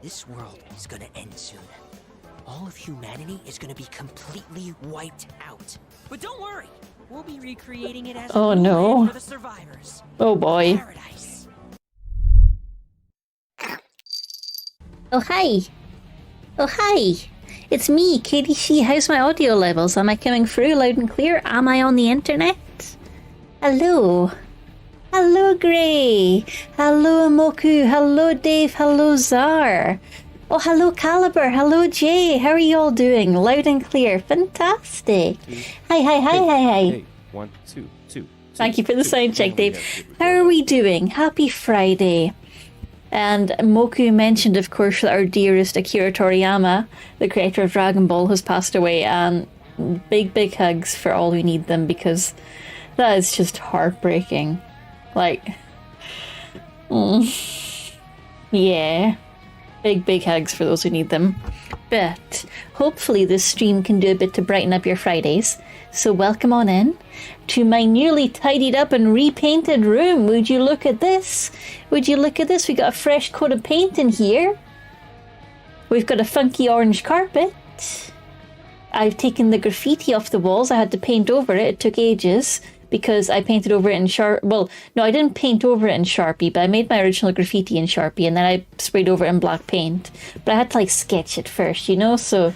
This world is gonna end soon. All of humanity is gonna be completely wiped out. But don't worry, we'll be recreating it as Oh a new no. land for the survivors. Oh boy. Paradise. Oh hi. Oh hi. It's me, Katie C. How's my audio levels? Am I coming through loud and clear? Am I on the internet? Hello. Hello, Gray. Hello, Moku. Hello, Dave. Hello, Zar. Oh, hello, Caliber. Hello, Jay. How are you all doing? Loud and clear. Fantastic. Hi. Hey, 1, 2, 2. Thank you for the sound check, Dave. How are we doing? Happy Friday. And Moku mentioned, of course, that our dearest Akira Toriyama, the creator of Dragon Ball, has passed away. And big hugs for all who need them, because that is just heartbreaking. Like, yeah. Big hugs for those who need them. But hopefully this stream can do a bit to brighten up your Fridays. So welcome on in to my newly tidied up and repainted room. Would you look at this? Would you look at this? We got a fresh coat of paint in here. We've got a funky orange carpet. I've taken the graffiti off the walls. I had to paint over it. It took ages because I painted over it in Sharpie. Well, no, I didn't paint over it in Sharpie, but I made my original graffiti in Sharpie and then I sprayed over it in black paint. But I had to like sketch it first, you know? So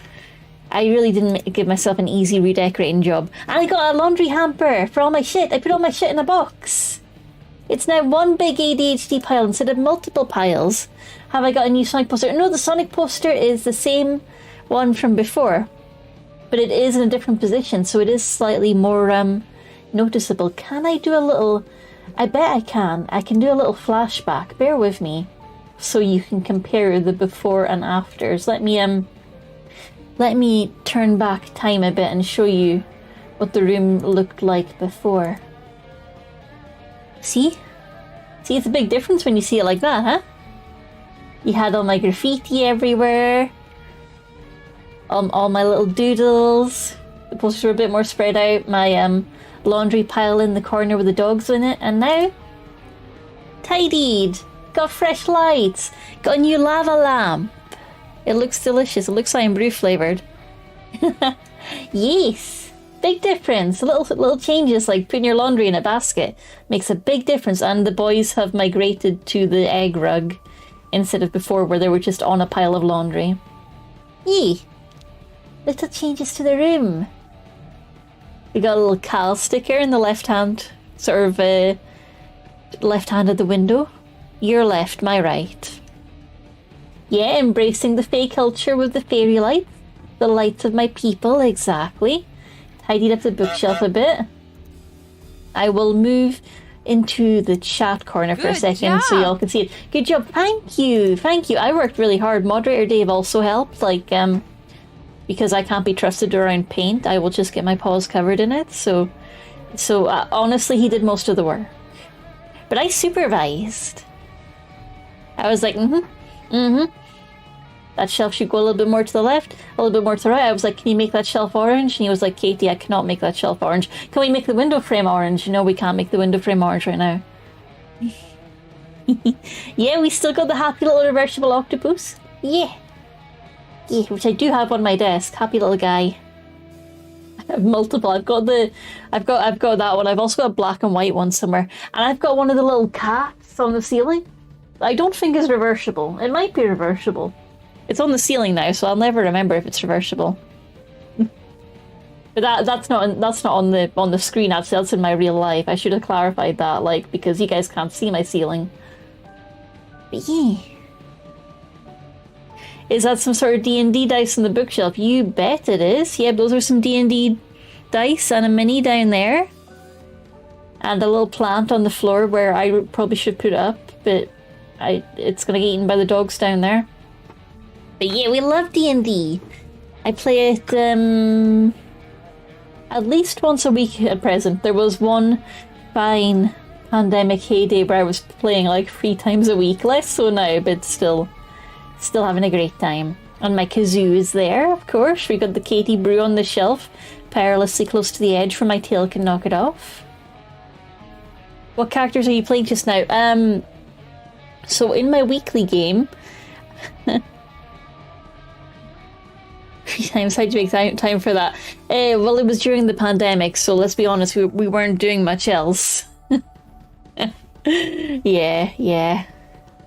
I really didn't give myself an easy redecorating job. And I got a laundry hamper for all my shit. I put all my shit in a box. It's now one big ADHD pile instead of multiple piles. Have I got a new Sonic poster? No, the Sonic poster is the same one from before, but it is in a different position, so it is slightly more noticeable. Can I do a little... I bet I can. I can do a little flashback. Bear with me so you can compare the before and afters. Let me turn back time a bit and show you what the room looked like before. See? See, it's a big difference when you see it like that, huh? You had all my graffiti everywhere. All my little doodles. The posters were a bit more spread out. My laundry pile in the corner with the dogs in it. And now, tidied. Got fresh lights. Got a new lava lamp. It looks delicious. It looks like brew flavoured. Yes. Big difference. Little changes like putting your laundry in a basket makes a big difference. And the boys have migrated to the egg rug instead of before where they were just on a pile of laundry. Yee. Little changes to the room. We got a little Cal sticker in the left hand, sort of left hand of the window. Your left, my right. Yeah, embracing the fae culture with the fairy lights. The lights of my people, exactly. Tidied up the bookshelf a bit. I will move into the chat corner for a second so y'all can see it. Good job. Thank you. I worked really hard. Moderator Dave also helped, because I can't be trusted around paint. I will just get my paws covered in it. So honestly, he did most of the work. But I supervised. I was like, that shelf should go a little bit more to the left, a little bit more to the right. I was like, can you make that shelf orange? And he was like, Katie, I cannot make that shelf orange. Can we make the window frame orange? No, we can't make the window frame orange right now. Yeah, we still got the happy little reversible octopus. Yeah, which I do have on my desk. Happy little guy. I have multiple. I've got that one. I've also got a black and white one somewhere. And I've got one of the little cats on the ceiling. I don't think it's reversible. It might be reversible. It's on the ceiling now, so I'll never remember if it's reversible. But that's not on the screen. That's in my real life. I should have clarified that, because you guys can't see my ceiling. But yeah. Is that some sort of D&D dice on the bookshelf? You bet it is. Yep, those are some D&D dice and a mini down there. And a little plant on the floor where I probably should put it up, but it's gonna get eaten by the dogs down there. But yeah, we love D&D. I play it at least once a week at present. There was one fine pandemic heyday where I was playing 3 times a week. Less so now, but still having a great time. And my kazoo is there, of course. We got the Katie brew on the shelf, perilously close to the edge where my tail can knock it off. What characters are you playing just now? So in my weekly game, Free times, how'd you make time for that? Well, it was during the pandemic, so let's be honest, we weren't doing much else. Yeah.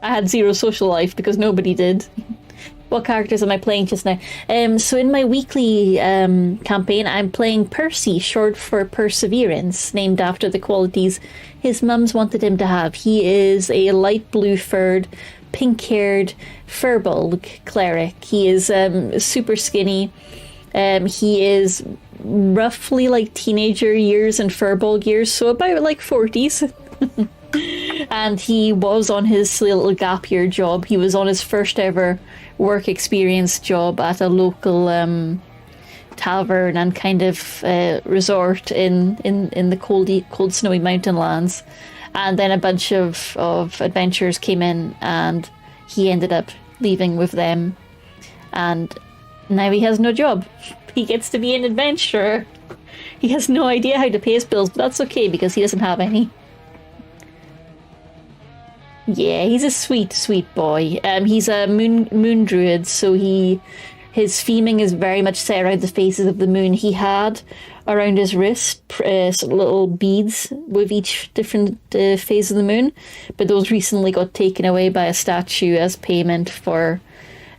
I had zero social life because nobody did. What characters am I playing just now? So in my weekly campaign, I'm playing Percy, short for Perseverance, named after the qualities his mums wanted him to have. He is a light blue-furred, pink-haired Firbolg cleric. He is super skinny. He is roughly like teenager years and Firbolg years, so about like 40s. And he was on his silly little gap year job. He was on his first ever work experience job at a local tavern and kind of resort in the cold snowy mountain lands. And then a bunch of adventurers came in and he ended up leaving with them. And now he has no job. He gets to be an adventurer. He has no idea how to pay his bills, but that's okay because he doesn't have any. Yeah, he's a sweet, sweet boy. He's a moon druid, so his theming is very much set around the phases of the moon. He had around his wrist little beads with each different phase of the moon, but those recently got taken away by a statue as payment for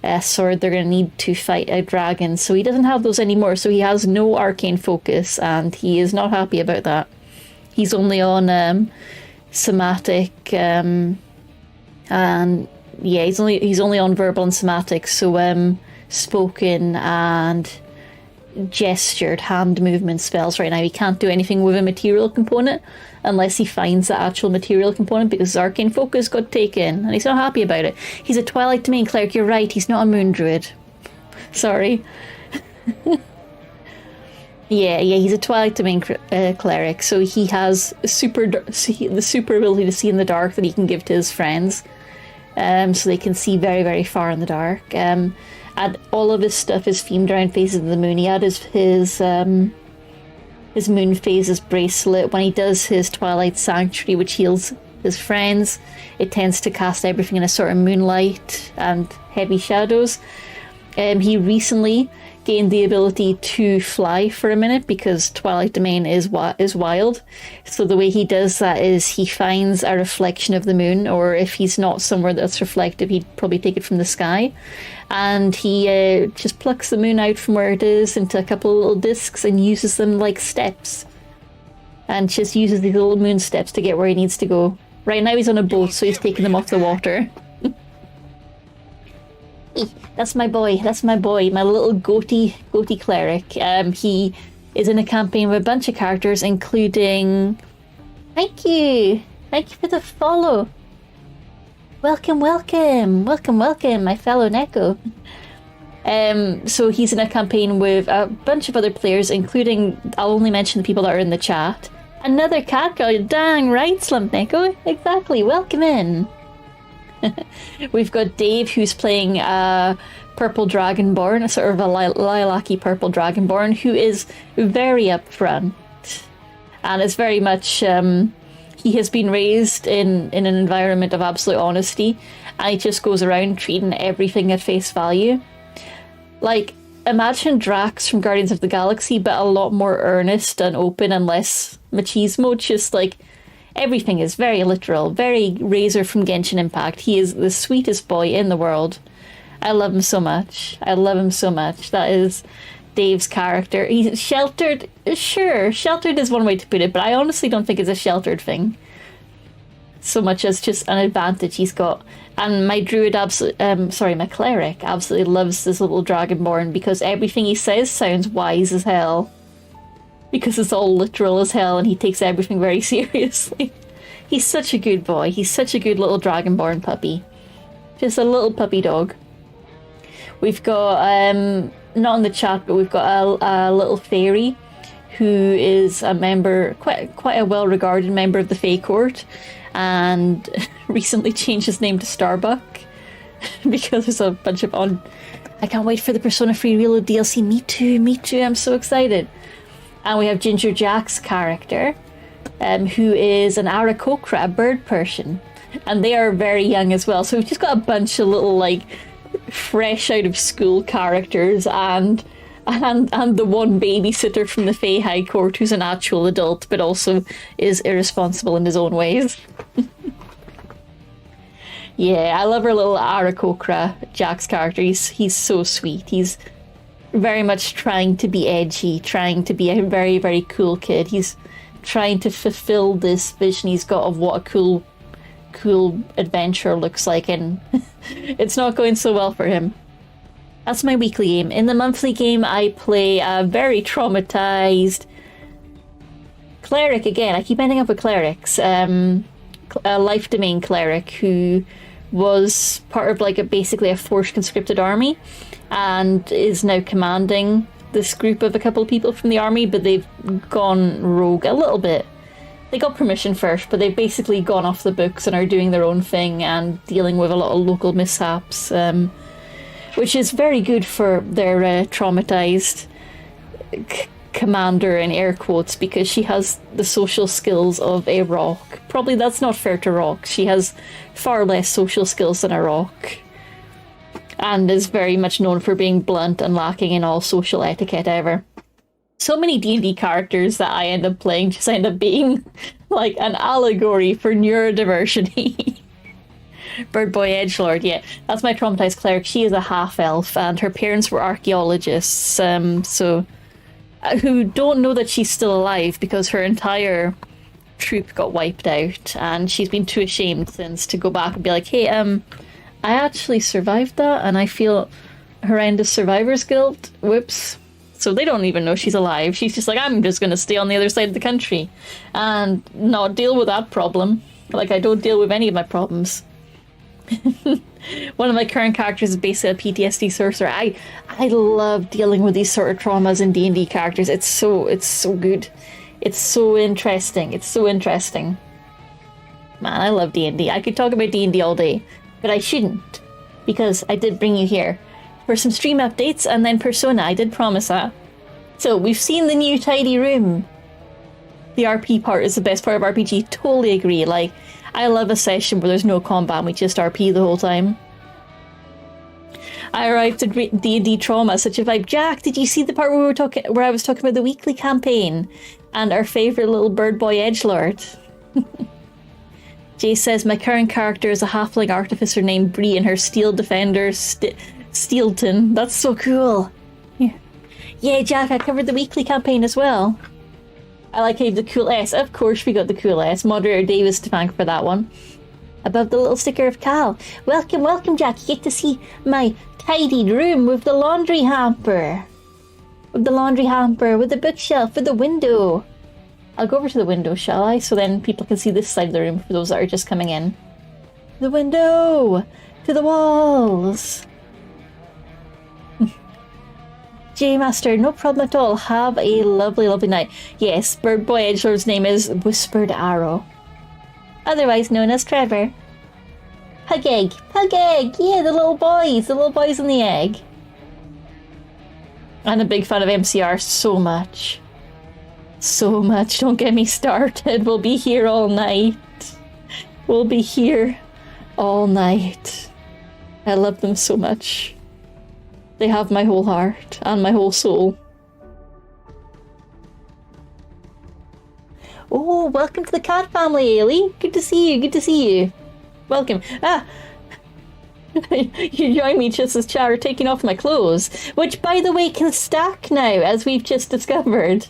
a sword they're going to need to fight a dragon. So he doesn't have those anymore, so he has no arcane focus, and he is not happy about that. He's only on somatic, and yeah, he's only on verbal and somatic, so spoken and gestured hand movement spells right now. He can't do anything with a material component unless he finds the actual material component because his arcane focus got taken and he's not happy about it. He's a Twilight Domain cleric, you're right, he's not a moon druid. Sorry. Yeah, he's a Twilight Domain cleric, so he has the super ability to see in the dark that he can give to his friends, so they can see very, very far in the dark. And all of his stuff is themed around phases of the moon. He had his moon phases bracelet. When he does his Twilight Sanctuary, which heals his friends, it tends to cast everything in a sort of moonlight and heavy shadows. He recently gained the ability to fly for a minute because Twilight Domain is wild. So the way he does that is he finds a reflection of the moon, or if he's not somewhere that's reflective, he'd probably take it from the sky. And he just plucks the moon out from where it is into a couple of little discs and uses them like steps. And just uses these little moon steps to get where he needs to go. Right now he's on a boat, so he's taking them off the water. That's my boy, my little goatee cleric. He is in a campaign with a bunch of characters, including... Thank you for the follow. Welcome, my fellow Neko. So he's in a campaign with a bunch of other players, including, I'll only mention the people that are in the chat. Another cat girl, dang right, Slump Neko. Exactly, welcome in. We've got Dave, who's playing a purple dragonborn, a sort of a lilac-y purple dragonborn, who is very upfront and is very much he has been raised in an environment of absolute honesty, and he just goes around treating everything at face value. Like, imagine Drax from Guardians of the Galaxy, but a lot more earnest and open and less machismo. Just like, everything is very literal, very Razor from Genshin Impact. He is the sweetest boy in the world. I love him so much. That is Dave's character. He's sheltered. Sure, sheltered is one way to put it, but I honestly don't think it's a sheltered thing so much as just an advantage he's got. And my druid my cleric absolutely loves this little dragonborn because everything he says sounds wise as hell. Because it's all literal as hell and he takes everything very seriously. He's such a good boy. He's such a good little dragonborn puppy. Just a little puppy dog. We've got, not in the chat, but we've got a little fairy who is a member, quite a well-regarded member of the Fae Court, and recently changed his name to Starbuck because there's a bunch of I can't wait for the Persona 3 Reload DLC. Me too, I'm so excited. And we have Ginger Jack's character, who is an Aarakocra, a bird person. And they are very young as well. So we've just got a bunch of little, like, fresh out of school characters. And And the one babysitter from the Fae High Court who's an actual adult, but also is irresponsible in his own ways. Yeah, I love her little Aarakocra, Jack's character. He's so sweet. He's very much trying to be edgy, trying to be a very, very cool kid. He's trying to fulfill this vision he's got of what a cool adventure looks like, and it's not going so well for him. That's my weekly game. In the monthly game, I play a very traumatized cleric again. I keep ending up with clerics. A life domain cleric who was part of like basically a forced conscripted army and is now commanding this group of a couple of people from the army, but they've gone rogue a little bit. They got permission first, but they've basically gone off the books and are doing their own thing and dealing with a lot of local mishaps, which is very good for their traumatized commander in air quotes, because she has the social skills of a rock. Probably that's not fair to Rock. She has far less social skills than a rock and is very much known for being blunt and lacking in all social etiquette ever. So many D&D characters that I end up playing just end up being like an allegory for neurodiversity. Bird Boy Edgelord, yeah, that's my traumatized cleric. She is a half-elf and her parents were archaeologists, who don't know that she's still alive because her entire troop got wiped out and she's been too ashamed since to go back and be like, hey, I actually survived that and I feel horrendous survivor's guilt. Whoops. So they don't even know she's alive. She's just like, I'm just going to stay on the other side of the country and not deal with that problem. Like, I don't deal with any of my problems. One of my current characters is basically a PTSD sorcerer. I love dealing with these sort of traumas in D&D characters. It's so good. It's so interesting. It's so interesting. Man, I love D&D. I could talk about D&D all day, but I shouldn't, because I did bring you here for some stream updates and then Persona. I did promise that. So we've seen the new tidy room. The RP part is the best part of RPG. Totally agree. Like, I love a session where there's no combat and we just RP the whole time. I arrived at D&D trauma, such a vibe. Jack, did you see the part where I was talking about the weekly campaign and our favourite little bird boy edgelord? Jay says, my current character is a halfling artificer named Bree and her steel defender, Steelton. That's so cool. Yeah, Jack, I covered the weekly campaign as well. I like how the cool S. Of course we got the cool S. Moderator Davis to thank for that one. Above the little sticker of Cal. Welcome, welcome, Jack. You get to see my tidied room with the laundry hamper. With the bookshelf, with the window. I'll go over to the window, shall I? So then people can see this side of the room for those that are just coming in. The window! To the walls! J-Master, no problem at all. Have a lovely, lovely night. Yes, Bird Boy Edgelord's name is Whispered Arrow. Otherwise known as Trevor. Pug egg! Yeah, the little boys in the egg. I'm a big fan of MCR so much. So much. Don't get me started. We'll be here all night. I love them so much. They have my whole heart and my whole soul. Oh, welcome to the cat family, Ailey. Good to see you. Welcome. You join me just as Char taking off my clothes, which, by the way, can stack now, as we've just discovered.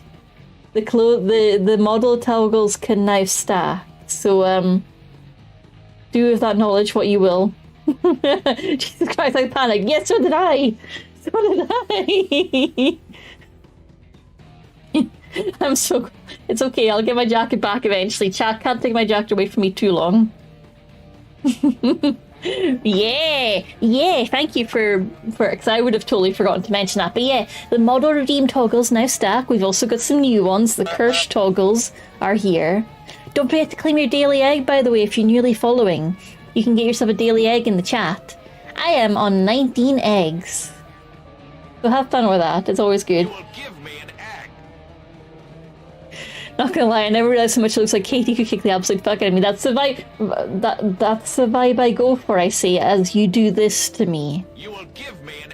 The model toggles can now stack. So, do with that knowledge what you will. Jesus Christ, I panicked. Yes, so did I. It's okay, I'll get my jacket back eventually. Chat can't take my jacket away from me too long. Yeah, thank you for because I would have totally forgotten to mention that. But yeah, the model redeem toggles now stack. We've also got some new ones. The cursed toggles are here. Don't forget to claim your daily egg, by the way, if you're newly following. You can get yourself a daily egg in the chat. I am on 19 eggs. So have fun with that. It's always good. Not gonna lie, I never realized how much it looks like Katie could kick the absolute fuck out of me. That's the vibe. That's the vibe I go for. I say, as you do this to me. You will give me an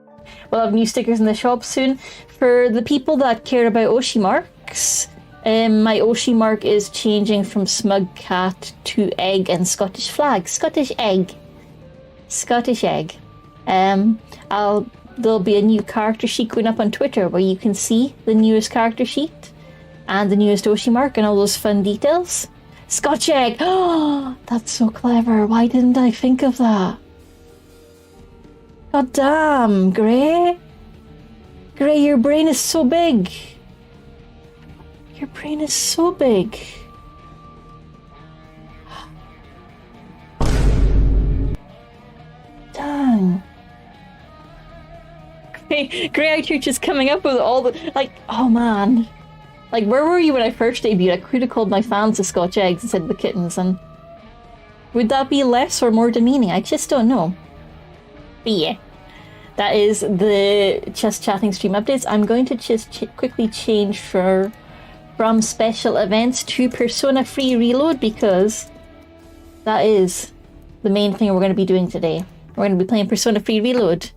We'll have new stickers in the shop soon. For the people that care about Oshi marks, my Oshi mark is changing from Smug Cat to Egg and Scottish flag. Scottish egg. Scottish egg. There'll be a new character sheet going up on Twitter where you can see the newest character sheet and the newest Oshi mark and all those fun details. Scotch egg! Oh, that's so clever. Why didn't I think of that? God damn, Gray. Gray, your brain is so big. Your brain is so big. Dang. Gray out here just coming up with all the, like, oh man. Like, where were you when I first debuted? I could have called my fans the Scotch eggs instead of the kittens, and would that be less or more demeaning? I just don't know. But yeah, that is the Just Chatting stream updates. I'm going to just quickly change from special events to Persona Free Reload, because that is the main thing we're going to be doing today. We're going to be playing Persona Free Reload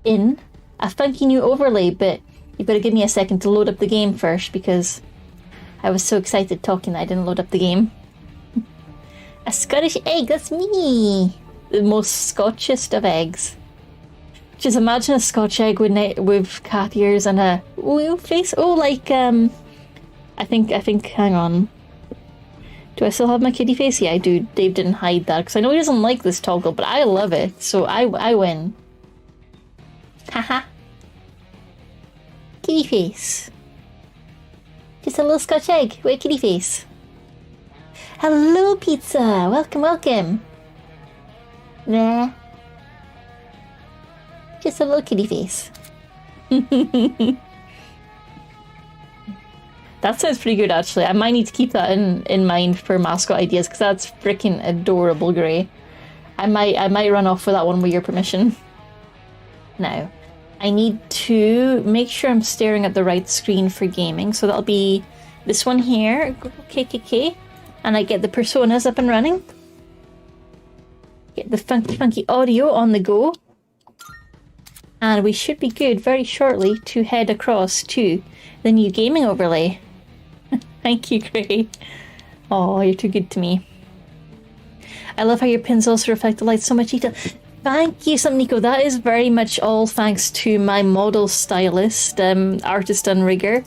in a funky new overlay, but you've got to give me a second to load up the game first, because I was so excited talking that I didn't load up the game. A Scottish egg, that's me! The most Scotchest of eggs. Just imagine a Scotch egg with cat ears and a face. Oh, like, I think, hang on. Do I still have my kitty face? Yeah, I do. Dave didn't hide that, because I know he doesn't like this toggle, but I love it, so I win. Haha. Kitty face. Just a little Scotch egg with a kitty face. Hello, pizza! Welcome, welcome! Nah. Just a little kitty face. That sounds pretty good, actually. I might need to keep that in mind for mascot ideas, because that's freaking adorable, Gray. I might run off with that one with your permission. Now, I need to make sure I'm staring at the right screen for gaming. So that'll be this one here, KKK. And I get the personas up and running. Get the funky audio on the go. And we should be good very shortly to head across to the new gaming overlay. Thank you, Gray. Oh, you're too good to me. I love how your pins also reflect the light so much detail. Thank you, Nico. That is very much all thanks to my model stylist, artist and rigger,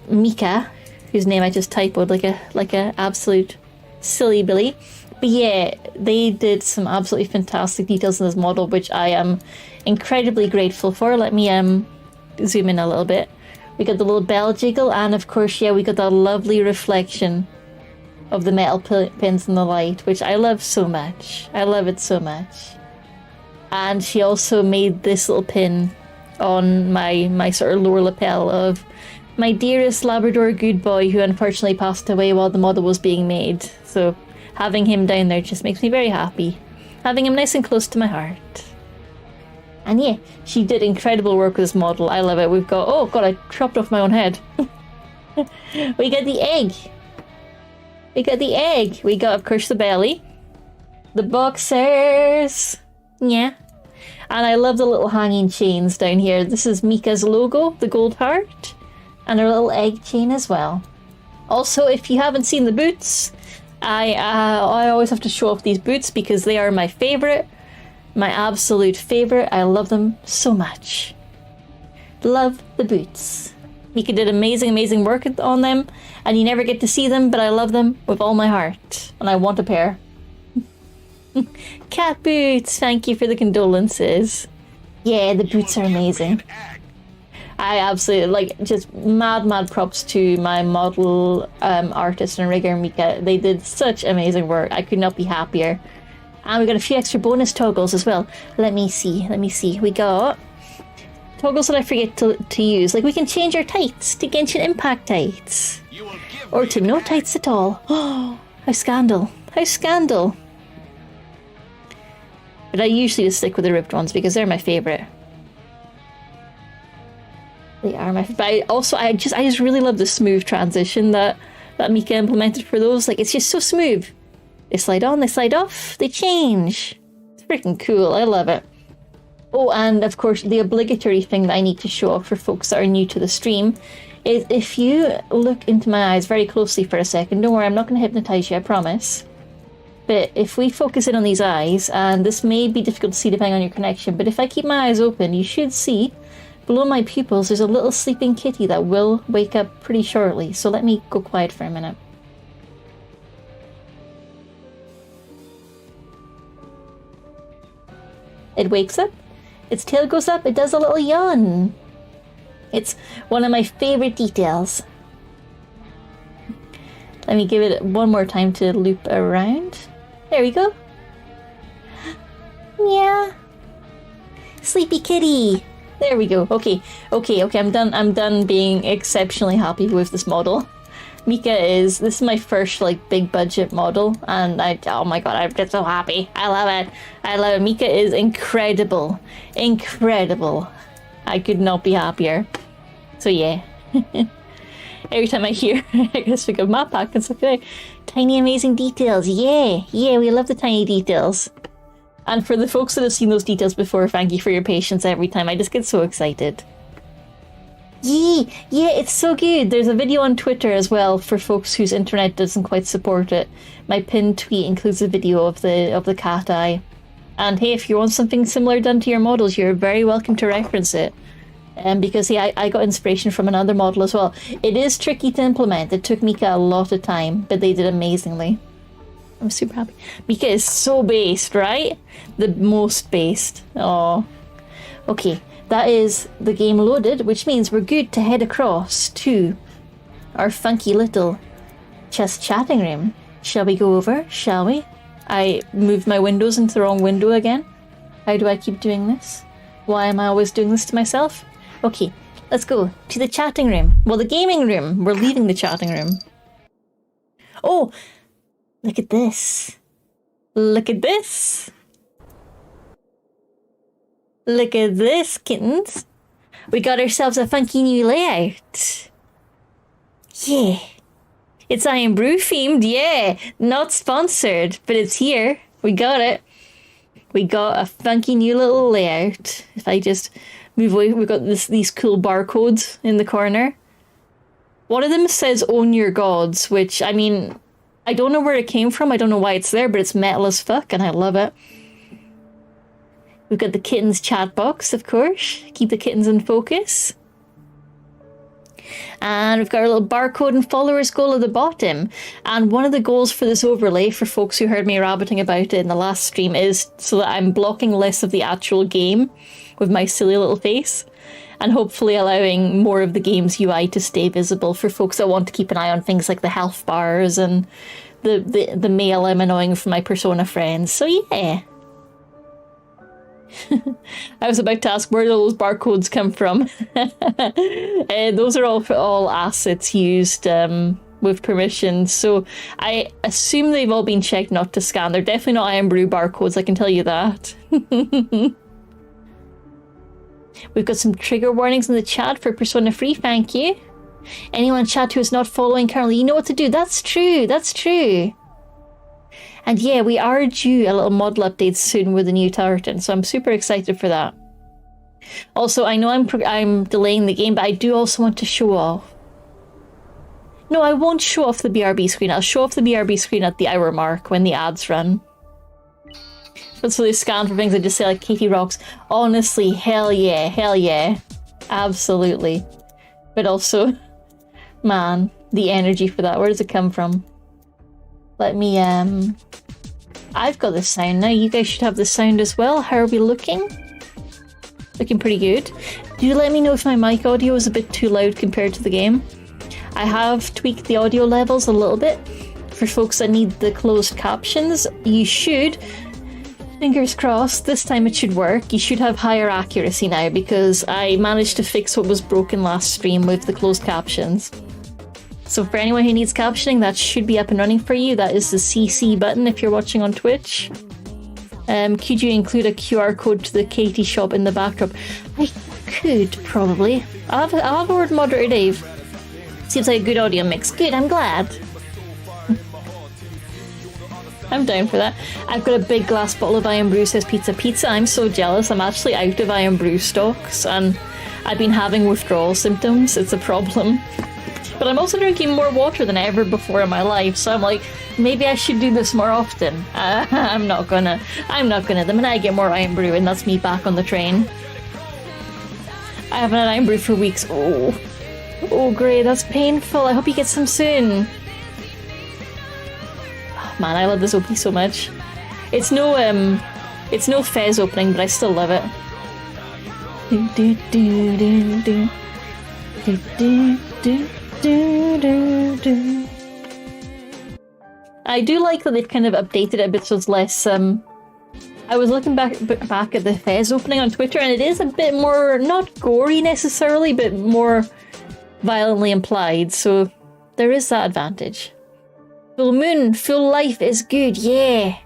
Mika, whose name I just typoed like a absolute silly Billy. But yeah, they did some absolutely fantastic details in this model, which I am incredibly grateful for. Let me zoom in a little bit. We got the little bell jiggle, and of course, yeah, we got that lovely reflection of the metal pins in the light, which I love so much. I love it so much. And she also made this little pin on my sort of lower lapel of my dearest Labrador good boy, who unfortunately passed away while the model was being made. So having him down there just makes me very happy. Having him nice and close to my heart. And yeah, she did incredible work with this model. I love it. We've got... Oh god, I chopped off my own head. We got the egg. We got the egg. We got, of course, the belly. The boxers. Yeah. And I love the little hanging chains down here. This is Mika's logo, the gold heart. And her little egg chain as well. Also, if you haven't seen the boots, I always have to show off these boots because they are my favourite. My absolute favourite. I love them so much. Love the boots. Mika did amazing work on them, and you never get to see them, but I love them with all my heart, and I want a pair. Cat boots, thank you for the condolences. Yeah, the boots are amazing. I absolutely, like, just mad props to my model, artist and rigger, Mika. They did such amazing work. I could not be happier. And we got a few extra bonus toggles as well. Let me see. We got toggles that I forget to use. Like, we can change our tights to Genshin Impact tights. Or to no tights at all. Oh, how scandal. How scandal. But I usually just stick with the ripped ones because they're my favourite. They are my favorite. I just really love the smooth transition that Mika implemented for those. Like, it's just so smooth. They slide on, they slide off, they change. It's freaking cool. I love it. Oh, and of course, the obligatory thing that I need to show off for folks that are new to the stream is if you look into my eyes very closely for a second, don't worry, I'm not going to hypnotize you, I promise. But if we focus in on these eyes, and this may be difficult to see depending on your connection, but if I keep my eyes open, you should see below my pupils there's a little sleeping kitty that will wake up pretty shortly. So let me go quiet for a minute. It wakes up, its tail goes up, it does a little yawn. It's one of my favorite details. Let me give it one more time to loop around. There we go. Yeah. Sleepy kitty. There we go. Okay. I'm done being exceptionally happy with this model. This is my first like big budget model, and oh my god, I'm just so happy. I love it. Mika is incredible. I could not be happier. So yeah. Every time I hear, I just think of map pack and stuff like that. Tiny amazing details. Yeah, we love the tiny details. And for the folks that have seen those details before, thank you for your patience every time. I just get so excited. Yeah, it's so good. There's a video on Twitter as well for folks whose internet doesn't quite support it. My pinned tweet includes a video of the cat eye. And hey, if you want something similar done to your models, you're very welcome to reference it. Because I got inspiration from another model as well. It is tricky to implement. It took Mika a lot of time, but they did amazingly. I'm super happy. Mika is so based, right? The most based. Oh. Okay, that is the game loaded, which means we're good to head across to our funky little just chatting room. Shall we go over? Shall we? I moved my windows into the wrong window again. How do I keep doing this? Why am I always doing this to myself? Okay, let's go to the chatting room. Well, the gaming room. We're leaving the chatting room. Oh, look at this. Look at this. Look at this, kittens. We got ourselves a funky new layout. Yeah. It's Iron Brew themed, yeah. Not sponsored, but it's here. We got it. We got a funky new little layout. If I just move away, we've got these cool barcodes in the corner. One of them says "Own Your Gods," which, I mean, I don't know where it came from. I don't know why it's there, but it's metal as fuck, and I love it. We've got the kittens chat box, of course. Keep the kittens in focus. And we've got our little barcode and followers goal at the bottom. And one of the goals for this overlay, for folks who heard me rabbiting about it in the last stream, is so that I'm blocking less of the actual game with my silly little face, and hopefully allowing more of the game's UI to stay visible for folks that want to keep an eye on things like the health bars and the mail I'm annoying from my Persona friends. So yeah. I was about to ask where those barcodes come from. Those are all assets used with permission, so I assume they've all been checked not to scan. They're definitely not Iron Brew barcodes, I can tell you that. We've got some trigger warnings in the chat for Persona 3, thank you. Anyone in chat who is not following currently, you know what to do. That's true. And yeah, we are due a little model update soon with the new tartan, so I'm super excited for that. Also, I know I'm delaying the game, but I do also want to show off. No, I won't show off the BRB screen. I'll show off the BRB screen at the hour mark when the ads run. But so they scan for things, I just say like Katie rocks. Honestly, hell yeah. Absolutely. But also, man, the energy for that, where does it come from? Let me, I've got the sound now. You guys should have the sound as well. How are we looking? Looking pretty good. Do let me know if my mic audio is a bit too loud compared to the game. I have tweaked the audio levels a little bit. For folks that need the closed captions, you should, fingers crossed, this time it should work. You should have higher accuracy now because I managed to fix what was broken last stream with the closed captions. So for anyone who needs captioning, that should be up and running for you. That is the CC button if you're watching on Twitch. Could you include a QR code to the Katie shop in the backdrop? I could, probably. I'll have a word with Moderator Dave. Seems like a good audio mix. Good, I'm glad. I'm down for that. I've got a big glass bottle of Iron Brew, says Pizza. Pizza, I'm so jealous. I'm actually out of Iron Brew stocks, and I've been having withdrawal symptoms. It's a problem. But I'm also drinking more water than ever before in my life, so I'm like, maybe I should do this more often. I'm not gonna. The minute I get more Iron Brew, and that's me back on the train. I haven't had Iron Brew for weeks. Oh, great, that's painful. I hope you get some soon. Oh, man, I love this OP so much. It's no Fez opening, but I still love it. Do do do do do do do do. I do like that they've kind of updated it a bit so it's less, I was looking back at the Fez opening on Twitter, and it is a bit more, not gory necessarily, but more violently implied, so there is that advantage. Full moon, full life is good, yeah.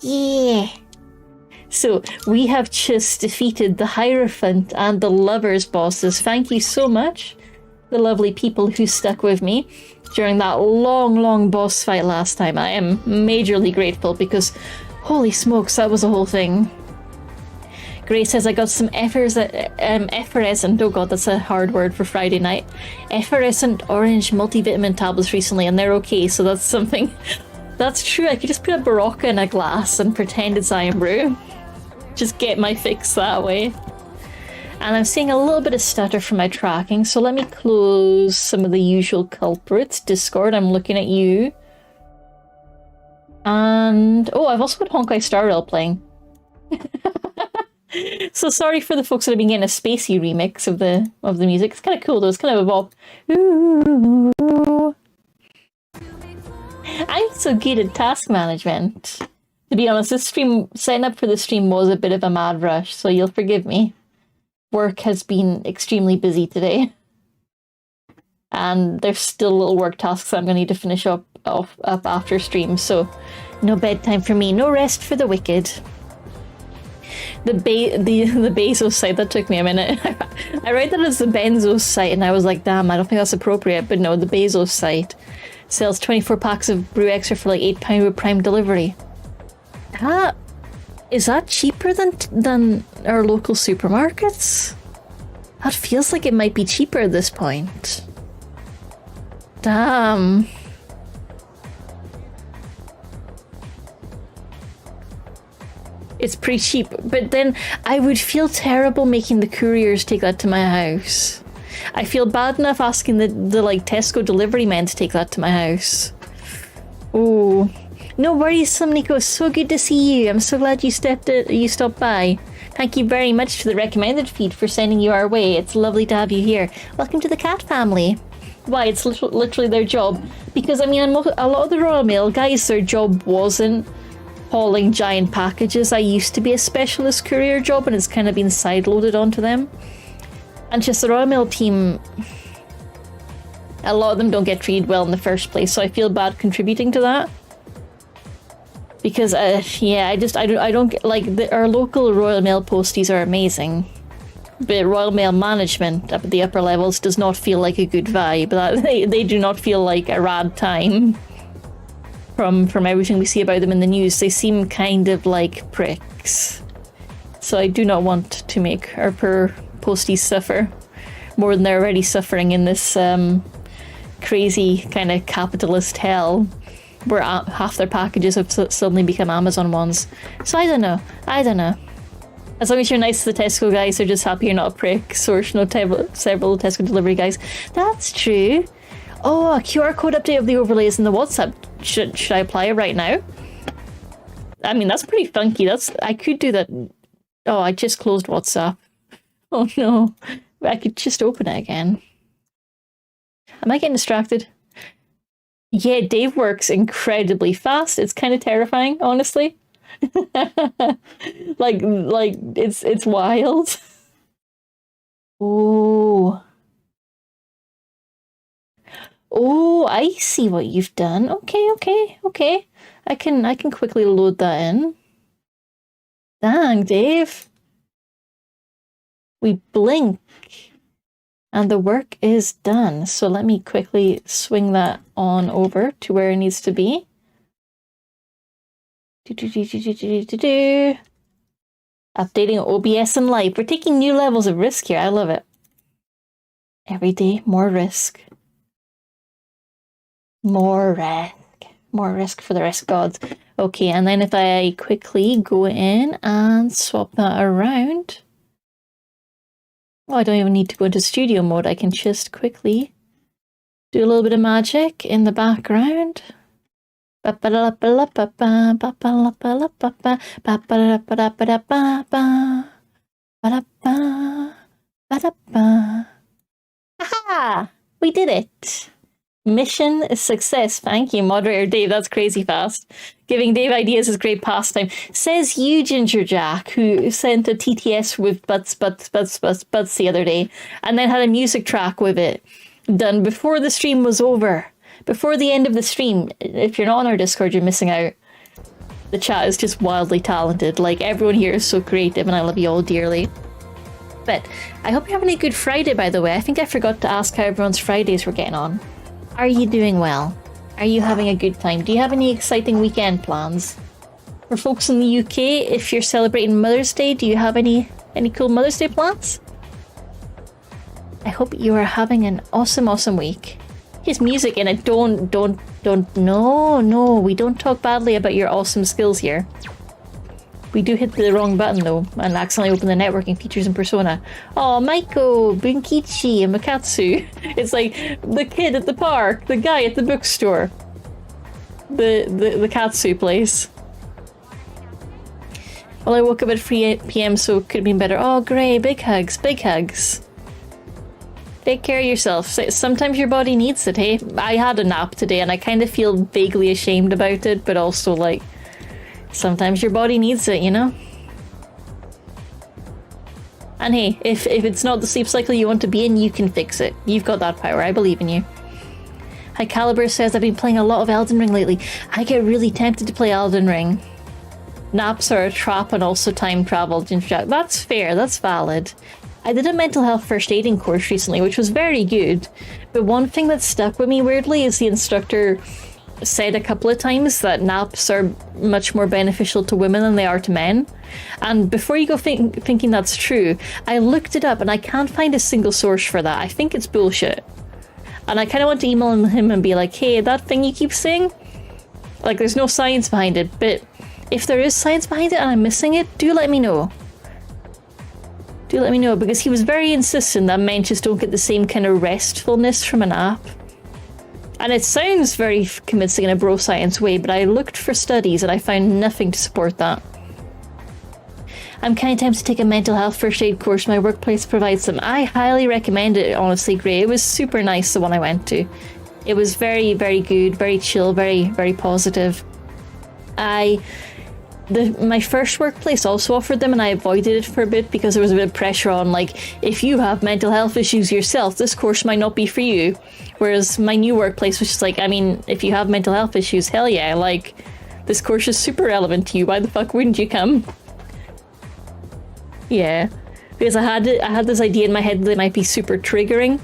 Yeah. So, we have just defeated the Hierophant and the Lovers bosses. Thank you so much, the lovely people who stuck with me during that long boss fight last time. I am majorly grateful because, holy smokes, that was a whole thing. Grace says, I got some effervescent, oh god, that's a hard word for Friday night, effervescent orange multivitamin tablets recently, and they're okay, so that's something. That's true, I could just put a Barocca in a glass and pretend it's Iron Brew. Just get my fix that way. And I'm seeing a little bit of stutter from my tracking, so let me close some of the usual culprits. Discord, I'm looking at you. And oh, I've also got Honkai Star Rail playing. So sorry for the folks that have been getting a spacey remix of the music. It's kind of cool though. It's kind of a bop. Ooh. I'm so good at task management. To be honest, this stream, setting up for the stream was a bit of a mad rush, so you'll forgive me. Work has been extremely busy today. And there's still little work tasks I'm going to need to finish up after stream, so no bedtime for me, no rest for the wicked. The Bezos site, that took me a minute. I read that as the Benzos site, and I was like, damn, I don't think that's appropriate, but no, the Bezos site sells 24 packs of Brew Extra for like £8 with Prime delivery. Is that cheaper than our local supermarkets? That feels like it might be cheaper at this point. Damn. It's pretty cheap, but then I would feel terrible making the couriers take that to my house. I feel bad enough asking the like Tesco delivery men to take that to my house. Oh. No worries, Nico. So good to see you. I'm so glad you stopped by. Thank you very much to the recommended feed for sending you our way. It's lovely to have you here. Welcome to the cat family. Why, it's literally their job. Because, I mean, a lot of the Royal Mail guys, their job wasn't hauling giant packages. I used to be a specialist courier job, and it's kind of been side-loaded onto them. And just the Royal Mail team, a lot of them don't get treated well in the first place, so I feel bad contributing to that. Because, yeah, I don't get, like, our local Royal Mail posties are amazing. But Royal Mail management up at the upper levels does not feel like a good vibe. They do not feel like a rad time. From everything we see about them in the news, they seem kind of like pricks. So I do not want to make our poor posties suffer more than they're already suffering in this crazy kind of capitalist hell. Where half their packages have suddenly become Amazon ones. So I don't know. As long as you're nice to the Tesco guys, they're just happy you're not a prick. Source no several Tesco delivery guys. That's true. Oh, a QR code update of the overlays in the WhatsApp. Should I apply it right now? I mean, that's pretty funky. I could do that. Oh, I just closed WhatsApp. Oh no. I could just open it again. Am I getting distracted? Yeah, Dave works incredibly fast. It's kind of terrifying, honestly. like it's wild. Oh, I see what you've done. Okay. I can quickly load that in. Dang, Dave. We blink. And the work is done. So let me quickly swing that on over to where it needs to be. Updating OBS and life. We're taking new levels of risk here. I love it. Every day, more risk. More risk. More risk for the risk gods. Okay, and then if I quickly go in and swap that around. Oh, I don't even need to go into studio mode. I can just quickly do a little bit of magic in the background. Aha! We did it! Mission success. Thank you, moderator Dave. That's crazy fast. Giving Dave ideas is great pastime. Says you, Ginger Jack, who sent a TTS with butts the other day, and then had a music track with it done before the stream was over. Before the end of the stream. If you're not on our Discord, you're missing out. The chat is just wildly talented. Like, everyone here is so creative, and I love you all dearly. But I hope you're having a good Friday, by the way. I think I forgot to ask how everyone's Fridays were getting on. Are you doing well? Are you having a good time? Do you have any exciting weekend plans? For folks in the UK, if you're celebrating Mother's Day, do you have any cool Mother's Day plans? I hope you are having an awesome week. His music in it. No, we don't talk badly about your awesome skills here. We do hit the wrong button though, and accidentally open the networking features in Persona. Oh, Maiko, Bunkichi, and Makatsu. It's like the kid at the park, the guy at the bookstore. The Katsu place. Well, I woke up at 3 PM, so it could have been better. Oh, great, big hugs, big hugs. Take care of yourself. Sometimes your body needs it, hey? I had a nap today and I kind of feel vaguely ashamed about it, but also like, sometimes your body needs it, you know? And hey, if it's not the sleep cycle you want to be in, you can fix it. You've got that power. I believe in you. High Caliber says, I've been playing a lot of Elden Ring lately. I get really tempted to play Elden Ring. Naps are a trap and also time travel. That's fair. That's valid. I did a mental health first aiding course recently, which was very good. But one thing that stuck with me weirdly is the instructor said a couple of times that naps are much more beneficial to women than they are to men. And before you go thinking that's true, I looked it up and I can't find a single source for that. I think it's bullshit. And I kind of want to email him and be like, hey, that thing you keep saying, like, there's no science behind it, but if there is science behind it and I'm missing it, do let me know. Do let me know, because he was very insistent that men just don't get the same kind of restfulness from a nap. And it sounds very convincing in a bro science way, but I looked for studies and I found nothing to support that. I'm kind of tempted to take a mental health first aid course. My workplace provides them. I highly recommend it, honestly, Gray. It was super nice, the one I went to. It was very, very good, very chill, very, very positive. My first workplace also offered them and I avoided it for a bit because there was a bit of pressure on, like, if you have mental health issues yourself, this course might not be for you. Whereas my new workplace was just like, I mean, if you have mental health issues, hell yeah, like, this course is super relevant to you. Why the fuck wouldn't you come? Yeah, because I had this idea in my head that it might be super triggering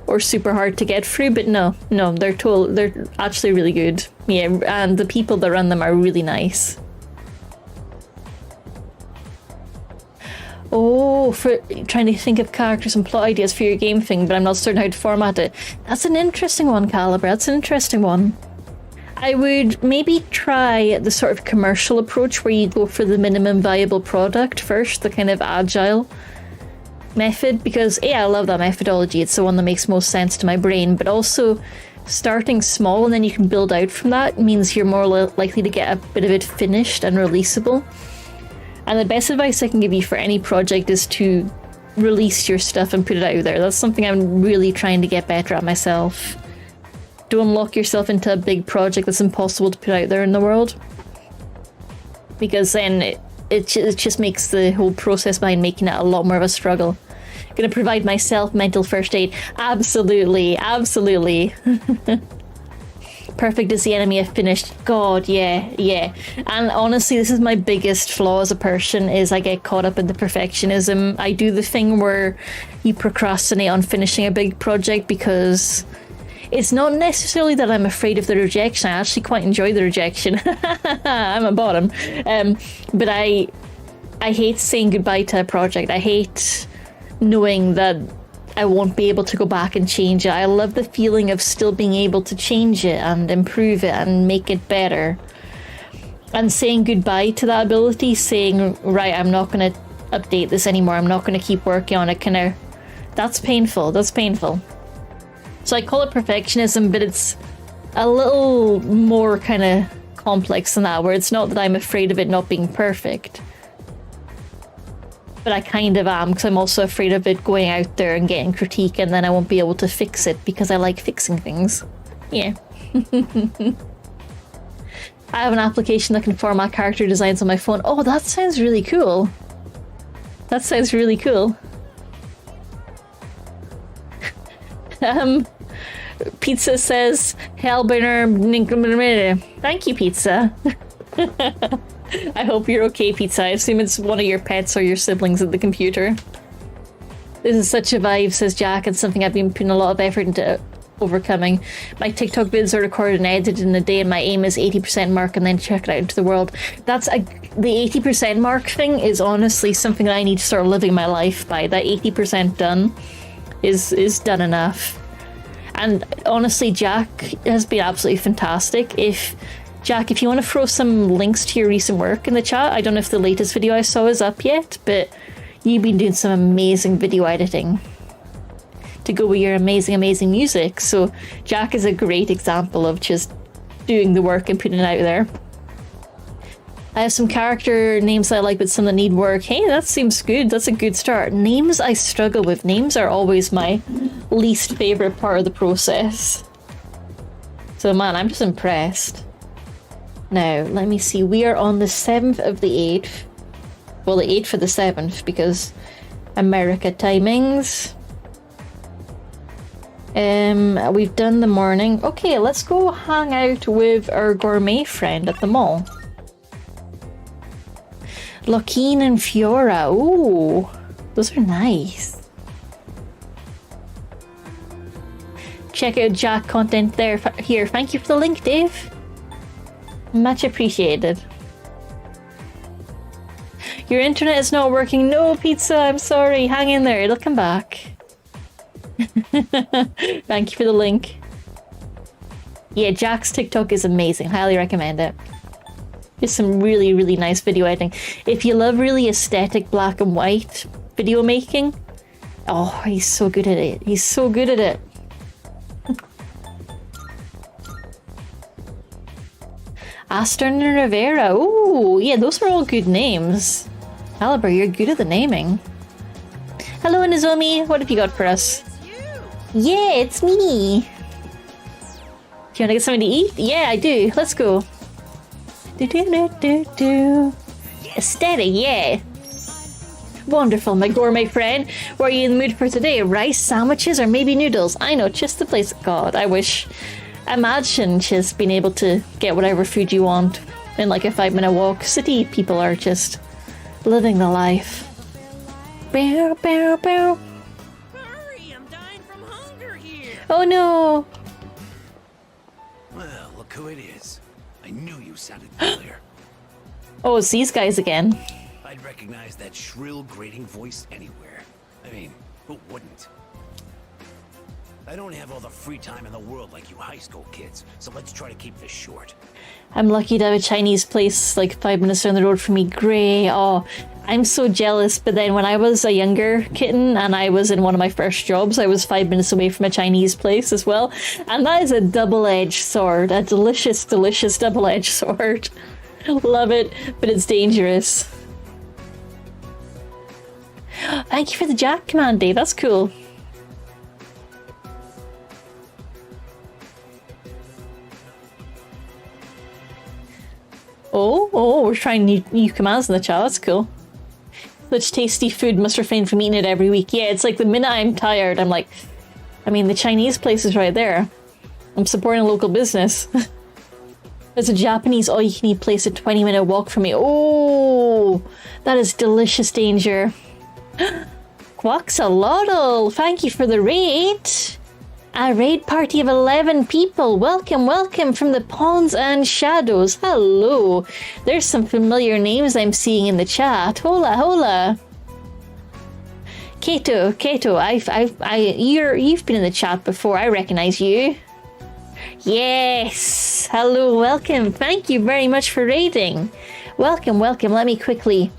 or super hard to get through, but no, they're actually really good. Yeah, and the people that run them are really nice. Oh, for trying to think of characters and plot ideas for your game thing, but I'm not certain how to format it. That's an interesting one, Caliber. That's an interesting one. I would maybe try the sort of commercial approach where you go for the minimum viable product first, the kind of agile method, because I love that methodology. It's the one that makes most sense to my brain, but also starting small and then you can build out from that means you're more likely to get a bit of it finished and releasable. And the best advice I can give you for any project is to release your stuff and put it out there. That's something I'm really trying to get better at myself. Don't lock yourself into a big project that's impossible to put out there in the world. Because then it just makes the whole process behind making it a lot more of a struggle. Gonna provide myself mental first aid. Absolutely, absolutely. Perfect is the enemy of finished. God, yeah. And honestly, this is my biggest flaw as a person, is I get caught up in the perfectionism. I do the thing where you procrastinate on finishing a big project because It's not necessarily that I'm afraid of the rejection. I actually quite enjoy the rejection. I'm a bottom. But I hate saying goodbye to a project. I hate knowing that I won't be able to go back and change it. I love the feeling of still being able to change it and improve it and make it better. And saying goodbye to that ability, saying, right, I'm not going to update this anymore. I'm not going to keep working on it. That's painful. That's painful. So I call it perfectionism, but it's a little more kind of complex than that, where it's not that I'm afraid of it not being perfect. But I kind of am, because I'm also afraid of it going out there and getting critique, and then I won't be able to fix it, because I like fixing things. Yeah. I have an application that can format character designs on my phone. Oh, that sounds really cool. That sounds really cool. Pizza says, Hellburner. Thank you, Pizza. I hope you're okay, Pizza. I assume it's one of your pets or your siblings at the computer. This is such a vibe, says Jack. It's something I've been putting a lot of effort into overcoming. My TikTok vids are recorded and edited in a day, and my aim is 80% mark and then check it out into the world. The 80% mark thing is honestly something that I need to start living my life by. That 80% done is done enough. And honestly, Jack has been absolutely fantastic. Jack, if you want to throw some links to your recent work in the chat, I don't know if the latest video I saw is up yet, but you've been doing some amazing video editing to go with your amazing, amazing music. So Jack is a great example of just doing the work and putting it out there. I have some character names that I like, but some that need work. Hey, that seems good. That's a good start. Names I struggle with. Names are always my least favorite part of the process. So man, I'm just impressed. Now, let me see. We are on the 7th of the 8th. Well, the 8th for the 7th, because America timings. We've done the morning. Okay, let's go hang out with our gourmet friend at the mall. Lockeen and Fiora. Ooh, those are nice. Check out Jack content there. Here, thank you for the link, Dave. Much appreciated. Your internet is not working. No, Pizza, I'm sorry. Hang in there, it'll come back. Thank you for the link. Yeah, Jack's TikTok is amazing. Highly recommend it. There's some really, really nice video editing. If you love really aesthetic black and white video making, oh, he's so good at it. He's so good at it. Aston and Rivera. Ooh, yeah, those are all good names. Caliber, you're good at the naming. Hello, Nozomi. What have you got for us? Yeah, it's me. Do you want to get something to eat? Yeah, I do. Let's go. Steady, yeah. Wonderful, my gourmet friend. What are you in the mood for today? Rice, sandwiches, or maybe noodles? I know, just the place. God, I wish. Imagine just being able to get whatever food you want in like a 5-minute walk. City people are just living the life. Bow, bow, bow. Hurry, I'm dying from hunger here. Oh no. Well, look who it is. I knew you sounded familiar. Oh, it's these guys again. I'd recognize that shrill, grating voice anywhere. I mean, who wouldn't? I don't have all the free time in the world like you high school kids, so let's try to keep this short. I'm lucky to have a Chinese place like 5 minutes down the road from me. Great. Oh, I'm so jealous. But then when I was a younger kitten and I was in one of my first jobs, I was 5 minutes away from a Chinese place as well. And that is a double-edged sword. A delicious, delicious double-edged sword. Love it, but it's dangerous. Thank you for the Jack command, Dave. That's cool. Oh, we're trying new commands in the chat. That's cool. Such tasty food, must refrain from eating it every week. Yeah, it's like the minute I'm tired, I'm like, I mean, the Chinese place is right there. I'm supporting a local business. There's a Japanese all-you-can-eat place a 20-minute walk from me. Oh, that is delicious danger. Quaxolotl, thank you for the raid. A raid party of 11 people. Welcome, welcome from the Pawns and Shadows. Hello. There's some familiar names I'm seeing in the chat. Hola, hola. Kato, you've been in the chat before. I recognize you. Yes. Hello, welcome. Thank you very much for raiding. Welcome, welcome. Let me quickly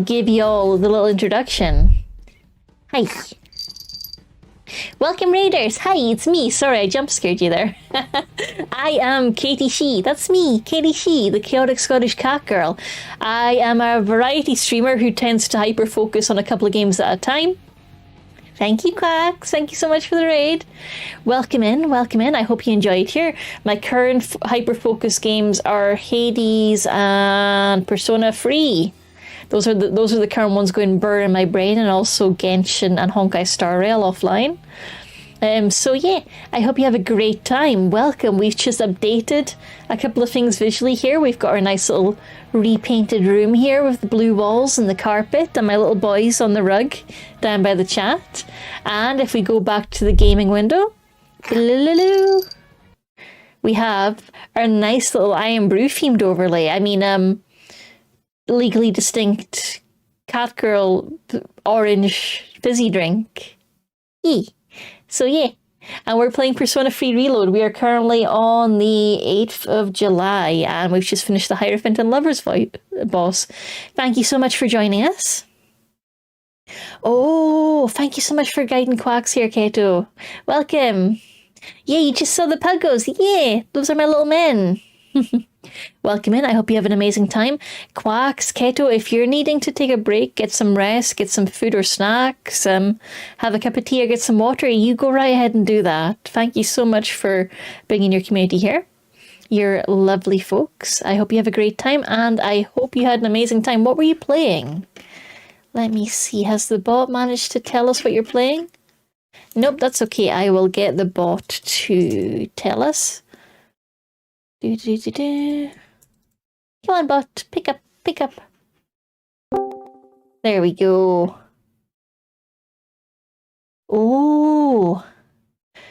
give you all the little introduction. Hi. Welcome, Raiders! Hi, it's me. Sorry, I jump scared you there. I am Katie Shee. That's me, Katie Shee, the chaotic Scottish cat girl. I am a variety streamer who tends to hyper-focus on a couple of games at a time. Thank you, Quacks. Thank you so much for the raid. Welcome in, welcome in. I hope you enjoyed here. My current hyper-focus games are Hades and Persona 3. Those are the current ones going burr in my brain, and also Genshin and Honkai Star Rail offline. So yeah, I hope you have a great time. Welcome. We've just updated a couple of things visually here. We've got our nice little repainted room here with the blue walls and the carpet and my little boys on the rug down by the chat. And if we go back to the gaming window, we have our nice little Iron Brew themed overlay. I mean, legally distinct cat girl orange fizzy drink. Yee. So yeah, and we're playing Persona 3 Reload. We are currently on the 8th of July, and we've just finished the Hierophant and Lover's boss. Thank you so much for joining us. Oh, thank you so much for guiding Quacks here, Kato. Welcome. Yeah, you just saw the puggos. Yeah, those are my little men. Welcome in. I hope you have an amazing time. Quacks, Keto, if you're needing to take a break, get some rest, get some food or snacks, have a cup of tea or get some water, you go right ahead and do that. Thank you so much for bringing your community here. You're lovely folks. I hope you have a great time, and I hope you had an amazing time. What were you playing? Let me see. Has the bot managed to tell us what you're playing? Nope, that's okay. I will get the bot to tell us. Come on, bot. Pick up, pick up. There we go. Oh.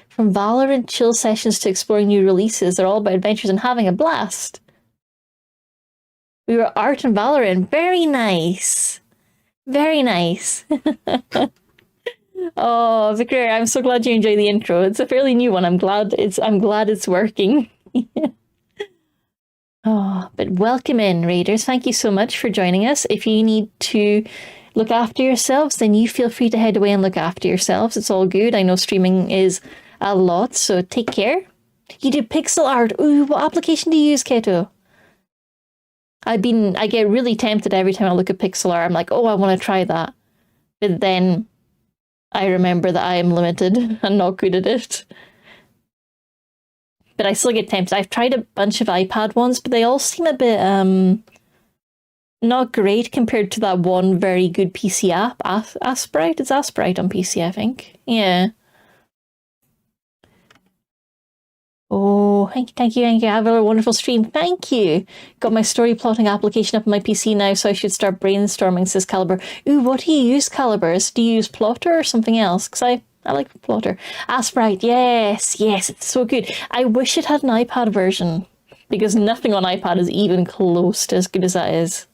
From Valorant chill sessions to exploring new releases, they're all about adventures and having a blast. We were art and Valorant. Very nice. Very nice. Oh, Victor, I'm so glad you enjoyed the intro. It's a fairly new one. I'm glad it's working. Oh, but welcome in, Raiders. Thank you so much for joining us. If you need to look after yourselves, then you feel free to head away and look after yourselves. It's all good. I know streaming is a lot, so take care. You do pixel art. Ooh, what application do you use, Keto? I get really tempted every time I look at pixel art. I'm like, oh, I want to try that. But then I remember that I am limited and not good at it. But I still get tempted. I've tried a bunch of iPad ones, but they all seem a bit not great compared to that one very good PC app, Asprite. It's Asprite on PC, I think. Yeah. Oh, thank you. Have a wonderful stream. Thank you. Got my story plotting application up on my PC now, so I should start brainstorming, says Caliber. Ooh, what do you use, Caliber? Do you use Plotter or something else? Because I like Plotter. Asprite, yes, it's so good. I wish it had an iPad version, because nothing on iPad is even close to as good as that is.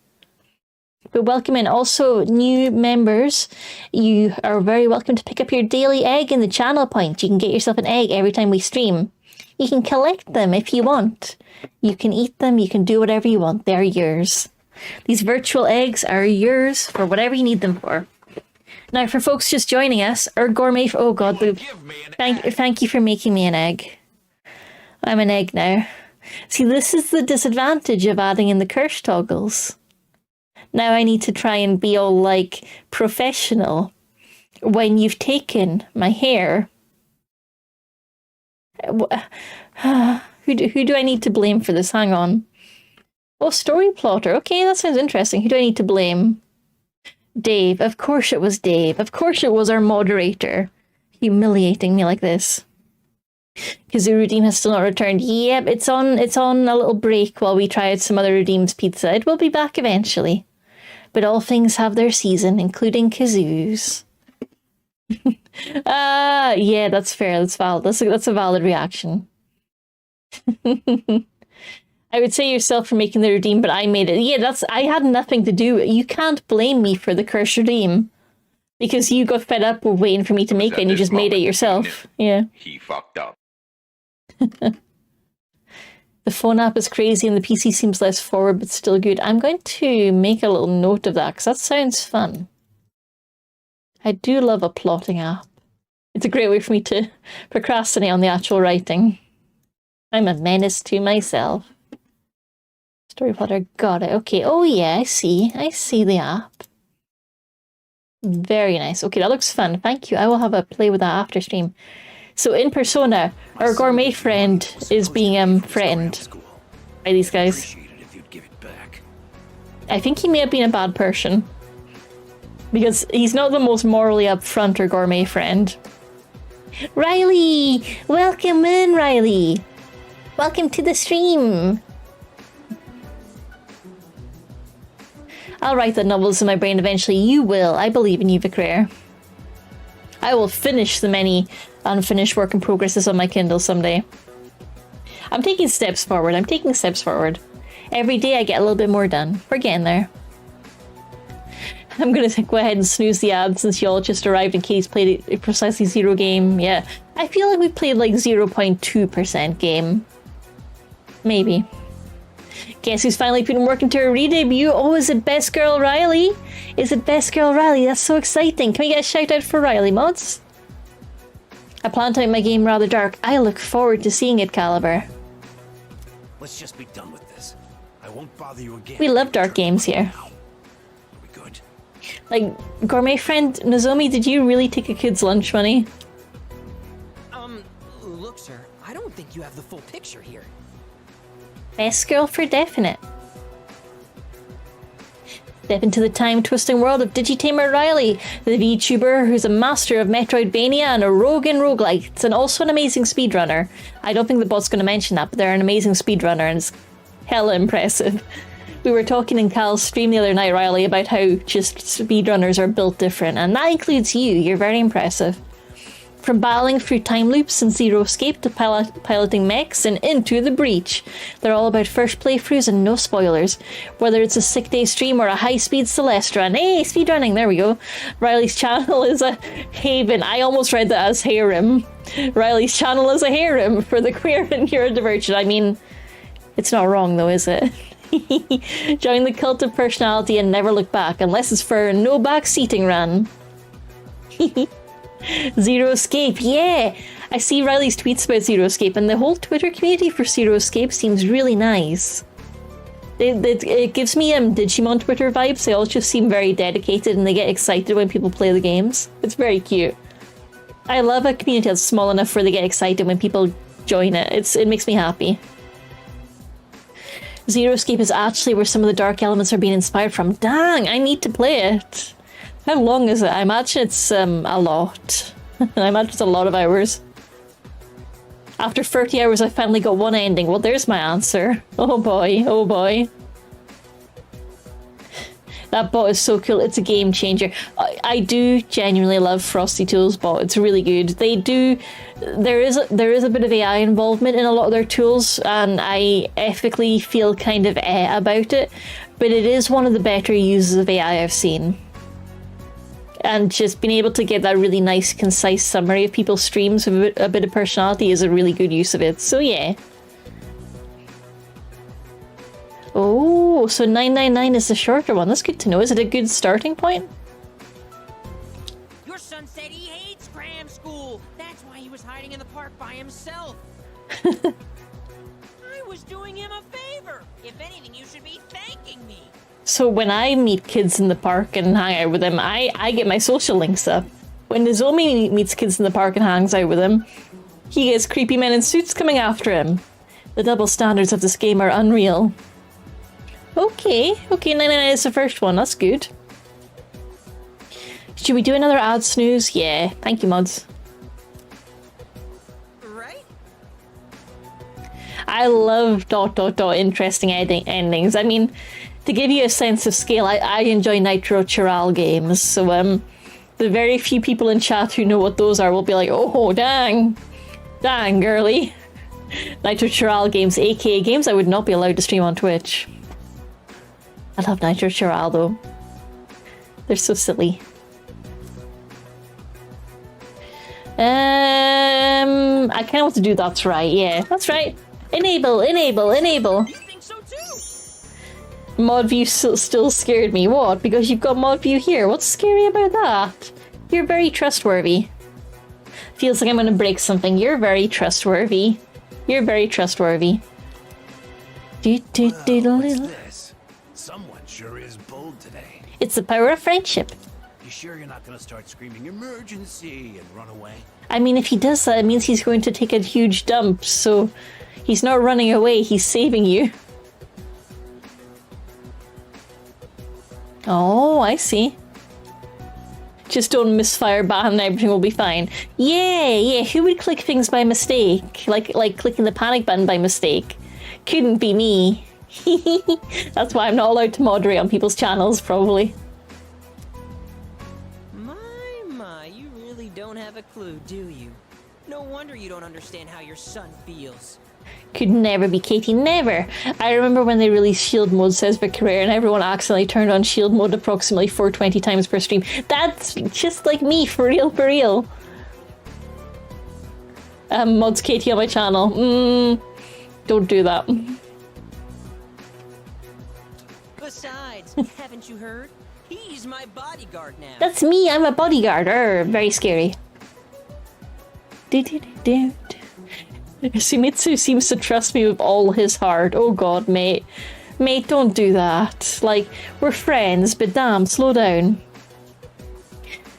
But welcome in. Also, new members, you are very welcome to pick up your daily egg in the channel point. You can get yourself an egg every time we stream. You can collect them if you want. You can eat them. You can do whatever you want. They're yours. These virtual eggs are yours for whatever you need them for. Now, for folks just joining us, gourmet. Oh God, thank you for making me an egg. I'm an egg now. See, this is the disadvantage of adding in the curse toggles. Now I need to try and be all like professional when you've taken my hair. Who do I need to blame for this? Hang on. Oh, story plotter. Okay, that sounds interesting. Who do I need to blame? Dave. Of course it was Dave. Of course it was our moderator. Humiliating me like this. Kazoo Redeem has still not returned. Yep, it's on a little break while we try out some other Redeem's pizza. It will be back eventually. But all things have their season, including Kazoo's. Yeah, that's fair. That's valid. That's a valid reaction. I would say yourself for making the redeem, but I made it. Yeah, I had nothing to do. You can't blame me for the cursed redeem. Because you got fed up with waiting for me to make it and you just made it yourself. Yeah. He fucked up. The phone app is crazy and the PC seems less forward but still good. I'm going to make a little note of that because that sounds fun. I do love a plotting app. It's a great way for me to procrastinate on the actual writing. I'm a menace to myself. Story plotter, got it. Okay, oh yeah, I see the app. Very nice. Okay, that looks fun. Thank you. I will have a play with that after stream. So in Persona, our gourmet friend is being threatened by these guys. I think he may have been a bad person. Because he's not the most morally upfront or gourmet friend. Riley! Welcome in, Riley! Welcome to the stream! I'll write the novels in my brain eventually. You will. I believe in you, Vicrair. I will finish the many unfinished work in progresses on my Kindle someday. I'm taking steps forward. Every day I get a little bit more done. We're getting there. I'm going to go ahead and snooze the ad since y'all just arrived in case played a precisely zero game. Yeah. I feel like we played like 0.2% game. Maybe. Guess who's finally putting work into her re-debut? Oh, is it Best Girl Riley? That's so exciting. Can we get a shout out for Riley, mods? I plan to make my game rather dark. I look forward to seeing it, Caliber. Let's just be done with this. I won't bother you again. We love dark games here. Are we good? Like, gourmet friend Nozomi, did you really take a kid's lunch money? Look, sir, I don't think you have the full picture here. Best girl for definite. Step into the time-twisting world of Digitamer Riley, the VTuber who's a master of Metroidvania and a rogue in roguelites, and also an amazing speedrunner. I don't think the bot's going to mention that, but they're an amazing speedrunner, and it's hella impressive. We were talking in Cal's stream the other night, Riley, about how just speedrunners are built different, and that includes you. You're very impressive. From battling through time loops and Zero Escape to piloting mechs and Into the Breach. They're all about first playthroughs and no spoilers. Whether it's a sick day stream or a high-speed Celeste run. Hey, speedrunning, there we go. Riley's channel is a haven. I almost read that as harem. Riley's channel is a harem for the queer and neurodivergent. I mean, it's not wrong though, is it? Join the cult of personality and never look back, unless it's for a no back seating run. Zero Escape, yeah! I see Riley's tweets about Zero Escape, and the whole Twitter community for Zero Escape seems really nice. It gives me Digimon Twitter vibes. They all just seem very dedicated and they get excited when people play the games. It's very cute. I love a community that's small enough where they get excited when people join it. It makes me happy. Zero Escape is actually where some of the dark elements are being inspired from. Dang, I need to play it. How long is it? I imagine it's a lot. I imagine it's a lot of hours. After 30 hours, I finally got one ending. Well, there's my answer. Oh boy, oh boy. That bot is so cool. It's a game changer. I do genuinely love Frosty Tools bot. It's really good. They do. There is a bit of AI involvement in a lot of their tools, and I ethically feel kind of about it. But it is one of the better uses of AI I've seen. And just being able to get that really nice, concise summary of people's streams with a bit of personality is a really good use of it. So yeah. Oh, so 999 is the shorter one. That's good to know. Is it a good starting point? Your son said he hates cram school. That's why he was hiding in the park by himself. I was doing him a favor. If anything, you should be thanking me. So when I meet kids in the park and hang out with them, I get my social links up. When Nozomi meets kids in the park and hangs out with them, he gets creepy men in suits coming after him. The double standards of this game are unreal. Okay, 99 is the first one, that's good. Should we do another ad snooze? Yeah, thank you, mods. Right? I love ... interesting endings. I mean, to give you a sense of scale, I enjoy Nitro Chiral games, so The very few people in chat who know what those are will be like, oh, dang. Dang, girly. Nitro Chiral games, aka games I would not be allowed to stream on Twitch. I love Nitro Chiral though. They're so silly. I kind of want to do that's right, yeah. That's right. Enable, enable, enable. You think so too? Mod view still scared me. What? Because you've got mod view here. What's scary about that? You're very trustworthy. Feels like I'm gonna break something. You're very trustworthy. You're very trustworthy. What's this? Someone sure is bold today. It's the power of friendship. You sure you're not gonna start screaming emergency and run away? I mean, if he does that, it means he's going to take a huge dump, so he's not running away, he's saving you. Oh, I see. Just don't misfire ban and everything will be fine. Yeah, who would click things by mistake? Like clicking the panic button by mistake. Couldn't be me. That's why I'm not allowed to moderate on people's channels, probably. My, you really don't have a clue, do you? No wonder you don't understand how your son feels. Could never be Katie, never. I remember when they released shield mode, says Vicarea, and everyone accidentally turned on shield mode approximately 420 times per stream. That's just like me, for real, for real. Mods Katie on my channel. Don't do that. Besides, haven't you heard? He's my bodyguard now. That's me, I'm a bodyguard. Very scary. Sumitsu seems to trust me with all his heart. Oh god, mate. Mate, don't do that. Like, we're friends, but damn, slow down.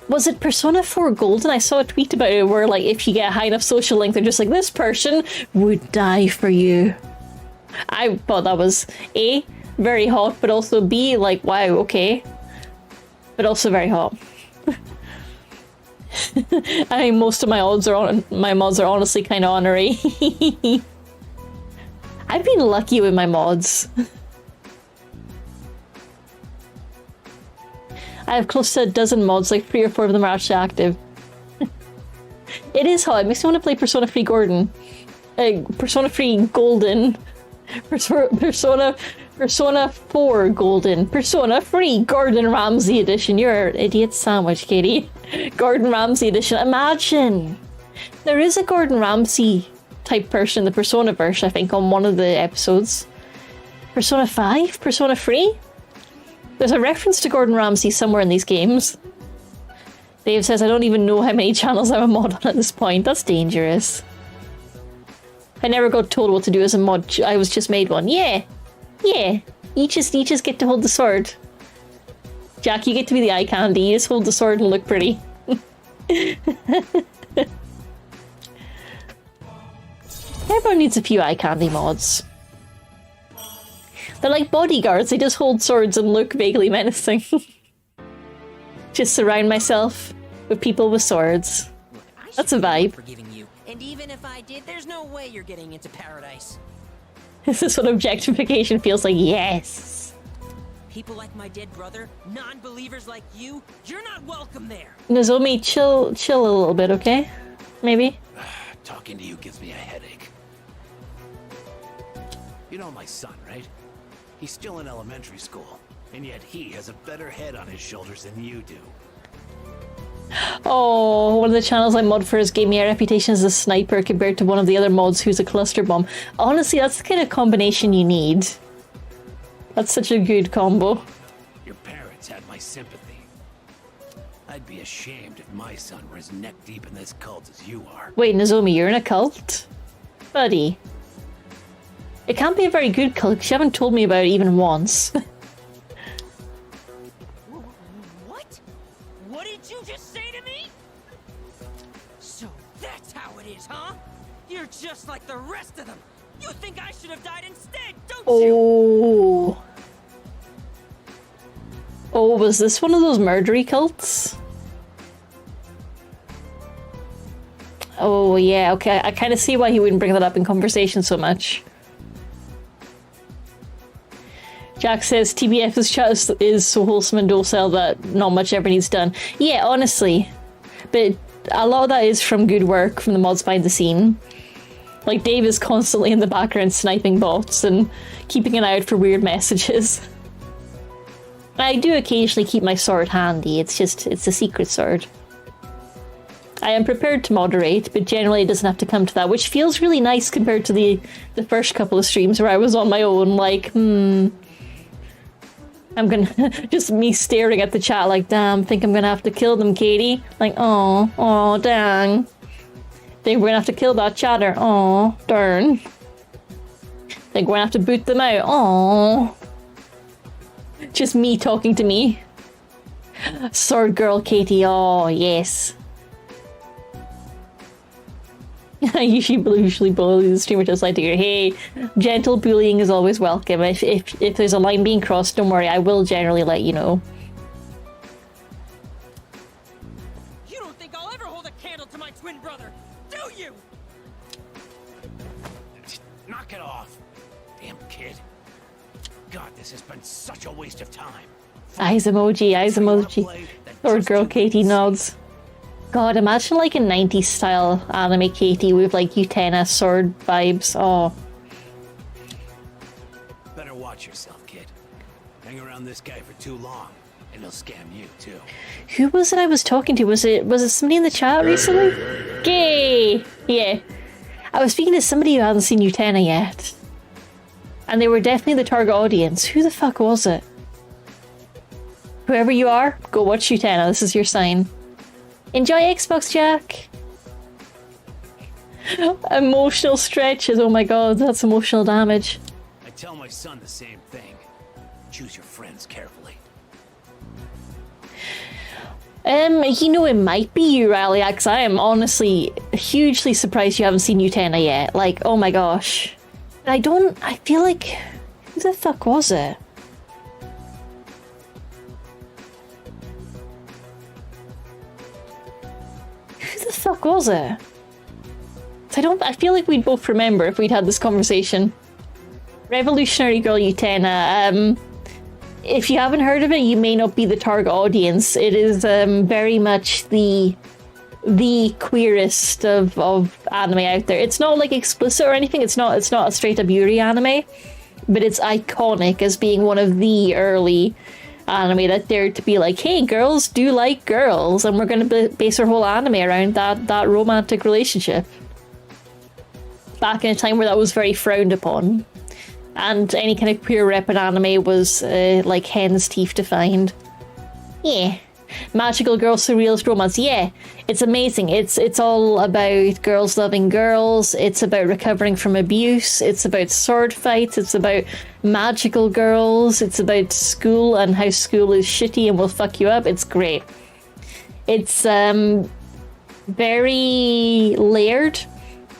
Was it Persona 4 Golden? I saw a tweet about it where, like, if you get a high enough social link, they're just like, this person would die for you. I thought that was A, very hot, but also B, like, wow, okay. But also very hot. I mean, most of my mods are honestly kind of honorary. I've been lucky with my mods. I have close to a dozen mods, like 3 or 4 of them are actually active. It is hot. It makes me want to play Persona 3 Gordon. Persona 3 Golden. Persona 4 Golden. Persona 3 Gordon Ramsay edition. You're an idiot sandwich, Katie. Gordon Ramsay edition. Imagine! There is a Gordon Ramsay type person in the Persona verse, I think, on one of the episodes. Persona 5? Persona 3? There's a reference to Gordon Ramsay somewhere in these games. Dave says, I don't even know how many channels I'm a mod on at this point. That's dangerous. I never got told what to do as a mod. I was just made one. Yeah. You just get to hold the sword. Jack, you get to be the eye candy. You just hold the sword and look pretty. Everyone needs a few eye candy mods. They're like bodyguards. They just hold swords and look vaguely menacing. Just surround myself with people with swords. That's a vibe. Forgiving you. And even if I did, there's no way you're getting into paradise. Is this what objectification feels like? Yes. People like my dead brother, non-believers like you, you're not welcome there. Nozomi, chill a little bit, okay? Maybe? Talking to you gives me a headache. You know my son, right? He's still in elementary school, and yet he has a better head on his shoulders than you do. Oh, one of the channels I mod for has gave me a reputation as a sniper compared to one of the other mods who's a cluster bomb. Honestly, that's the kind of combination you need. That's such a good combo. Your parents had my sympathy. I'd be ashamed if my son were as neck deep in this cult as you are. Wait, Nozomi, you're in a cult? Buddy. It can't be a very good cult because you haven't told me about it even once. What? What did you just say to me? So that's how it is, huh? You're just like the rest of them. You think I should have died instead, don't you? Oh. Oh, was this one of those murdery cults? Oh, yeah, okay. I kind of see why he wouldn't bring that up in conversation so much. Jack says TBF's chat is so wholesome and docile that not much ever needs done. Yeah, honestly. But a lot of that is from good work from the mods behind the scene. Like, Dave is constantly in the background sniping bots and keeping an eye out for weird messages. I do occasionally keep my sword handy, it's a secret sword. I am prepared to moderate, but generally it doesn't have to come to that, which feels really nice compared to the first couple of streams where I was on my own, like, I'm gonna... just me staring at the chat like, damn, think I'm gonna have to kill them, Katie? Like, oh, dang. Think we're gonna have to kill that chatter, oh, darn. Think we're gonna have to boot them out, oh. Just me talking to me. Sword girl Katie, oh, yes. I usually bully the streamer just like to hear, hey, gentle bullying is always welcome. If there's a line being crossed, don't worry, I will generally let you know. You don't think I'll ever hold a candle to my twin brother, do you? Knock it off. Damn kid. God, this has been such a waste of time. Eyes emoji, eyes emoji. Sword girl Katie nods. God, imagine like a 90s style anime Katie with like Utena sword vibes. Oh. Better watch yourself, kid. Hang around this guy for too long, and he'll scam you too. Who was it I was talking to? Was it somebody in the chat recently? Gay! Yeah. I was speaking to somebody who hadn't seen Utena yet. And they were definitely the target audience. Who the fuck was it? Whoever you are, go watch Utena. This is your sign. Enjoy Xbox, Jack! Emotional stretches, oh my god, that's emotional damage. I tell my son the same thing. Choose your friends carefully. You know, it might be you, Riley, because I am honestly hugely surprised you haven't seen Utena yet. Like, oh my gosh. I feel like... Who the fuck was it? Who the fuck was it? I feel like we'd both remember if we'd had this conversation. Revolutionary Girl Utena. If you haven't heard of it, you may not be the target audience. It is very much the queerest of anime out there. It's not like explicit or anything. It's not a straight up Yuri anime, but it's iconic as being one of the early anime that dared to be like, hey, girls do like girls, and we're going to base our whole anime around that romantic relationship. Back in a time where that was very frowned upon, and any kind of queer rep in anime was like hen's teeth to find. Yeah. Magical girl surrealist romance. Yeah, it's amazing. It's all about girls loving girls. It's about recovering from abuse. It's about sword fights. It's about magical girls. It's about school and how school is shitty and will fuck you up. It's great. It's very layered.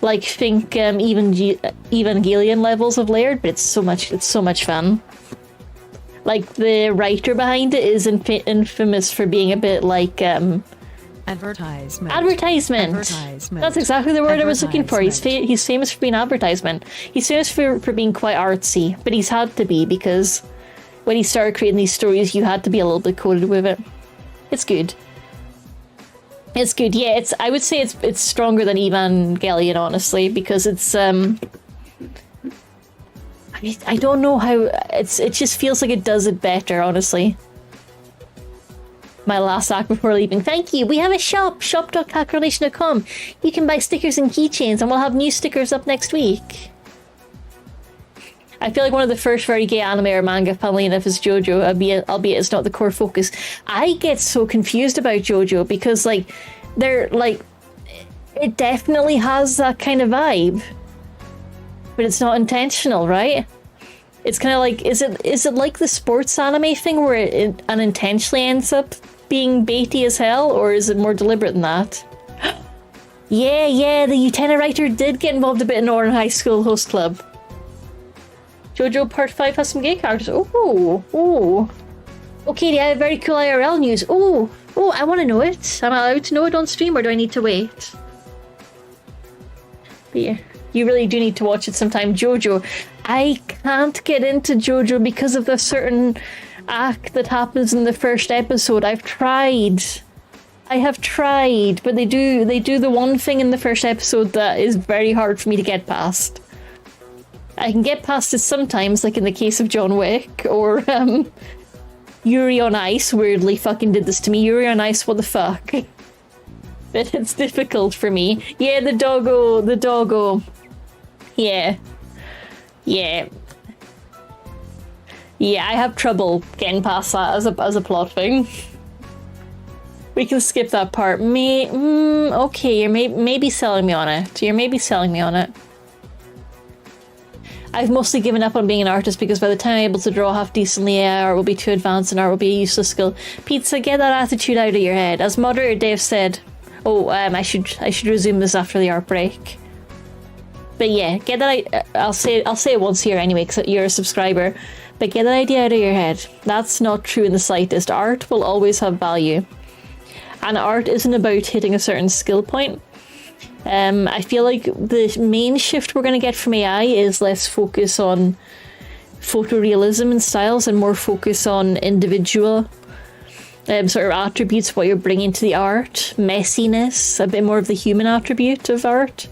Like, think Evangelion levels of layered, but it's so much fun. Like, the writer behind it is infamous for being a bit like, Advertisement. That's exactly the word I was looking for. He's famous for being advertisement. He's famous for being quite artsy, but he's had to be, because when he started creating these stories, you had to be a little bit coded with it. It's good. It's good, yeah. I would say it's stronger than Evangelion, honestly, because it's I don't know how it just feels like it does it better, honestly. My last act before leaving. Thank you. We have a shop, shop.calculation.com. You can buy stickers and keychains, and we'll have new stickers up next week. I feel like one of the first very gay anime or manga, funnily enough, is JoJo, albeit it's not the core focus. I get so confused about JoJo because, like, it definitely has that kind of vibe, but it's not intentional, right? It's kind of like, is it like the sports anime thing where it unintentionally ends up being baity as hell, or is it more deliberate than that? Yeah, the Utena writer did get involved a bit in Oran High School Host Club. JoJo Part 5 has some gay characters. Oh. Okay, I have very cool IRL news. Oh, I want to know it. Am I allowed to know it on stream, or do I need to wait? But yeah, you really do need to watch it sometime. Jojo, I can't get into Jojo because of the certain act that happens in the first episode. I have tried, but they do the one thing in the first episode that is very hard for me to get past. I can get past it sometimes, like in the case of John Wick, or Yuri on Ice weirdly fucking did this to me. Yuri on Ice, what the fuck? But it's difficult for me. Yeah, the doggo. Yeah. Yeah, I have trouble getting past that as a plot thing. We can skip that part. Okay, you're maybe selling me on it. I've mostly given up on being an artist because by the time I'm able to draw half decently, art will be too advanced and art will be a useless skill. Pizza, get that attitude out of your head. As moderator Dave said, I should resume this after the art break. But yeah, get that. I'll say it once here anyway because you're a subscriber. But get that idea out of your head. That's not true in the slightest. Art will always have value, and art isn't about hitting a certain skill point. I feel like the main shift we're going to get from AI is less focus on photorealism and styles and more focus on individual sort of attributes, what you're bringing to the art, messiness, a bit more of the human attribute of art.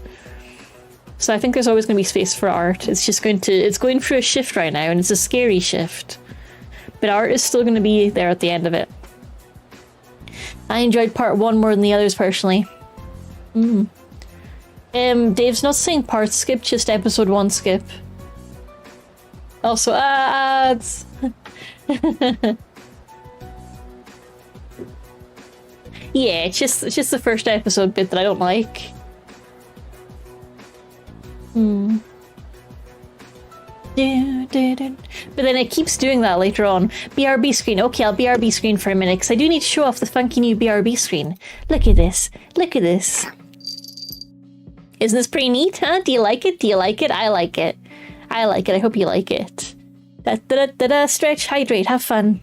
So I think there's always going to be space for art. It's going through a shift right now, and it's a scary shift. But art is still going to be there at the end of it. I enjoyed part 1 more than the others personally. Dave's not saying part skip, just episode 1 skip. Also ads. Yeah, it's just the first episode bit that I don't like. But then it keeps doing that later on. BRB screen. Okay, I'll BRB screen for a minute because I do need to show off the funky new BRB screen. Look at this. Look at this. Isn't this pretty neat, huh? Do you like it? I like it. I hope you like it. Stretch, hydrate, have fun.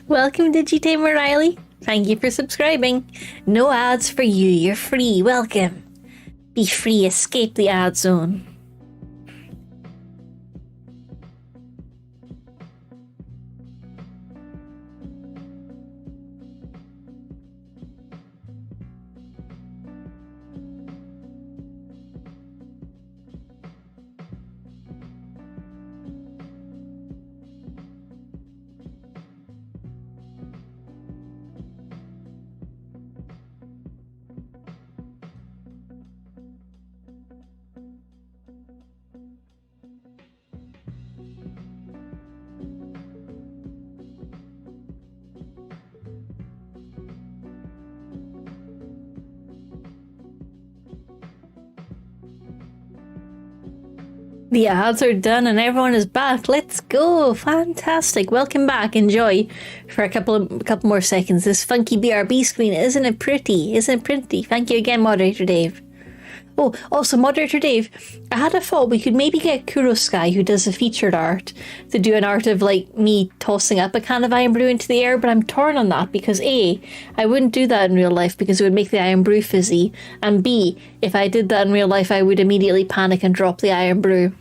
Welcome, Digitamer Riley. Thank you for subscribing. No ads for you. You're free. Welcome. Be free. Escape the ad zone. The ads are done and everyone is back. Let's go. Fantastic. Welcome back. Enjoy for a couple more seconds. This funky BRB screen. Isn't it pretty? Thank you again, Moderator Dave. Oh, also, Moderator Dave, I had a thought we could maybe get Kurosky, who does the featured art, to do an art of, like, me tossing up a can of Iron Brew into the air, but I'm torn on that because A, I wouldn't do that in real life because it would make the Iron Brew fizzy, and B, if I did that in real life, I would immediately panic and drop the Iron Brew.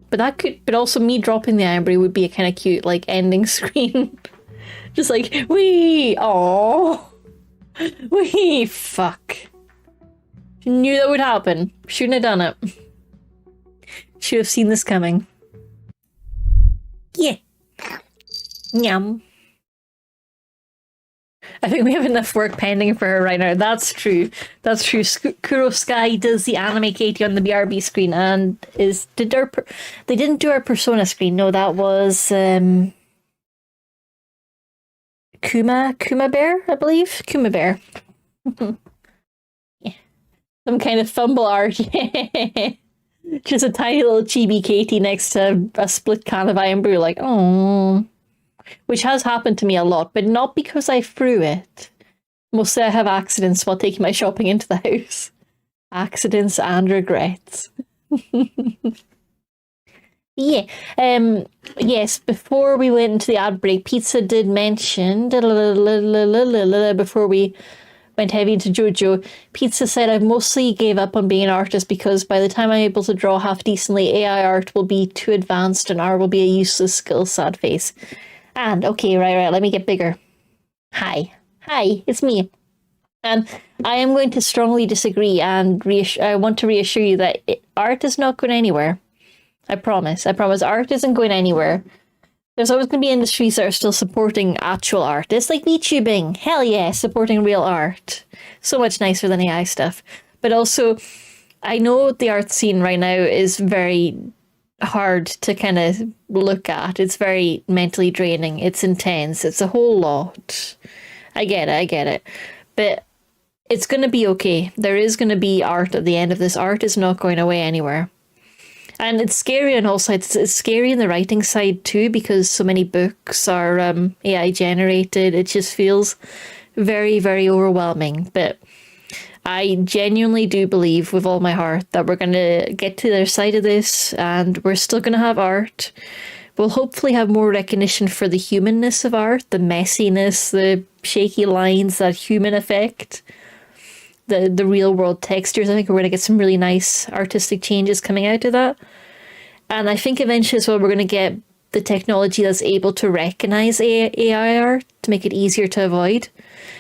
But also me dropping the Iron Brew would be a kind of cute, like, ending screen. Just like, wee, aww, wee, fuck. Knew that would happen. Shouldn't have done it. Should have seen this coming. Yeah. Yum. I think we have enough work pending for her right now. That's true. That's true. Kuro Sky does the anime Katie on the BRB screen, and they didn't do our Persona screen. No, that was Kuma Bear, I believe. Kuma Bear. Yeah. Some kind of fumble art. Just a tiny little chibi Katie next to a split can of Iron Brew, like, oh. Which has happened to me a lot, but not because I threw it. Mostly I have accidents while taking my shopping into the house. Accidents and regrets. Yeah. Yes, before we went into the ad break, Pizza did mention, before we went heavy into JoJo, Pizza said I mostly gave up on being an artist because by the time I'm able to draw half decently, AI art will be too advanced and art will be a useless skill, sad face. And, okay, right, let me get bigger. Hi, it's me. And I am going to strongly disagree and I want to reassure you that art is not going anywhere. I promise, art isn't going anywhere. There's always going to be industries that are still supporting actual artists, like VTubing. Hell yeah, supporting real art. So much nicer than AI stuff. But also, I know the art scene right now is very hard to kind of look at. It's very mentally draining. It's intense. It's a whole lot. I get it. But it's going to be okay. There is going to be art at the end of this. Art is not going away anywhere. And it's scary on all sides. It's scary in the writing side too, because so many books are AI generated. It just feels very, very overwhelming. But I genuinely do believe with all my heart that we're going to get to the other side of this and we're still going to have art. We'll hopefully have more recognition for the humanness of art, the messiness, the shaky lines, that human effect, the real world textures. I think we're going to get some really nice artistic changes coming out of that. And I think eventually as well, we're going to get the technology that's able to recognize AI art to make it easier to avoid.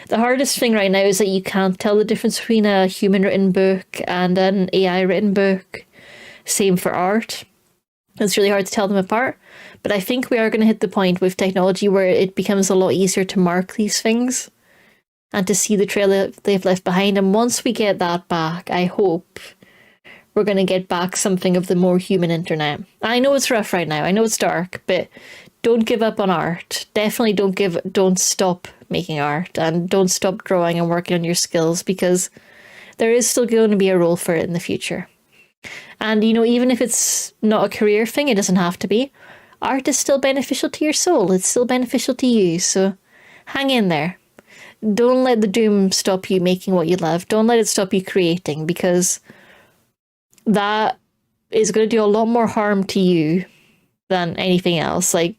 The hardest thing right now is that you can't tell the difference between a human written book and an AI written book. Same for art. It's really hard to tell them apart. But I think we are going to hit the point with technology where it becomes a lot easier to mark these things and to see the trail that they've left behind. And once we get that back, I hope we're going to get back something of the more human internet. I know it's rough right now. I know it's dark, but don't give up on art. Definitely don't stop making art and don't stop drawing and working on your skills, because there is still going to be a role for it in the future. And, you know, even if it's not a career thing, it doesn't have to be. Art is still beneficial to your soul. It's still beneficial to you. So hang in there. Don't let the doom stop you making what you love. Don't let it stop you creating, because that is going to do a lot more harm to you than anything else. Like,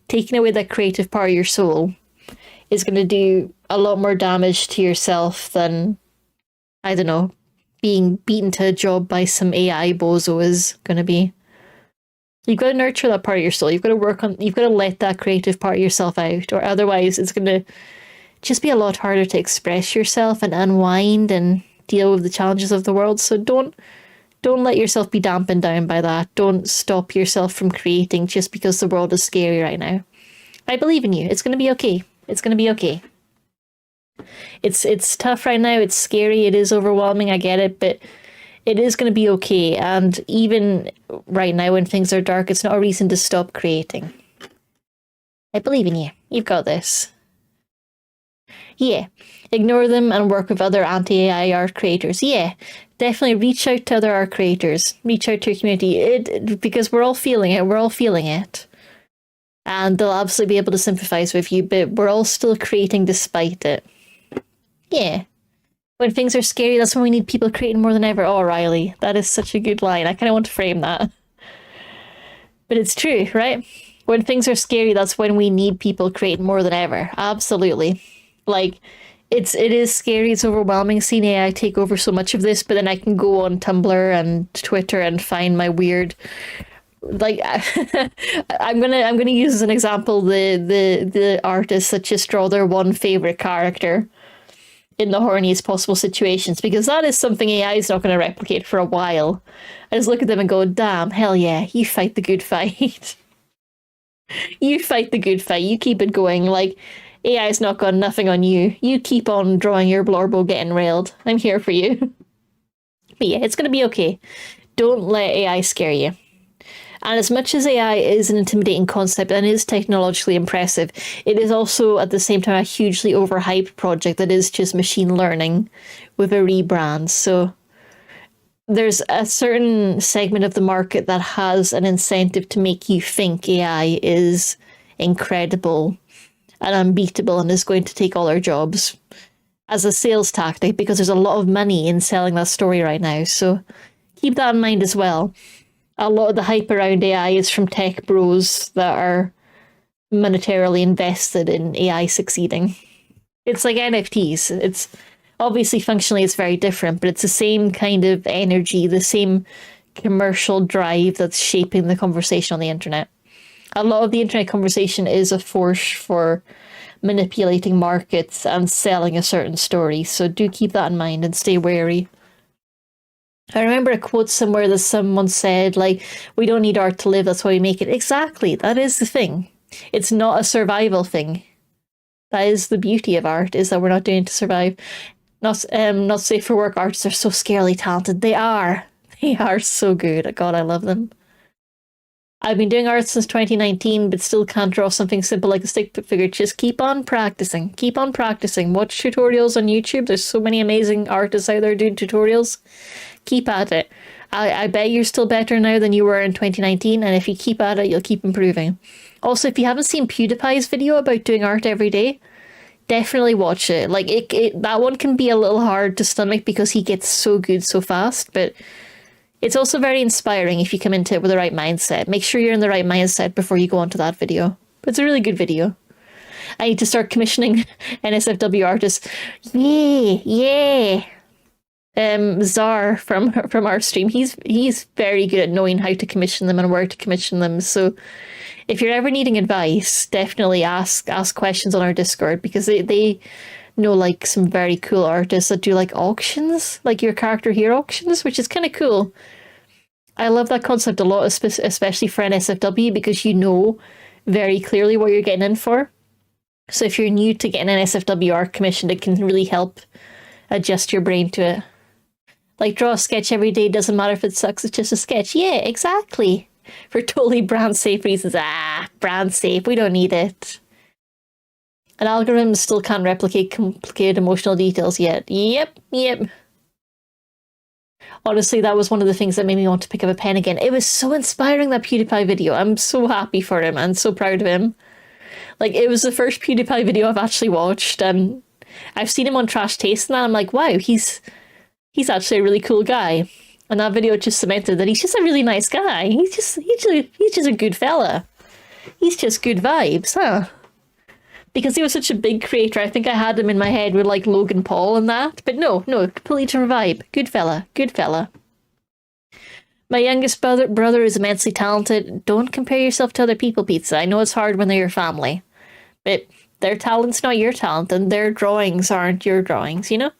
taking away that creative part of your soul is going to do a lot more damage to yourself than, I don't know, being beaten to a job by some AI bozo is going to be. You've got to nurture that part of your soul. You've got to let that creative part of yourself out, or otherwise it's going to just be a lot harder to express yourself and unwind and deal with the challenges of the world. So don't let yourself be dampened down by that. Don't stop yourself from creating just because the world is scary right now. I believe in you. It's going to be okay. It's going to be okay. It's tough right now. It's scary. It is overwhelming. I get it, but it is going to be okay. And even right now when things are dark, it's not a reason to stop creating. I believe in you. You've got this. Yeah. Ignore them and work with other anti-AI art creators. Yeah. Definitely reach out to other art creators. Reach out to your community. Because we're all feeling it. We're all feeling it. And they'll obviously be able to sympathize with you, but we're all still creating despite it. Yeah. When things are scary, that's when we need people creating more than ever. Oh, Riley, that is such a good line. I kind of want to frame that. But it's true, right? When things are scary, that's when we need people creating more than ever. Absolutely. Like, it is scary, it's overwhelming seeing AI take over so much of this, but then I can go on Tumblr and Twitter and find my weird, like, I'm gonna use as an example the artists that just draw their one favorite character in the horniest possible situations, because that is something AI is not going to replicate for a while. I just look at them and go, damn, hell yeah, you fight the good fight. You fight the good fight, you keep it going. Like, AI's not got nothing on you. You keep on drawing your blorbo getting railed. I'm here for you. But yeah, it's going to be okay. Don't let AI scare you. And as much as AI is an intimidating concept and is technologically impressive, it is also at the same time a hugely overhyped project that is just machine learning with a rebrand. So there's a certain segment of the market that has an incentive to make you think AI is incredible and unbeatable and is going to take all our jobs as a sales tactic, because there's a lot of money in selling that story right now. So keep that in mind as well. A lot of the hype around AI is from tech bros that are monetarily invested in AI succeeding. It's like NFTs. It's obviously functionally it's very different, but it's the same kind of energy, the same commercial drive that's shaping the conversation on the internet. A lot of the internet conversation is a force for manipulating markets and selling a certain story. So do keep that in mind and stay wary. I remember a quote somewhere that someone said, like, we don't need art to live, that's why we make it. Exactly, that is the thing. It's not a survival thing. That is the beauty of art, is that we're not doing it to survive. Not safe for work artists are so scarily talented. They are. They are so good. God, I love them. I've been doing art since 2019, but still can't draw something simple like a stick figure. Just keep on practicing. Keep on practicing. Watch tutorials on YouTube. There's so many amazing artists out there doing tutorials. Keep at it. I bet you're still better now than you were in 2019, and if you keep at it, you'll keep improving. Also, if you haven't seen PewDiePie's video about doing art every day, definitely watch it. Like, that one can be a little hard to stomach because he gets so good so fast, but it's also very inspiring if you come into it with the right mindset. Make sure you're in the right mindset before you go onto that video. It's a really good video. I need to start commissioning NSFW artists. Yeah. Czar from our stream, he's very good at knowing how to commission them and where to commission them. So if you're ever needing advice, definitely ask questions on our Discord, because they know like some very cool artists that do like auctions, like your character here auctions, which is kind of cool. I love that concept a lot, especially for NSFW, because you know very clearly what you're getting in for. So if you're new to getting an NSFW art commissioned, it can really help adjust your brain to it. Like, draw a sketch every day, doesn't matter if it sucks, it's just a sketch. Yeah, exactly. For totally brand safe reasons. Brand safe, we don't need it. An algorithm still can't replicate complicated emotional details yet. Yep. Honestly, that was one of the things that made me want to pick up a pen again. It was so inspiring, that PewDiePie video. I'm so happy for him and so proud of him. Like, it was the first PewDiePie video I've actually watched, and I've seen him on Trash Taste, and I'm like, wow, he's actually a really cool guy. And that video just cemented that he's just a really nice guy. He's just a good fella. He's just good vibes, huh? Because he was such a big creator, I think I had him in my head with like Logan Paul and that. But no, completely different vibe. Good fella. My youngest brother is immensely talented. Don't compare yourself to other people, Pizza. I know it's hard when they're your family. But their talent's not your talent, and their drawings aren't your drawings, you know?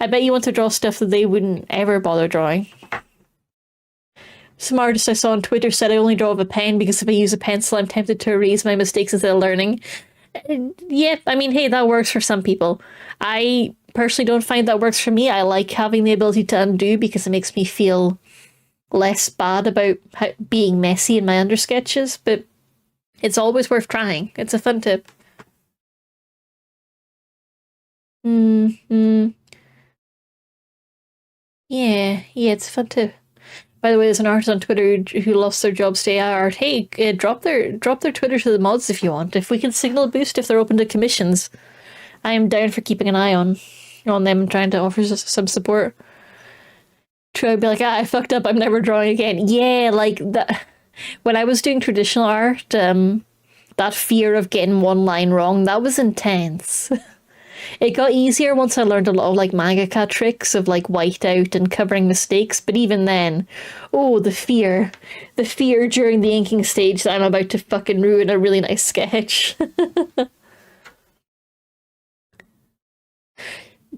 I bet you want to draw stuff that they wouldn't ever bother drawing. Some artist I saw on Twitter said I only draw with a pen because if I use a pencil, I'm tempted to erase my mistakes instead of learning. Yeah, I mean, hey, that works for some people. I personally don't find that works for me. I like having the ability to undo because it makes me feel less bad about being messy in my undersketches, but it's always worth trying. It's a fun tip. Yeah, it's fun too. By the way, there's an artist on Twitter who lost their jobs to AI art. Hey, drop their Twitter to the mods if you want. If we can signal boost if they're open to commissions, I am down for keeping an eye on them and trying to offer some support. True, I'd be like, I fucked up, I'm never drawing again. Yeah, like that. When I was doing traditional art, that fear of getting one line wrong, that was intense. It got easier once I learned a lot of like mangaka tricks of like whiteout and covering mistakes, but even then, the fear during the inking stage that I'm about to fucking ruin a really nice sketch.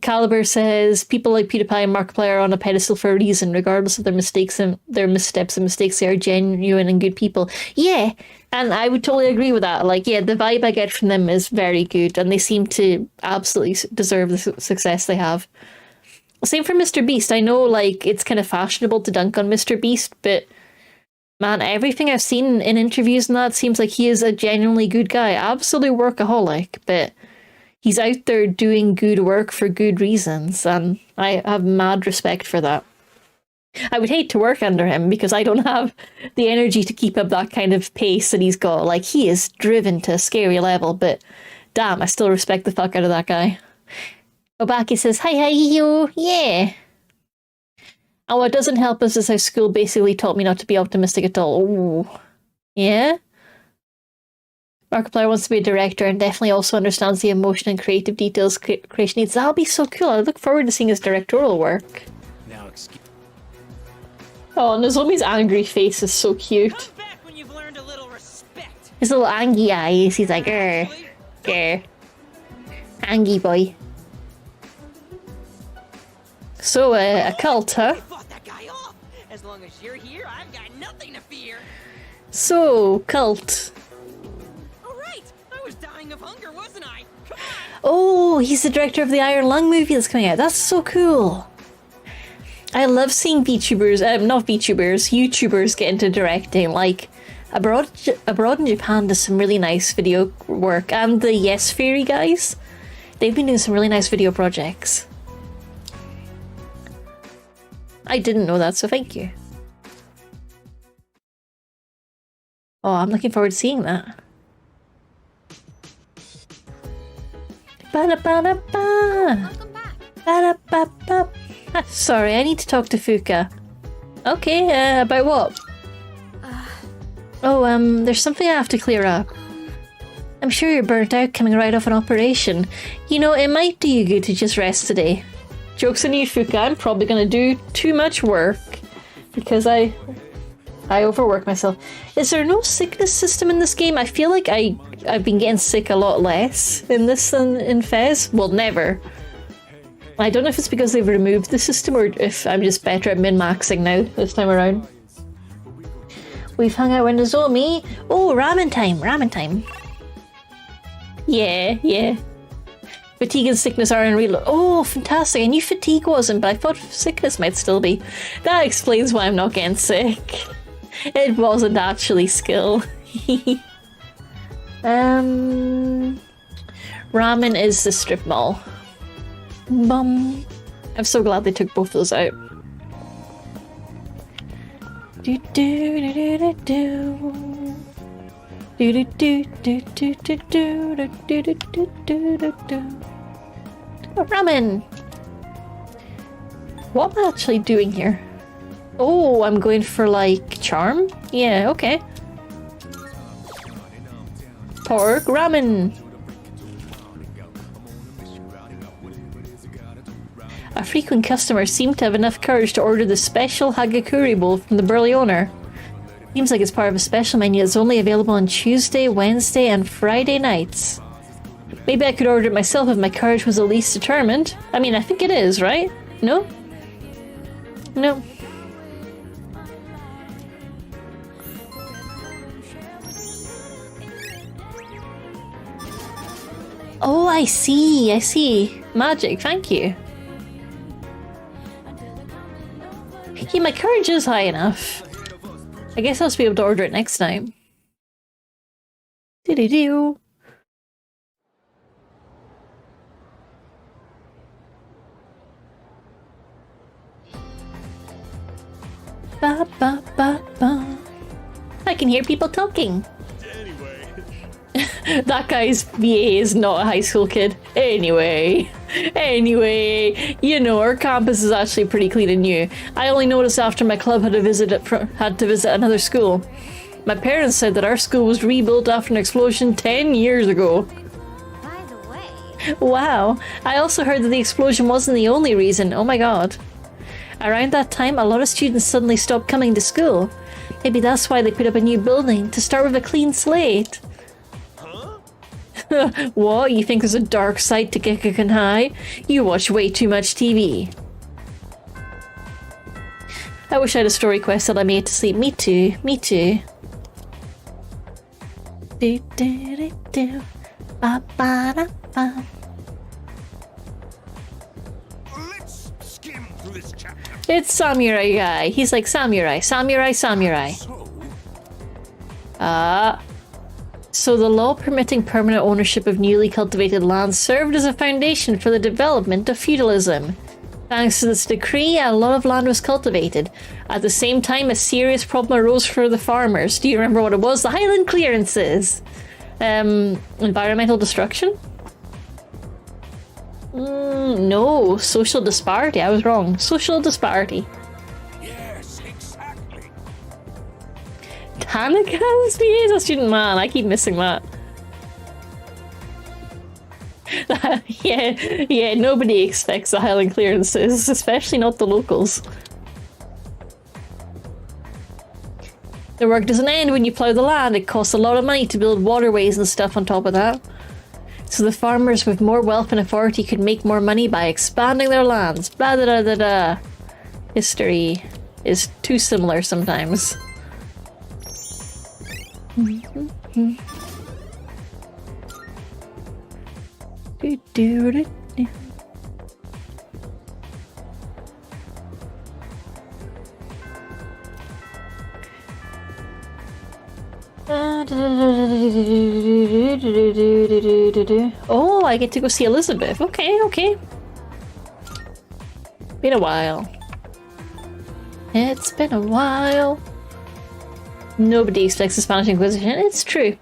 Caliber says people like PewDiePie and Markiplier are on a pedestal for a reason, regardless of their mistakes and their missteps and mistakes. They are genuine and good people. Yeah, and I would totally agree with that. Like, yeah, the vibe I get from them is very good, and they seem to absolutely deserve the success they have. Same for Mr. Beast. I know, like, it's kind of fashionable to dunk on Mr. Beast, but man, everything I've seen in interviews and that seems like he is a genuinely good guy. Absolute workaholic, but he's out there doing good work for good reasons, and I have mad respect for that. I would hate to work under him because I don't have the energy to keep up that kind of pace that he's got. Like, he is driven to a scary level, but damn, I still respect the fuck out of that guy. Obaki says, hi, yo, yeah. And what doesn't help us is how school basically taught me not to be optimistic at all. Ooh. Yeah? Markiplier wants to be a director and definitely also understands the emotion and creative details creation needs. That'll be so cool. I look forward to seeing his directorial work. Now, excuse. Oh, Nozomi's angry face is so cute. Come back when you've learned a little respect. His little Angie eyes. He's like, grr. Angie boy. So, a cult, huh? I fought that guy off. As long as you're here, I've got nothing to fear. So, cult. All right, I was dying of hunger, wasn't I? Come on. Oh, he's the director of the Iron Lung movie that's coming out. That's so cool. I love seeing YouTubers get into directing. Like, abroad in Japan does some really nice video work. And the Yes Fairy guys, they've been doing some really nice video projects. I didn't know that, so thank you. Oh, I'm looking forward to seeing that. Ba-da-ba-da-ba. Ba-da-ba-ba. Sorry, I need to talk to Fuka. Okay, about what? There's something I have to clear up. I'm sure you're burnt out coming right off an operation. You know, it might do you good to just rest today. Joke's on you, Fuka. I'm probably going to do too much work because I overwork myself. Is there no sickness system in this game? I feel like I've been getting sick a lot less in this than in Fez. Well, never. I don't know if it's because they've removed the system or if I'm just better at min-maxing now this time around. We've hung out with Nozomi. Oh, ramen time. Yeah. Fatigue and sickness are in real. Oh, fantastic. I knew fatigue wasn't, but I thought sickness might still be. That explains why I'm not getting sick. It wasn't actually skill. Ramen is the strip mall. Bum. I'm so glad they took both those out. Do do do do do do do do do do do do do do do do do. Ramen. What am I actually doing here? Oh, I'm going for like charm. Yeah, okay. Pork ramen. A frequent customer seemed to have enough courage to order the special Hagakuri bowl from the burly owner. Seems like it's part of a special menu that's only available on Tuesday, Wednesday, and Friday nights. Maybe I could order it myself if my courage was at least determined. I mean, I think it is, right? No? No. Oh, I see. Magic, thank you. Yeah, my courage is high enough. I guess I'll just be able to order it next time. Do-do-do. Ba ba ba ba. I can hear people talking. That guy's VA is not a high school kid. Anyway, you know, our campus is actually pretty clean and new. I only noticed after my club had to visit another school. My parents said that our school was rebuilt after an explosion 10 years ago. By the way... Wow, I also heard that the explosion wasn't the only reason. Oh my god. Around that time, a lot of students suddenly stopped coming to school. Maybe that's why they put up a new building, to start with a clean slate. What? You think there's a dark side to Gekkan High? You watch way too much TV. I wish I had a story quest that I made to sleep. Me too. Me too. Do do do do. Ba ba da ba. Let's skim through this chapter. It's Samurai Guy. He's like samurai, samurai, samurai. So the law permitting permanent ownership of newly cultivated lands served as a foundation for the development of feudalism. Thanks to this decree, a lot of land was cultivated. At the same time, a serious problem arose for the farmers. Do you remember what it was? The Highland clearances. Environmental destruction? No, social disparity. I was wrong. Social disparity. Yes, exactly. Tanaka's PA is a student man. I keep missing that. yeah, nobody expects the Highland clearances, especially not the locals. The work doesn't end when you plough the land. It costs a lot of money to build waterways and stuff on top of that. So the farmers with more wealth and authority could make more money by expanding their lands. Blah da da da da. History is too similar sometimes. Do, do, do, do. Oh, I get to go see Elizabeth. Okay, okay. Been a while. It's been a while. Nobody expects the Spanish Inquisition. It's true.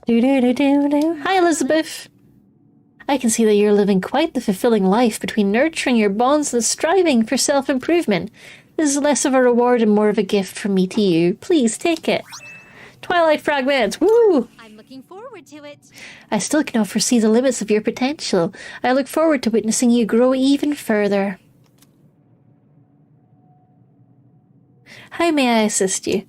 Hi, Elizabeth. I can see that you're living quite the fulfilling life between nurturing your bonds and striving for self-improvement. This is less of a reward and more of a gift from me to you. Please take it. Twilight fragments. Woo! I'm looking forward to it. I still cannot foresee the limits of your potential. I look forward to witnessing you grow even further. How may I assist you?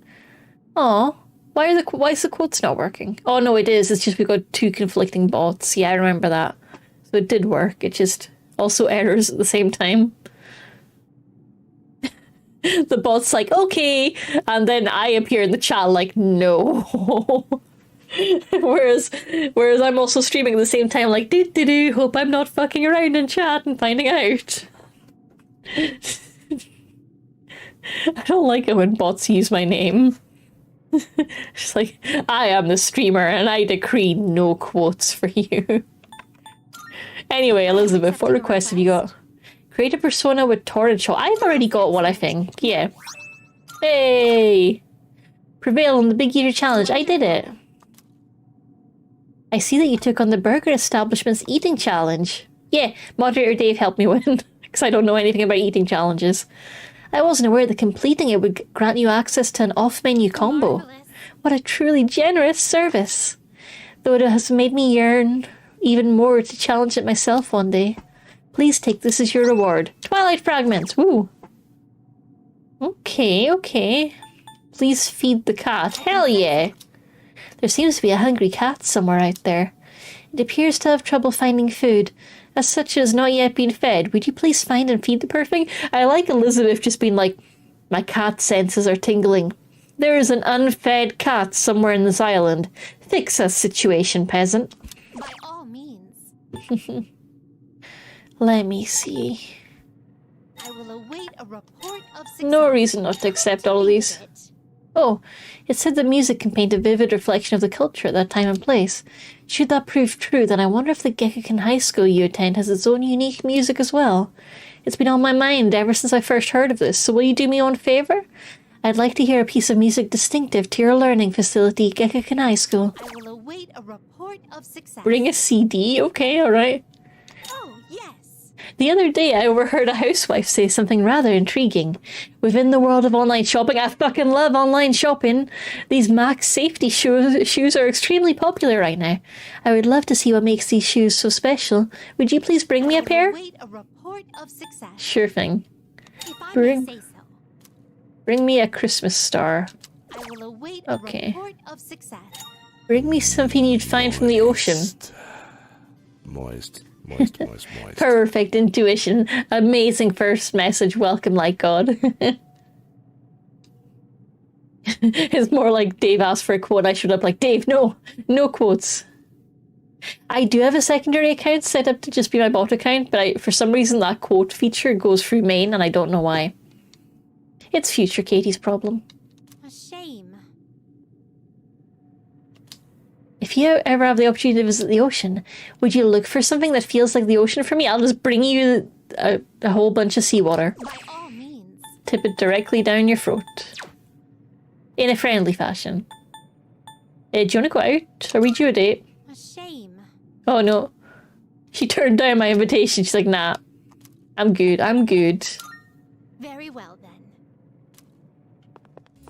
Oh, why is the quotes not working? Oh no, it is. It's just we got two conflicting bots. Yeah, I remember that. So it did work. It just also errors at the same time. The bot's like, okay, and then I appear in the chat like, no. whereas I'm also streaming at the same time like, do hope I'm not fucking around in chat and finding out. I don't like it when bots use my name. She's like, I am the streamer and I decree no quotes for you. Anyway, Elizabeth, what request have you got? Create a persona with torrent shot. I've already got one, I think. Yeah. Hey! Prevail on the Big Eater Challenge. I did it. I see that you took on the burger establishment's eating challenge. Yeah, moderator Dave helped me win, because I don't know anything about eating challenges. I wasn't aware that completing it would grant you access to an off-menu combo. Marvelous. What a truly generous service. Though it has made me yearn even more to challenge it myself one day. Please take this as your reward. Twilight fragments. Woo. Okay, okay. Please feed the cat. Hell yeah. There seems to be a hungry cat somewhere out there. It appears to have trouble finding food. As such, it has not yet been fed. Would you please find and feed the poor thing? I like Elizabeth just being like, my cat senses are tingling. There is an unfed cat somewhere in this island. Fix that situation, peasant. By all means. Let me see. I will await a report of success. No reason not to accept all of these. Oh, it said that music can paint a vivid reflection of the culture at that time and place. Should that prove true, then I wonder if the Gekkan High School you attend has its own unique music as well. It's been on my mind ever since I first heard of this, so will you do me one favour? I'd like to hear a piece of music distinctive to your learning facility, Gekkan High School. I will await a report of success. Bring a CD? Okay, alright. Oh, yes. The other day, I overheard a housewife say something rather intriguing. Within the world of online shopping, I fucking love online shopping. These Max safety shoes are extremely popular right now. I would love to see what makes these shoes so special. Would you please bring me a pair? Await a report of success. Sure thing. If I Bring- may say so. Bring me a Christmas star. I will await Okay. a report of success. Bring me something you'd find from the ocean. Moist. Perfect intuition. Amazing first message. Welcome, like God. It's more like Dave asked for a quote. I showed up like, Dave, no quotes. I do have a secondary account set up to just be my bot account, but for some reason that quote feature goes through main, and I don't know why. It's future Katie's problem. A shame. If you ever have the opportunity to visit the ocean, would you look for something that feels like the ocean for me? I'll just bring you a whole bunch of seawater. By all means. Tip it directly down your throat. In a friendly fashion. Do you want to go out? Are we due a date? A shame. Oh no. She turned down my invitation. She's like, nah. I'm good. Very well then.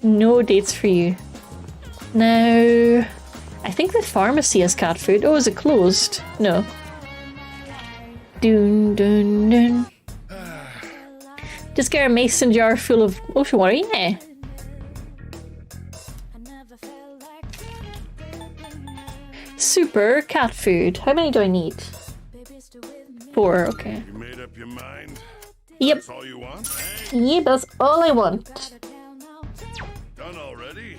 No dates for you. Now, I think the pharmacy has cat food. Oh, is it closed? No. Dun dun dun. Just get a mason jar full of ocean water. Yeah. Super cat food. How many do I need? 4, okay. You made up your mind? Yep. That's all you want? Yeah, that's all I want. Done already?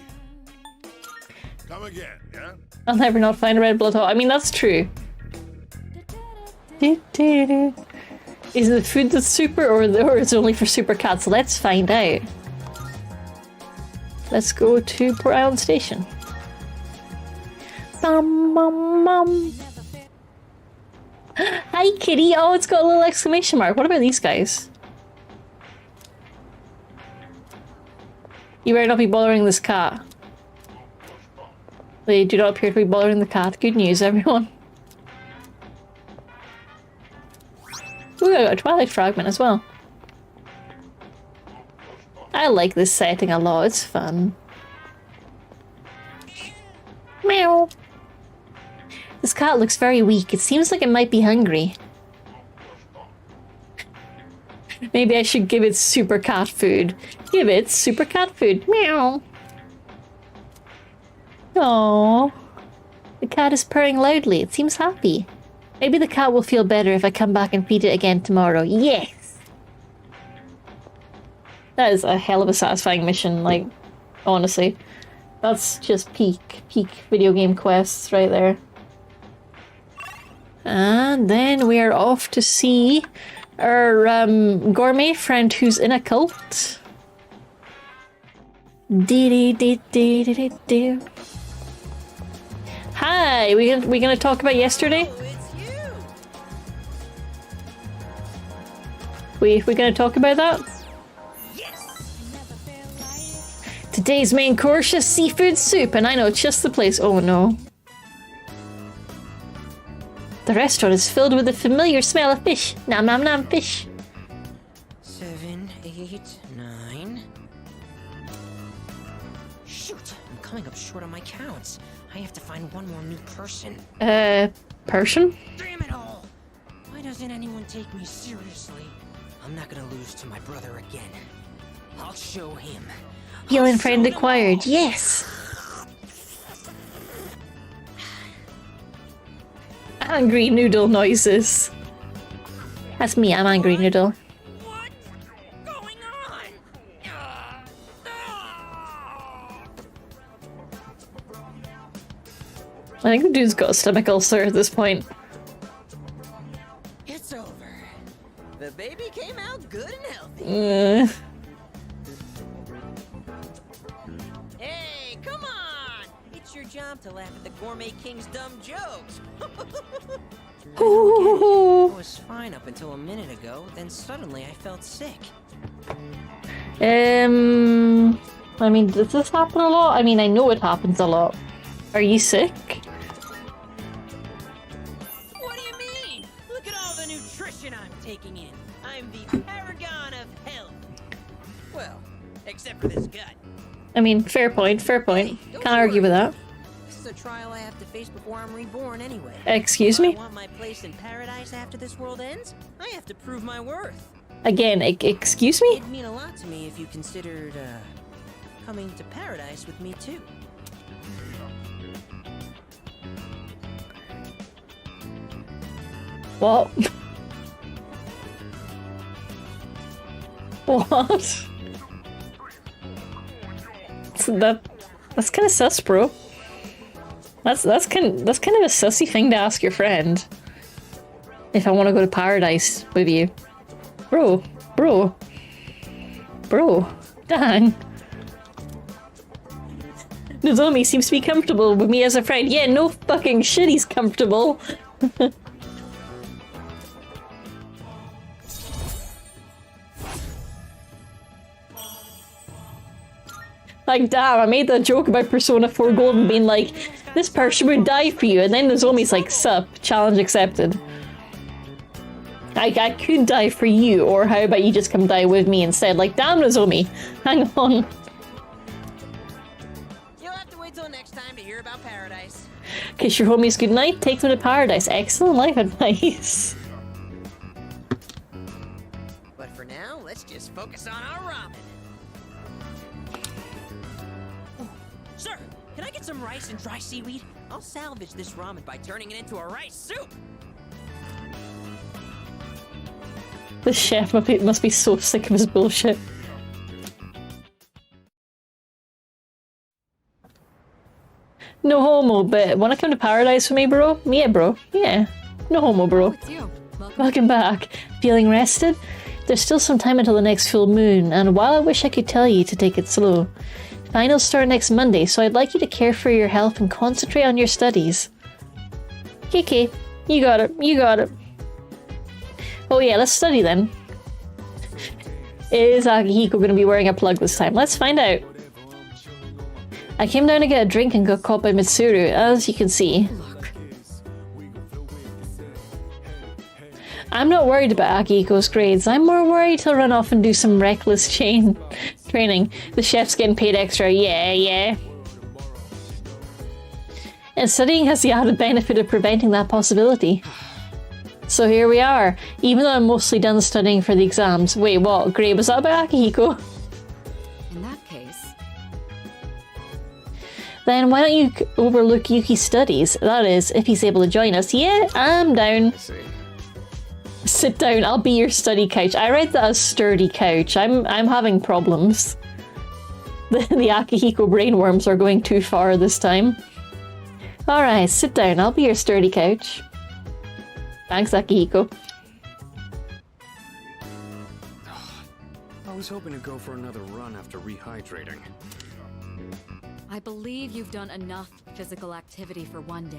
Come again, yeah? I'll never not find a red blood hole. I mean, that's true. Is it the food that's super or is it only for super cats? Let's find out. Let's go to Port Island Station. Bum, bum, bum. Hi, kitty. Oh, it's got a little exclamation mark. What about these guys? You better not be bothering this cat. They do not appear to be bothering the cat. Good news, everyone. Ooh, I got a Twilight Fragment as well. I like this setting a lot. It's fun. Meow. This cat looks very weak. It seems like it might be hungry. Maybe I should give it super cat food. Give it super cat food. Meow. Aww. The cat is purring loudly. It seems happy. Maybe the cat will feel better if I come back and feed it again tomorrow. Yes! That is a hell of a satisfying mission, like, honestly. That's just peak video game quests right there. And then we are off to see our gourmet friend who's in a cult. Hi, we gonna talk about yesterday? We gonna talk about that? Today's main course is seafood soup, and I know just the place. Oh no. The restaurant is filled with the familiar smell of fish. Nom nom nom fish. 7, 8, 9. Shoot, I'm coming up short on my counts. I have to find one more new person. Person? Damn it all! Why doesn't anyone take me seriously? I'm not gonna lose to my brother again. I'll show him. Healing friend acquired. Yes. Angry noodle noises. That's me, I'm angry noodle. What's going on? I think the dude's got a stomach ulcer at this point. It's over. The baby came out good and healthy. Hey, come on! It's your job to laugh at the Gourmet King's dumb jokes. I was fine up until a minute ago, then suddenly I felt sick. I mean, does this happen a lot? I mean, I know it happens a lot. Are you sick? What do you mean? Look at all the nutrition I'm taking in. I'm the paragon of health. Well, except for this gut. I mean, fair point, fair point. Hey, don't Can't argue with that. This is a trial I have to face before I'm reborn anyway. Excuse If me? I want my place in paradise after this world ends, I have to prove my worth. Again, excuse me? It'd mean a lot to me if you considered, coming to paradise with me too. What? What? That's kind of sus, bro. That's kind of a sussy thing to ask your friend. If I want to go to paradise with you, bro, dang. Nozomi seems to be comfortable with me as a friend. Yeah, no fucking shit, he's comfortable. Like, damn, I made that joke about Persona 4 Golden being like, this person would die for you, and then Nozomi's like, sup, challenge accepted. I could die for you, or how about you just come die with me instead? Like, damn, Nozomi, hang on. Kiss your homies goodnight, take them to paradise. Excellent life advice. But for now, let's just focus on our ramen. Oh, sir, can I get some rice and dry seaweed? I'll salvage this ramen by turning it into a rice soup. The chef must be so sick of his bullshit. No homo, but wanna come to paradise with me, bro? Yeah, bro. Yeah. No homo, bro. It's you. Welcome back. Feeling rested? There's still some time until the next full moon, and while I wish I could tell you to take it slow, finals start next Monday, so I'd like you to care for your health and concentrate on your studies. KK, you got it. You got it. Oh yeah, let's study then. Is Akihiko gonna be wearing a plug this time? Let's find out. I came down to get a drink and got caught by Mitsuru, as you can see. I'm not worried about Akihiko's grades. I'm more worried he'll run off and do some reckless training. The chef's getting paid extra. Yeah. And studying has the added benefit of preventing that possibility. So here we are. Even though I'm mostly done studying for the exams. Wait, what? Great, was that about Akihiko? In that case... Then why don't you overlook Yuki's studies? That is, if he's able to join us. Yeah, I'm down. Sit down, I'll be your study couch. I read that as sturdy couch. I'm having problems. The Akihiko brainworms are going too far this time. Alright, sit down, I'll be your sturdy couch. Thanks, Akihiko. I was hoping to go for another run after rehydrating. I believe you've done enough physical activity for one day.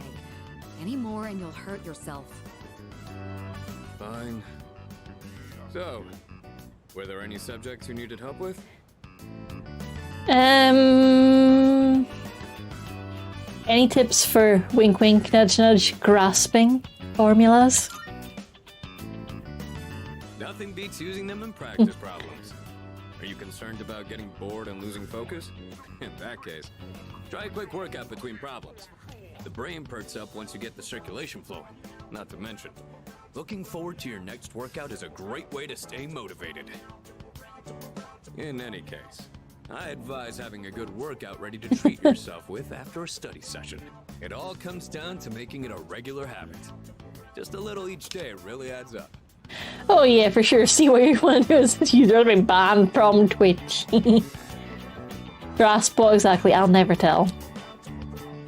Any more and you'll hurt yourself. Fine. So, were there any subjects you needed help with? Any tips for wink wink, nudge nudge, grasping formulas? Nothing beats using them in practice problems. Are you concerned about getting bored and losing focus? In that case, try a quick workout between problems. The brain perks up once you get the circulation flowing. Not to mention, looking forward to your next workout is a great way to stay motivated. In any case, I advise having a good workout ready to treat yourself with after a study session. It all comes down to making it a regular habit. Just a little each day really adds up. Oh yeah, for sure. See, what you want to do is you've been banned from Twitch. Grasp what exactly? I'll never tell.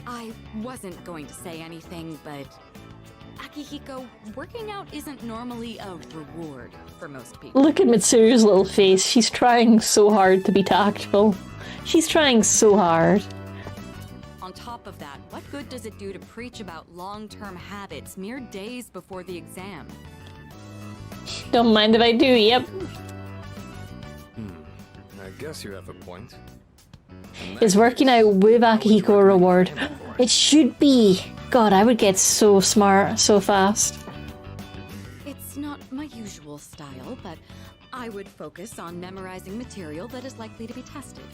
I wasn't going to say anything, but... Akihiko, working out isn't normally a reward for most people. Look at Mitsuru's little face. She's trying so hard to be tactful. She's trying so hard. On top of that, what good does it do to preach about long-term habits mere days before the exam? Don't mind if I do, yep. I guess you have a point. Is working out with Akihiko a reward? It should be. God, I would get so smart so fast. It's not my usual style, but I would focus on memorizing material that is likely to be tested.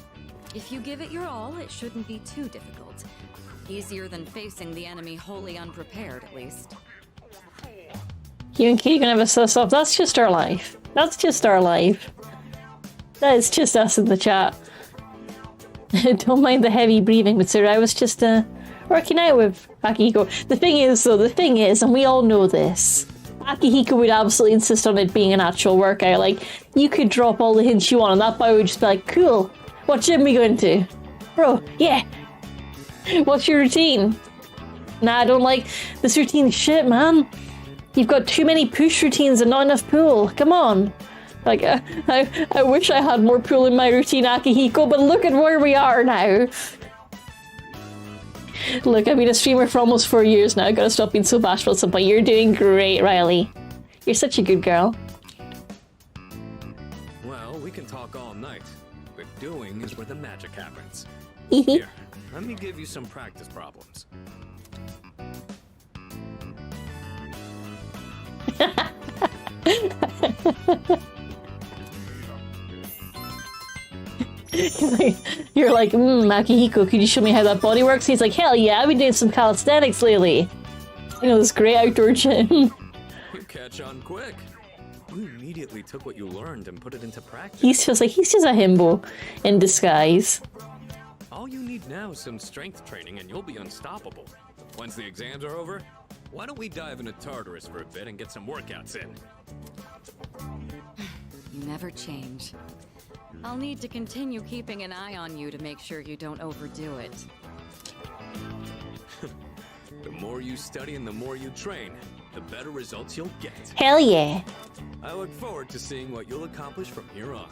If you give it your all, it shouldn't be too difficult. Easier than facing the enemy wholly unprepared, at least. You and Katie can have a sus off. That's just our life. That's just our life. That is just us in the chat. Don't mind the heavy breathing, Mitsuru. I was just working out with Akihiko. The thing is, and we all know this, Akihiko would absolutely insist on it being an actual workout. Like, you could drop all the hints you want and that boy would just be like, cool, what gym we going to? Bro, yeah. What's your routine? Nah, I don't like this routine shit, man. You've got too many push routines and not enough pull. Come on. Like, I wish I had more pull in my routine, Akihiko, but look at where we are now. Look, I've been a streamer for almost 4 years now. I gotta stop being so bashful at some point. You're doing great, Riley. You're such a good girl. Well, we can talk all night, but doing is where the magic happens. Here, Here, let me give you some practice problems. You're like, Akihiko, could you show me how that body works? He's like, hell yeah, I've been doing some calisthenics lately. You know, this great outdoor gym. You catch on quick. You immediately took what you learned and put it into practice. He's just a himbo in disguise. All you need now is some strength training and you'll be unstoppable. Once the exams are over, why don't we dive into Tartarus for a bit and get some workouts in? You never change. I'll need to continue keeping an eye on you to make sure you don't overdo it. The more you study and the more you train, the better results you'll get. Hell yeah. I look forward to seeing what you'll accomplish from here on.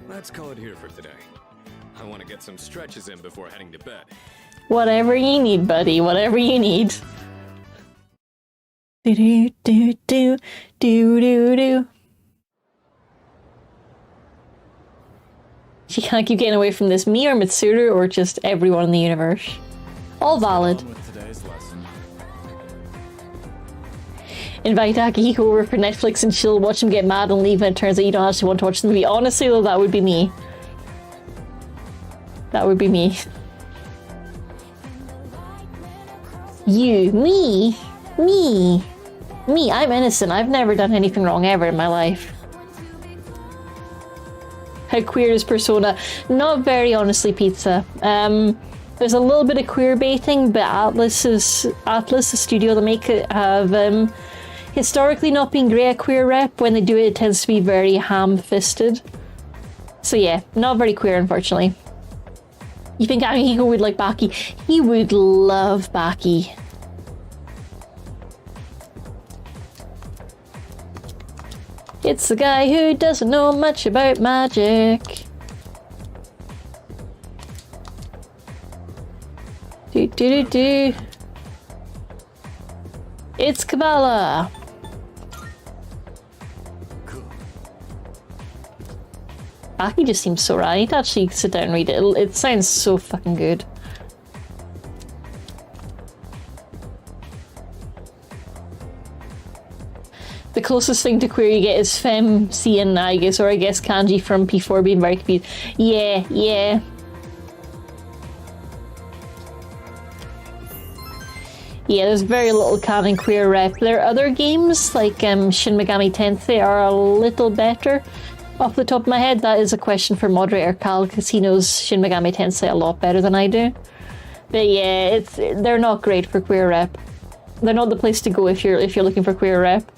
Let's call it here for today. I want to get some stretches in before heading to bed. Whatever you need, buddy. Whatever you need. Do do do do do do do. She can't keep getting away from this. Me or Mitsuru or just everyone in the universe. All valid. Invite Akihiko over for Netflix and she'll watch him get mad and leave and it turns out you don't actually want to watch the movie. Honestly though, that would be me. That would be me. You, me, I'm innocent. I've never done anything wrong ever in my life. How queer is Persona? Not very, honestly, Pizza. There's a little bit of queer baiting, but Atlas, the studio that make it, have historically not been great at queer rep. When they do it, it tends to be very ham-fisted. So yeah, not very queer, unfortunately. You think Akihiko would like Baki? He would love Baki. It's the guy who doesn't know much about magic. Do do do do. It's Kabbalah. Baki just seems so right. I need to actually sit down and read it. It sounds so fucking good. The closest thing to queer you get is femme, Cian, I guess, or I guess kanji from P4 being very confused. Yeah, yeah. Yeah, there's very little canon queer rep. There are other games, like Shin Megami Tensei, are a little better. Off the top of my head, that is a question for moderator Cal, because he knows Shin Megami Tensei a lot better than I do. But yeah, they're not great for queer rep. They're not the place to go if you're looking for queer rep.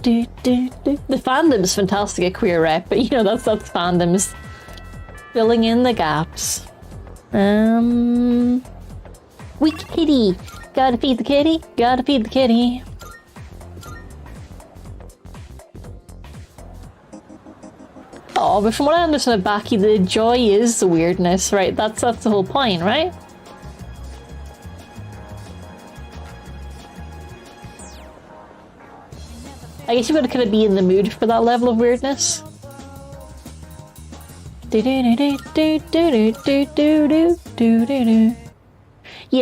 The fandom's fantastic at queer rep, but you know that's fandoms filling in the gaps. Weak kitty, gotta feed the kitty, gotta feed the kitty. Oh, but from what I understand of Baki, the joy is the weirdness, right? That's the whole point, right? I guess you've got to kind of be in the mood for that level of weirdness. Yeah,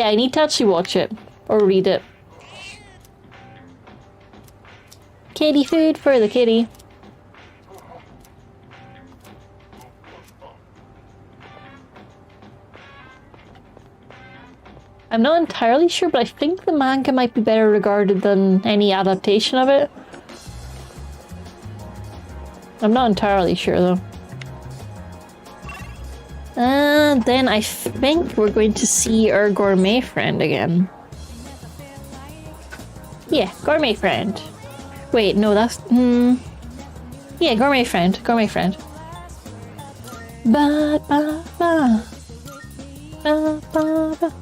I need to actually watch it. Or read it. Kitty food for the kitty. I'm not entirely sure, but I think the manga might be better regarded than any adaptation of it. I'm not entirely sure though. Then I think we're going to see our gourmet friend again. Yeah, gourmet friend. Wait, no, that's... Yeah, gourmet friend. Gourmet friend. Ba ba ba. Ba ba ba.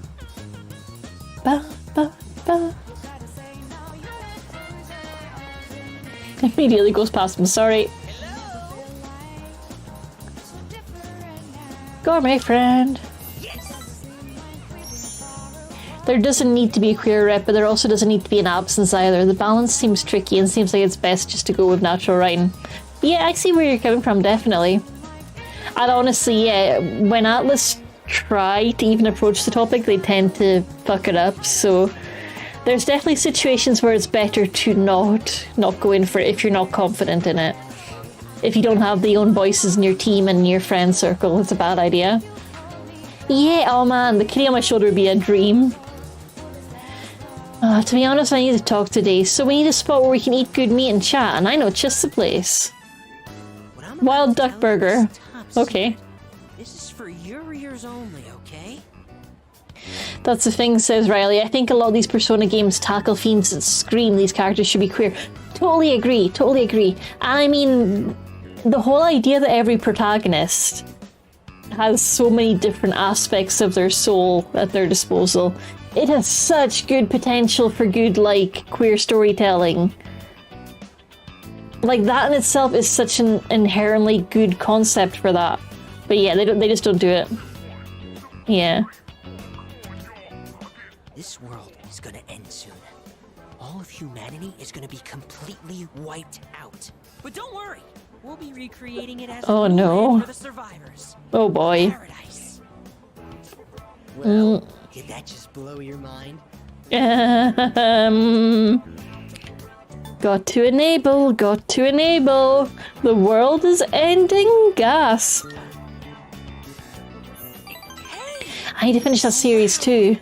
Ba ba ba. Immediately goes past him, sorry. Gourmet friend. There doesn't need to be a queer rep, but there also doesn't need to be an absence either. The balance seems tricky and seems like it's best just to go with natural writing. Yeah, I see where you're coming from, definitely. And honestly, yeah, when Atlas try to even approach the topic, they tend to fuck it up, so there's definitely situations where it's better to not go in for it if you're not confident in it. If you don't have the own voices in your team and your friend circle, it's a bad idea. Yeah, oh man, the kitty on my shoulder would be a dream. To be honest, I need to talk today, so we need a spot where we can eat good meat and chat, and I know just the place. Wild Duck Burger. Okay. This is for your ears only, okay? That's the thing, says Riley. I think a lot of these Persona games tackle themes that scream these characters should be queer. Totally agree, totally agree. I mean, the whole idea that every protagonist has so many different aspects of their soul at their disposal, it has such good potential for good, like, queer storytelling. Like, that in itself is such an inherently good concept for that. But yeah, they just don't do it. Yeah. This world is gonna end soon. All of humanity is gonna be completely wiped out. But don't worry, we'll be recreating it as Oh a new no. land for the survivors. Oh boy. Paradise. Well, did that just blow your mind? Got to enable. The world is ending. Gasp. I need to finish that series too.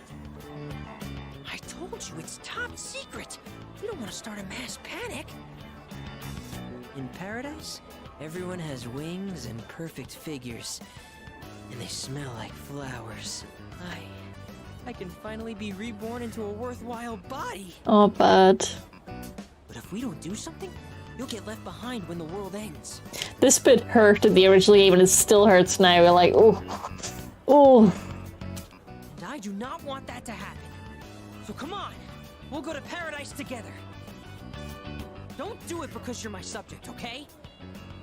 I told you it's top secret. We don't want to start a mass panic. In paradise, everyone has wings and perfect figures, and they smell like flowers. I can finally be reborn into a worthwhile body. Oh, bad. But if we don't do something, you'll get left behind when the world ends. This bit hurt in the original game and it still hurts now. We're like, oh. Oh. And I do not want that to happen. So come on, we'll go to paradise together. Don't do it because you're my subject, okay?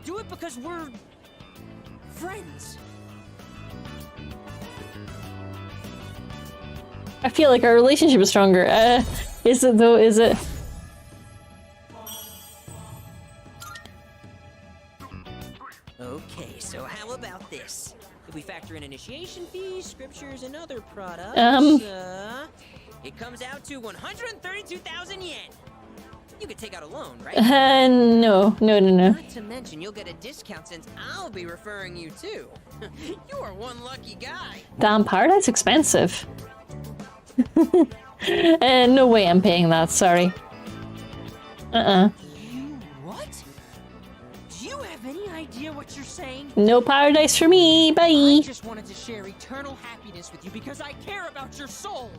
Do it because we're friends. I feel like our relationship is stronger. Is it though? Is it? Okay, so how about this? If we factor in initiation fees, scriptures, and other products, it comes out to 132,000 yen. You could take out a loan, right? No. Not to mention, you'll get a discount since I'll be referring you too. You are one lucky guy. Damn, paradise expensive. No way I'm paying that, sorry. You what? Do you have any idea what you're saying? No paradise for me, bye! I just wanted to share eternal happiness with you because I care about your soul!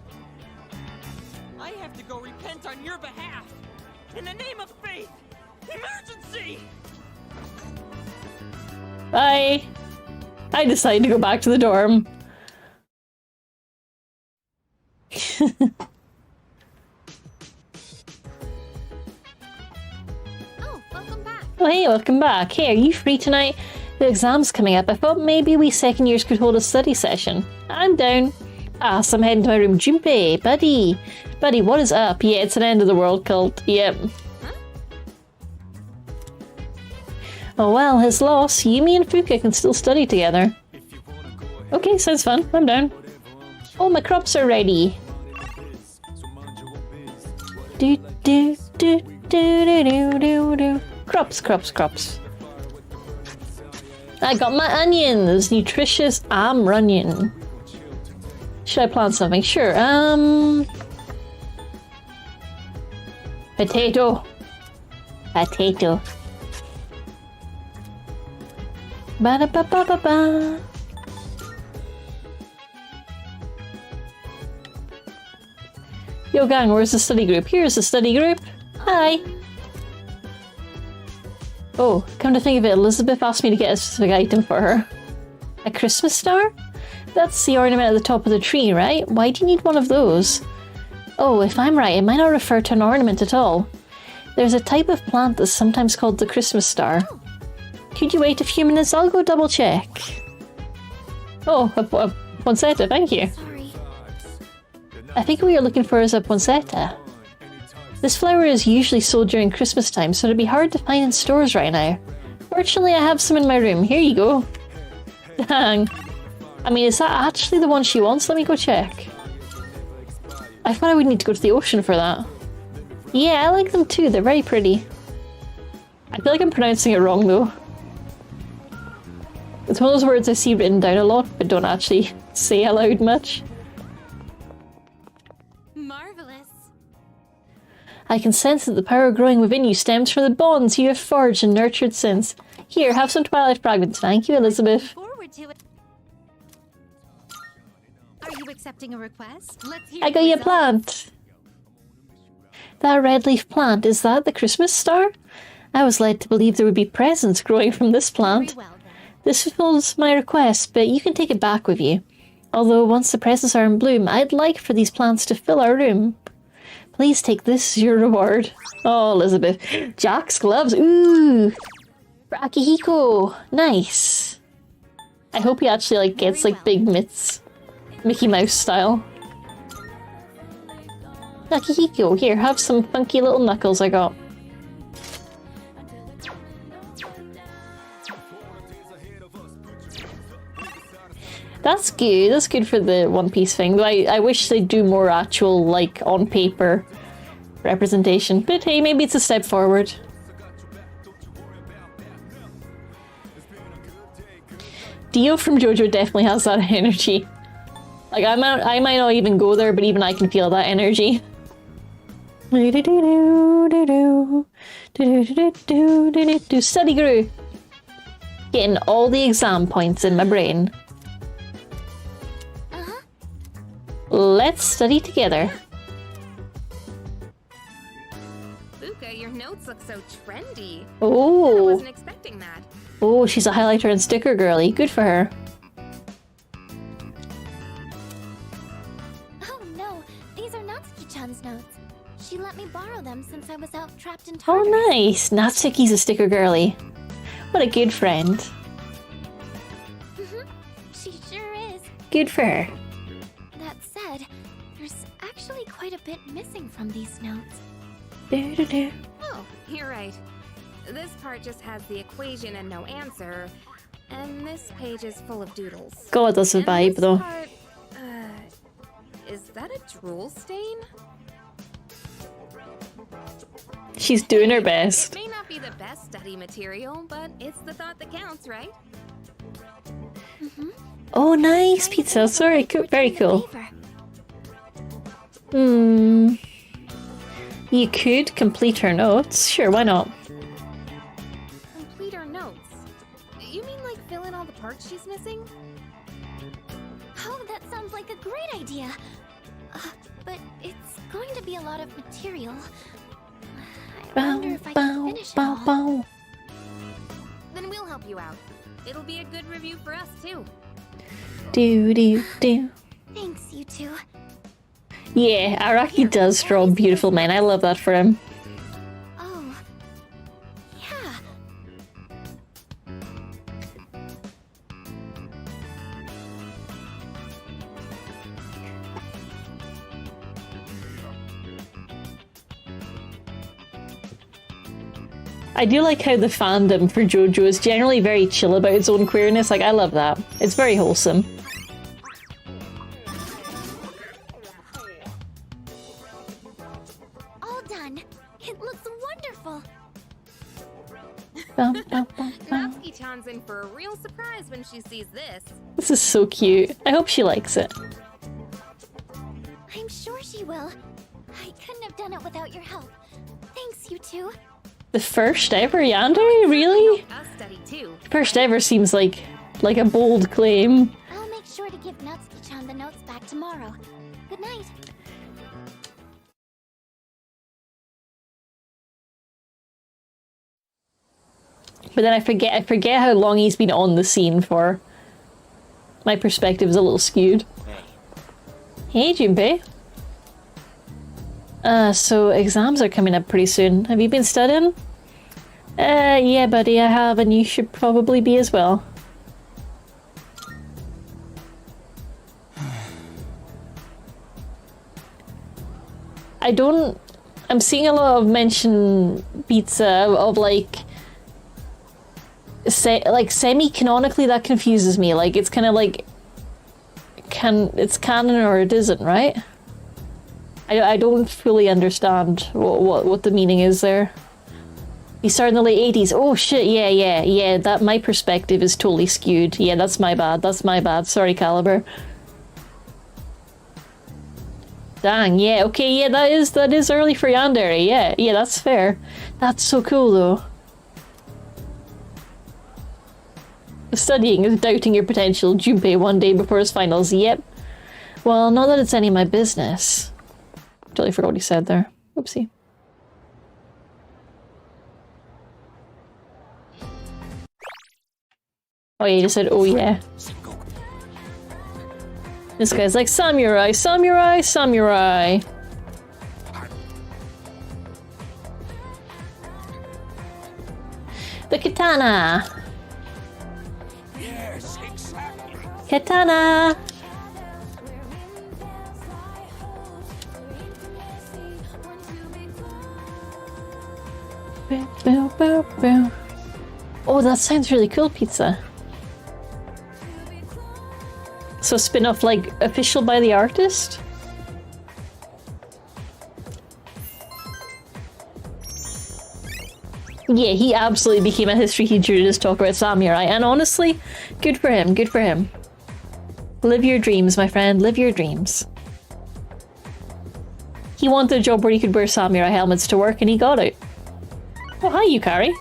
I have to go repent on your behalf! In the name of faith! Emergency! Bye! I decided to go back to the dorm. Oh, welcome back. Oh, hey, welcome back. Hey, are you free tonight? The exam's coming up. I thought maybe we second years could hold a study session. I'm down. So I'm heading to my room. Junpei, buddy. Buddy, what is up? Yeah, it's an end of the world cult. Yep. Huh? Oh well, his loss. Yumi and Fuka can still study together. Okay, sounds fun. I'm down. Oh, my crops are ready. Do do do do do do do do. Crops. I got my onions. Nutritious runyon. Should I plant something? Sure. Potato. Ba-da-ba-ba-ba-ba. Yo gang, where's the study group? Here's the study group. Hi. Oh, come to think of it, Elizabeth asked me to get a specific item for her. A Christmas star? That's the ornament at the top of the tree, right? Why do you need one of those? Oh, if I'm right, it might not refer to an ornament at all. There's a type of plant that's sometimes called the Christmas star. Could you wait a few minutes? I'll go double check. Oh, a poinsettia, thank you. Sorry. I think what you're looking for is a poinsettia. This flower is usually sold during Christmas time, so it'd be hard to find in stores right now. Fortunately, I have some in my room. Here you go. Dang. I mean, is that actually the one she wants? Let me go check. I thought I would need to go to the ocean for that. Yeah, I like them too. They're very pretty. I feel like I'm pronouncing it wrong though. It's one of those words I see written down a lot, but don't actually say aloud much. Marvelous. I can sense that the power growing within you stems from the bonds you have forged and nurtured since. Here, have some Twilight fragments. Thank you, Elizabeth. Forward to it. Are you accepting a request? Let's hear I got the you a results. plant. That red leaf plant, is that the Christmas star? I was led to believe there would be presents growing from this plant. Very well, then. This fulfills my request, but you can take it back with you. Although once the presents are in bloom, I'd like for these plants to fill our room. Please take this as your reward. Oh, Elizabeth. Jack's gloves. Ooh. For Akihiko. Nice. I hope he actually gets big mitts. Mickey Mouse style. Akihiko, here, have some funky little knuckles I got. That's good. That's good for the One Piece thing. But I wish they'd do more actual, on paper representation. But hey, maybe it's a step forward. Dio from JoJo definitely has that energy. I might not even go there, but even I can feel that energy. Study Guru. Getting all the exam points in my brain. Let's study together. Fuka, your notes look so trendy. I Oh. wasn't expecting that. Oh, she's a highlighter and sticker girly. Good for her. Oh no, these are Natsuki-chan's notes. She let me borrow them since I was out trapped in Oh, Tartarus. nice. Natsuki's a sticker girly. What a good friend. She sure is. Good for her. That said, there's actually quite a bit missing from these notes. Oh, you're right. This part just has the equation and no answer, and this page is full of doodles. God, that's a And vibe this though. part, is that a drool stain? She's doing her best. It may not be the best study material, but it's the thought that counts, right? Oh, nice pizza. Sorry, very cool. Favor. You could complete her notes. Sure, why not? Complete our notes. You mean fill in all the parts she's missing? Oh, that sounds like a great idea. But it's going to be a lot of material. I wonder if I can finish it all. Then we'll help you out. It'll be a good review for us, too. Do. Thanks, you two. Yeah, Araki does draw beautiful men. I love that for him. Oh, yeah. I do like how the fandom for JoJo is generally very chill about its own queerness. I love that. It's very wholesome. All done. It looks wonderful. Natsuki-chan's in for a real surprise when she sees this. This is so cute. I hope she likes it. I'm sure she will. I couldn't have done it without your help. Thanks, you two. The first ever Yandere? Really? Us study, too. First ever seems like a bold claim. I'll make sure to give Natsuki-chan the notes back tomorrow. Good night. But then I forget how long he's been on the scene for. My perspective is a little skewed. Hey, Junpei. So exams are coming up pretty soon. Have you been studying? Yeah, buddy, I have, and you should probably be as well. I'm seeing a lot of mention pizza of like semi-canonically. That confuses me. Like it's kind of like it's canon or it isn't, right? I don't fully understand what the meaning is there. He started in the late 80s. Oh shit, yeah. That my perspective is totally skewed. Yeah, that's my bad. Sorry, Caliber. Dang, yeah, okay, yeah, that is early for Yandere. Yeah, that's fair. That's so cool though. Studying is doubting your potential. Junpei one day before his finals. Yep. Well, not that it's any of my business. Totally forgot what he said there. Oopsie. Oh yeah, he just said, oh yeah. This guy's like, samurai, samurai, samurai. The katana. Yes, exactly. Katana. Oh, that sounds really cool, pizza. So spin-off, like, official by the artist? Yeah, he absolutely became a history teacher to just talk about samurai, and honestly, good for him, good for him. Live your dreams, my friend, live your dreams. He wanted a job where he could wear samurai helmets to work, and he got it. Oh, hi, Yukari.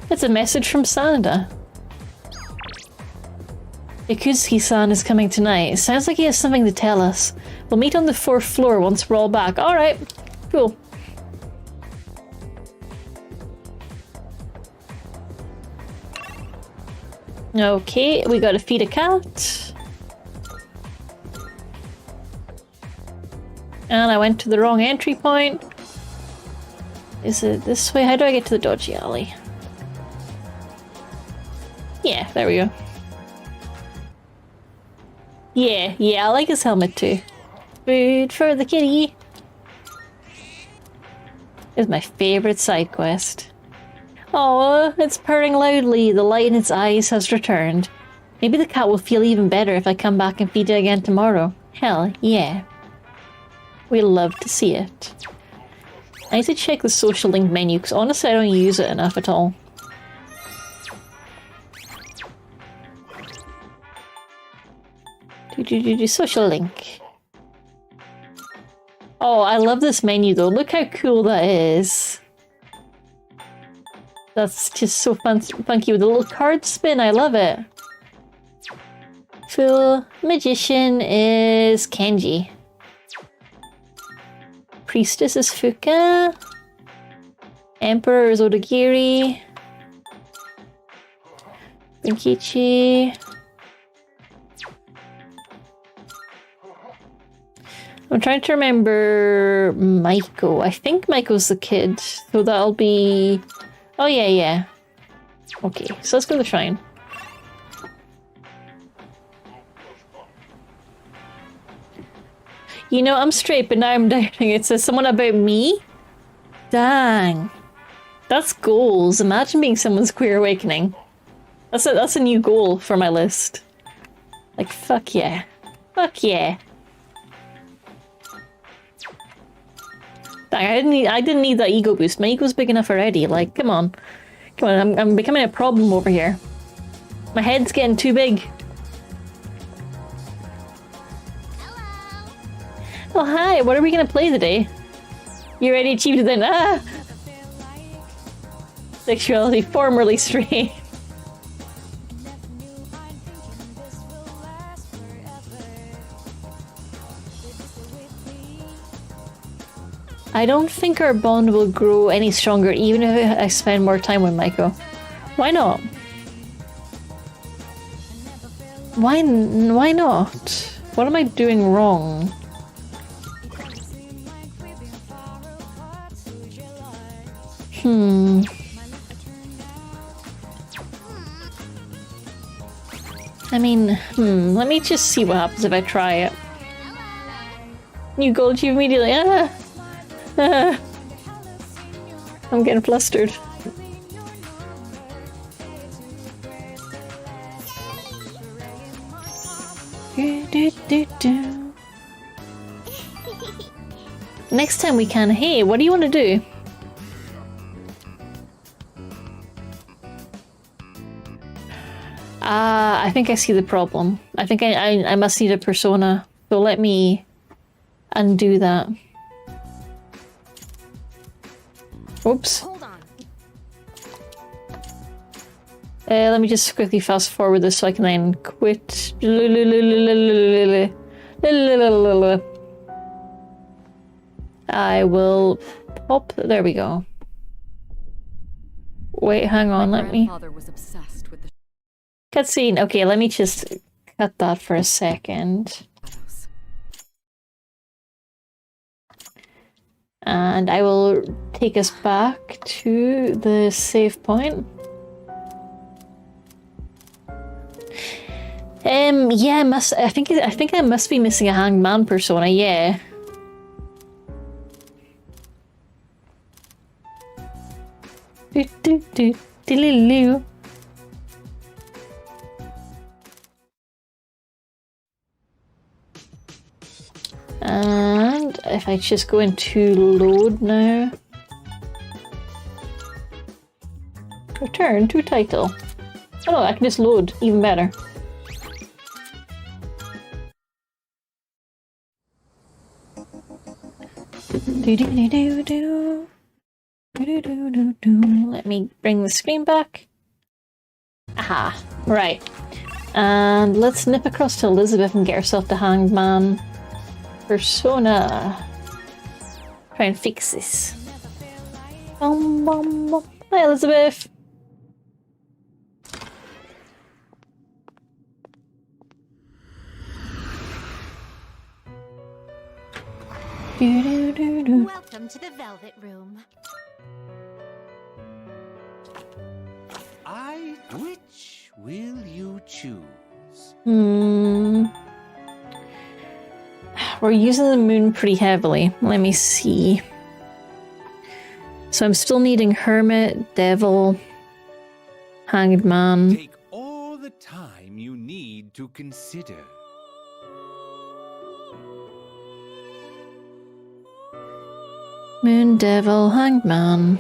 It's a message from Sanada. Ikuzuki-san is coming tonight. It sounds like he has something to tell us. We'll meet on the 4th floor once we're all back. Alright, cool. Okay, we gotta feed a cat. And I went to the wrong entry point. Is it this way? How do I get to the dodgy alley? Yeah, there we go. Yeah, I like his helmet too. Food for the kitty. It's my favorite side quest. Oh, it's purring loudly. The light in its eyes has returned. Maybe the cat will feel even better if I come back and feed it again tomorrow. Hell, yeah. We love to see it. I need to check the social link menu because honestly I don't use it enough at all. Social link. Oh, I love this menu though. Look how cool that is. That's just so funky with the little card spin. I love it. Full magician is Kenji. Priestess is Fuka. Emperor is Odagiri. Rinkichi. I'm trying to remember Maiko. I think Maiko's the kid, so that'll be... Oh yeah. Okay, so let's go to the shrine. You know, I'm straight, but now I'm doubting. It says someone about me? Dang. That's goals. Imagine being someone's queer awakening. That's a new goal for my list. Like, fuck yeah. Fuck yeah. Dang, I didn't need that ego boost. My ego's big enough already. Like, come on. Come on, I'm becoming a problem over here. My head's getting too big. Hello. Oh, hi. What are we gonna play today? You already achieved it then. Ah! Sexuality formerly straight. I don't think our bond will grow any stronger even if I spend more time with Maiko. Why not? Why not? What am I doing wrong? I mean, let me just see what happens if I try it. New goal achieved immediately. I'm getting flustered. Next time we can. Hey, what do you want to do? I think I see the problem. I think I must need a persona. So let me undo that. Oops. Hold on. Let me just quickly fast forward this so I can then quit. I will pop. There we go. Wait, hang on. Let me. Was obsessed with the Cutscene. Okay, let me just cut that for a second. shadows. And I will take us back to the save point. Yeah, I think I must be missing a hanged man persona, yeah. And if I just go into load now. Return to title. Oh no, I can just load, even better. Let me bring the screen back. Aha, right. And let's nip across to Elizabeth and get herself the hanged man persona. Try and fix this. Hi, Elizabeth. Welcome to the Velvet Room. Which will you choose? We're using the moon pretty heavily. Let me see. So I'm still needing Hermit, Devil, Hanged Man. Take all the time you need to consider. Moon, Devil, Hanged Man.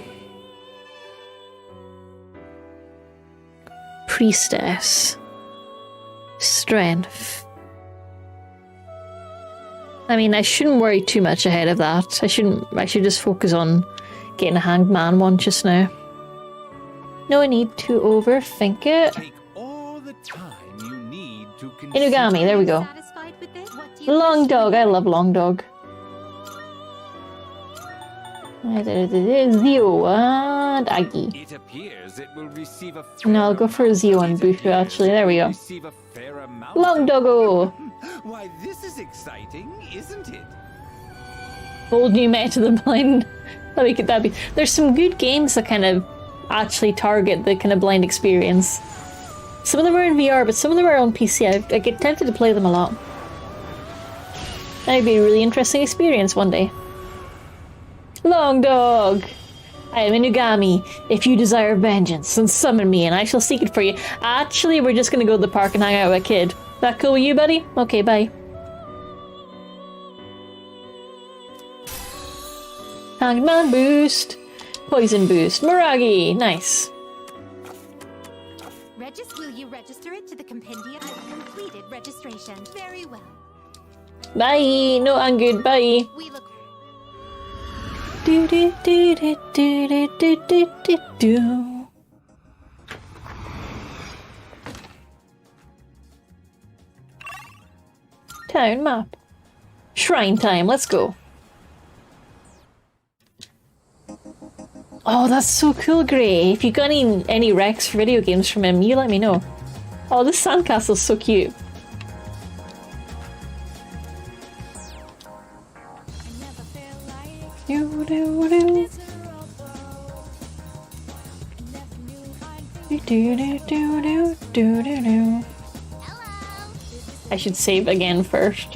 Priestess. Strength. I mean, I shouldn't worry too much ahead of that. I should just focus on getting a hanged man one just now. No need to overthink it. Take all the time you need to consider. Inugami, there we go. Satisfied with this? What do you Long wish to dog, I love long dog. Zio and Aggie. It appears it will receive a No, I'll go for Zio and Bushu actually. There we go. receive a fair amount. Long doggo! Why, this is exciting, isn't it? Old new meta the blind. That'd be. There's some good games that kind of actually target the kind of blind experience. Some of them are in VR, but some of them are on PC. I get tempted to play them a lot. That'd be a really interesting experience one day. Long dog! I am Inugami. If you desire vengeance, then summon me and I shall seek it for you. Actually, we're just gonna go to the park and hang out with a kid. That cool with you, buddy? Okay, bye. Hanged Man boost. Poison boost. Miragi! Nice. Will you register it to the compendium? I've completed registration. Very well. Bye! No, I'm good. Bye. We look Do do do do do do do do do. Town map. Shrine time, let's go. Oh, that's so cool, Gray. If you got any recs for video games from him, you let me know. Oh, this sandcastle's so cute. Do, do, do. Do, do, do, do, do, do, do. I should save again first.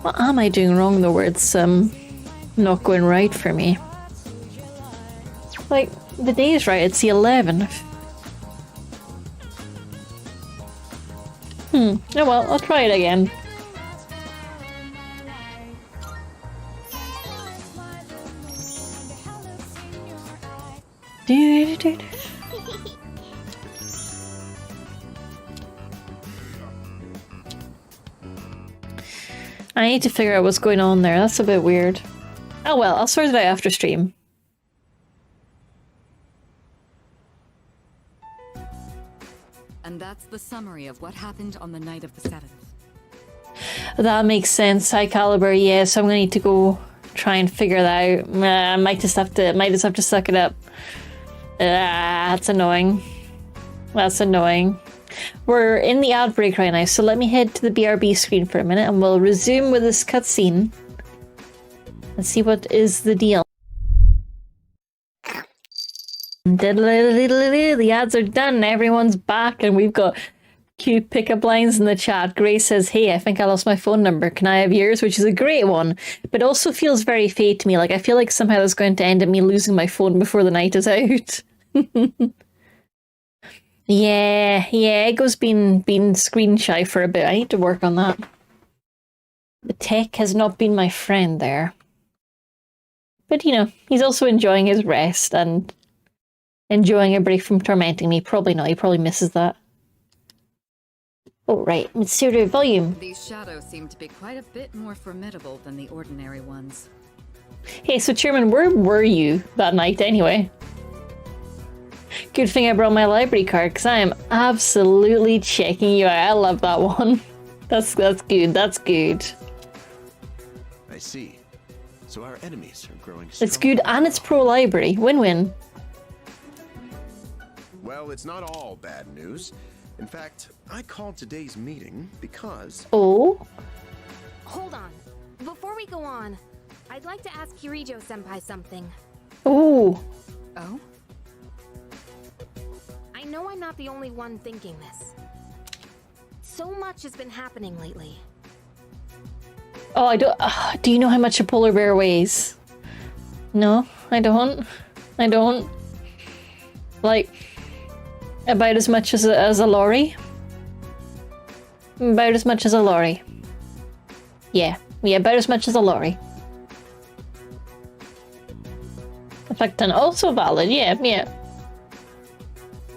What am I doing wrong though where it's not going right for me? Like, the day is right, it's the 11th. Oh well, I'll try it again. I need to figure out what's going on there. That's a bit weird. Oh well, I'll sort it out after stream. And that's the summary of what happened on the night of the 7th. That makes sense. High caliber, yeah. So I'm gonna need to go try and figure that out. I might just have to suck it up. That's annoying. That's annoying. We're in the ad break right now, so let me head to the BRB screen for a minute and we'll resume with this cutscene and see what is the deal. The ads are done, everyone's back, and we've got cute pickup lines in the chat. Grace says, hey, I think I lost my phone number. Can I have yours? Which is a great one, but also feels very fate to me. Like, I feel like somehow that's going to end up me losing my phone before the night is out. Yeah, Ego's been screen shy for a bit. I need to work on that. The tech has not been my friend there. But, you know, he's also enjoying his rest and enjoying a break from tormenting me. Probably not, he probably misses that. Oh, right, Mitsuru, volume. These shadows seem to be quite a bit more formidable than the ordinary ones. Hey, so Chairman, where were you that night anyway? Good thing I brought my library card, because I am absolutely checking you out. I love that one. That's good, that's good. I see. So our enemies are growing It's stronger. good, and it's pro-library. Win-win. Well, it's not all bad news. In fact, I called today's meeting because... Oh? Hold on. Before we go on, I'd like to ask Kirijo-senpai something. Oh. Oh? I know I'm not the only one thinking this. So much has been happening lately. Oh, I don't... do you know how much a polar bear weighs? No, I don't. I don't. Like, about as much as a lorry? About as much as a lorry. Yeah, about as much as a lorry. In fact, and also valid, yeah.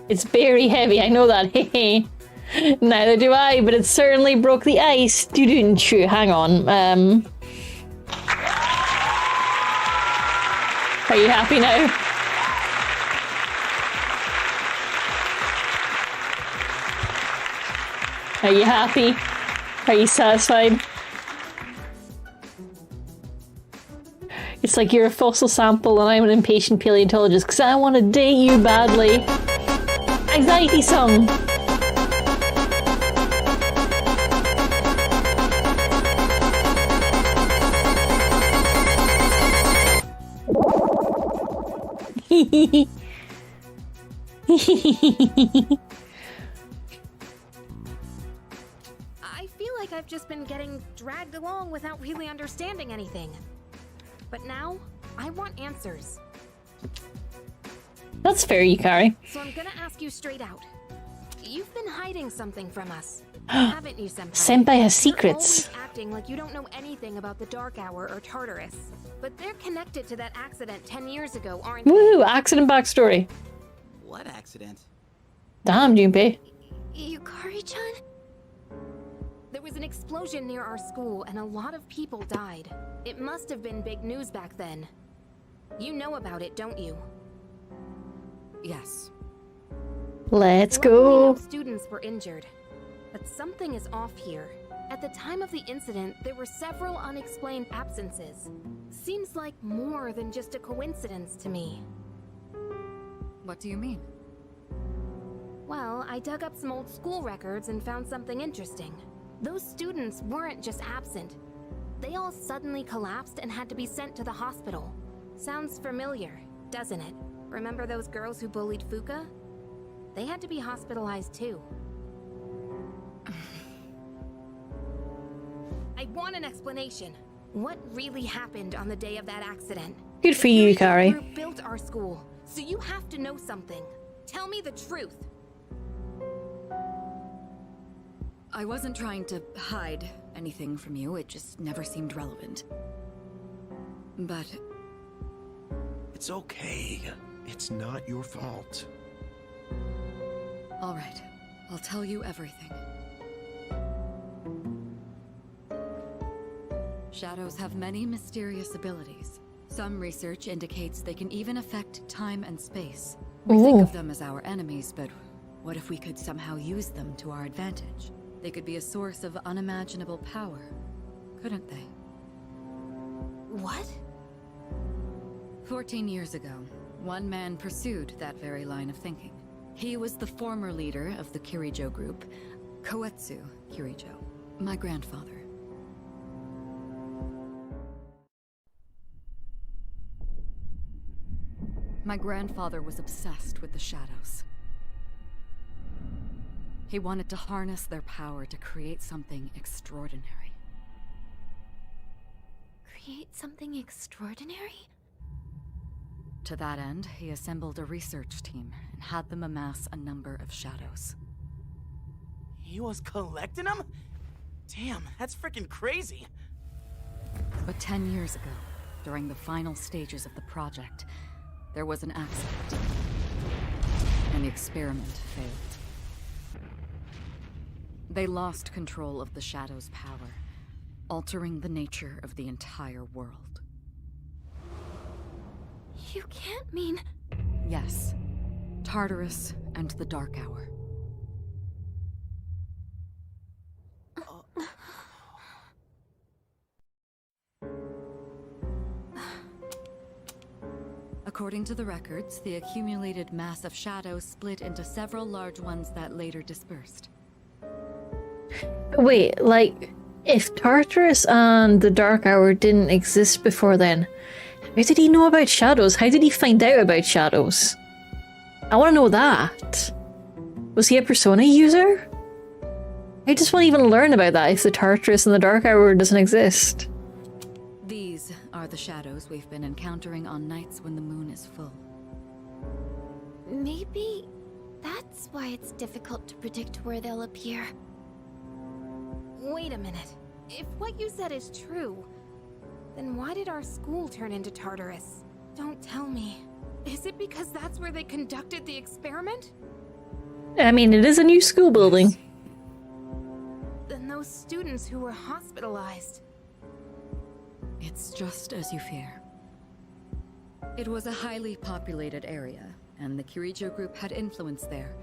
It's very heavy, I know that, hehe. Neither do I, but it certainly broke the ice. Doo-doo-doo, hang on. Are you happy now? Are you happy? Are you satisfied? It's like you're a fossil sample and I'm an impatient paleontologist because I want to date you badly. Anxiety song. I feel like I've just been getting dragged along without really understanding anything. But now, I want answers. That's fair, Yukari. So I'm gonna ask you straight out. You've been hiding something from us, haven't you, Senpai? Senpai has secrets. You're always acting like you don't know anything about the Dark Hour or Tartarus. But they're connected to that accident 10 years ago, aren't they? Woo! Accident backstory. What accident? Damn, Junpei. Yukari-chan? There was an explosion near our school and a lot of people died. It must have been big news back then. You know about it, don't you? Yes. Let's Luckily, go. no students were injured. But something is off here. At the time of the incident, there were several unexplained absences. Seems like more than just a coincidence to me. What do you mean? Well, I dug up some old school records and found something interesting. Those students weren't just absent. They all suddenly collapsed and had to be sent to the hospital. Sounds familiar, doesn't it? Remember those girls who bullied Fuka? They had to be hospitalized too. I want an explanation. What really happened on the day of that accident? Good for you, Kari. The group built our school, so you have to know something. Tell me the truth. I wasn't trying to hide anything from you, it just never seemed relevant. But... It's okay. It's not your fault. all right, I'll tell you everything. Shadows have many mysterious abilities. Some research indicates they can even affect time and space. We think of them as our enemies, but what if we could somehow use them to our advantage? They could be a source of unimaginable power, couldn't they? What? 14 years ago, one man pursued that very line of thinking. He was the former leader of the Kirijo group, Koetsu Kirijo, my grandfather. My grandfather was obsessed with the shadows. He wanted to harness their power to create something extraordinary. Create something extraordinary? To that end, he assembled a research team and had them amass a number of shadows. He was collecting them? Damn, that's freaking crazy. But 10 years ago, during the final stages of the project, there was an accident, and the experiment failed. They lost control of the Shadow's power, altering the nature of the entire world. You can't mean... Yes, Tartarus and the Dark Hour. According to the records, the accumulated mass of shadows split into several large ones that later dispersed. Wait, like, if Tartarus and the Dark Hour didn't exist before then, how did he know about shadows? How did he find out about shadows? I want to know that. Was he a Persona user? I just want to even learn about that if the Tartarus and the Dark Hour doesn't exist. These are the shadows we've been encountering on nights when the moon is full. Maybe that's why it's difficult to predict where they'll appear. Wait a minute. If what you said is true, then why did our school turn into Tartarus? Don't tell me. Is it because that's where they conducted the experiment? I mean, it is a new school building. Then those students who were hospitalized... It's just as you fear. It was a highly populated area, and the Kirijo group had influence there.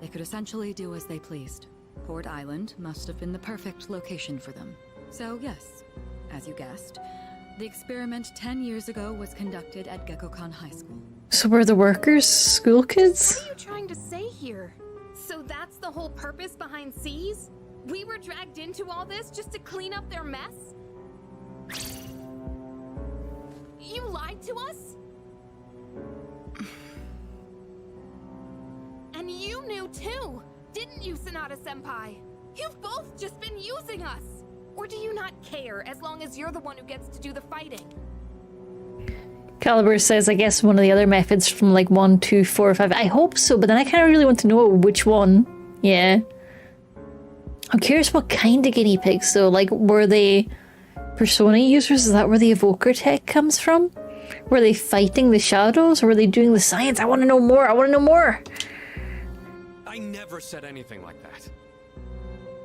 They could essentially do as they pleased. Port Island must have been the perfect location for them. So yes, as you guessed, the experiment 10 years ago was conducted at Gekkokan High School. So were the workers school kids? What are you trying to say here? So that's the whole purpose behind C's? We were dragged into all this just to clean up their mess? You lied to us? And you knew too, didn't you, Sanada-senpai? You've both just been using us! Or do you not care as long as you're the one who gets to do the fighting? Caliber says, I guess one of the other methods from like 1, 2, 4, 5. I hope so, but then I kind of really want to know which one. Yeah. I'm curious what kind of guinea pigs, though. Like, were they Persona users? Is that where the evoker tech comes from? Were they fighting the shadows, or were they doing the science? I want to know more. I want to know more. I never said anything like that.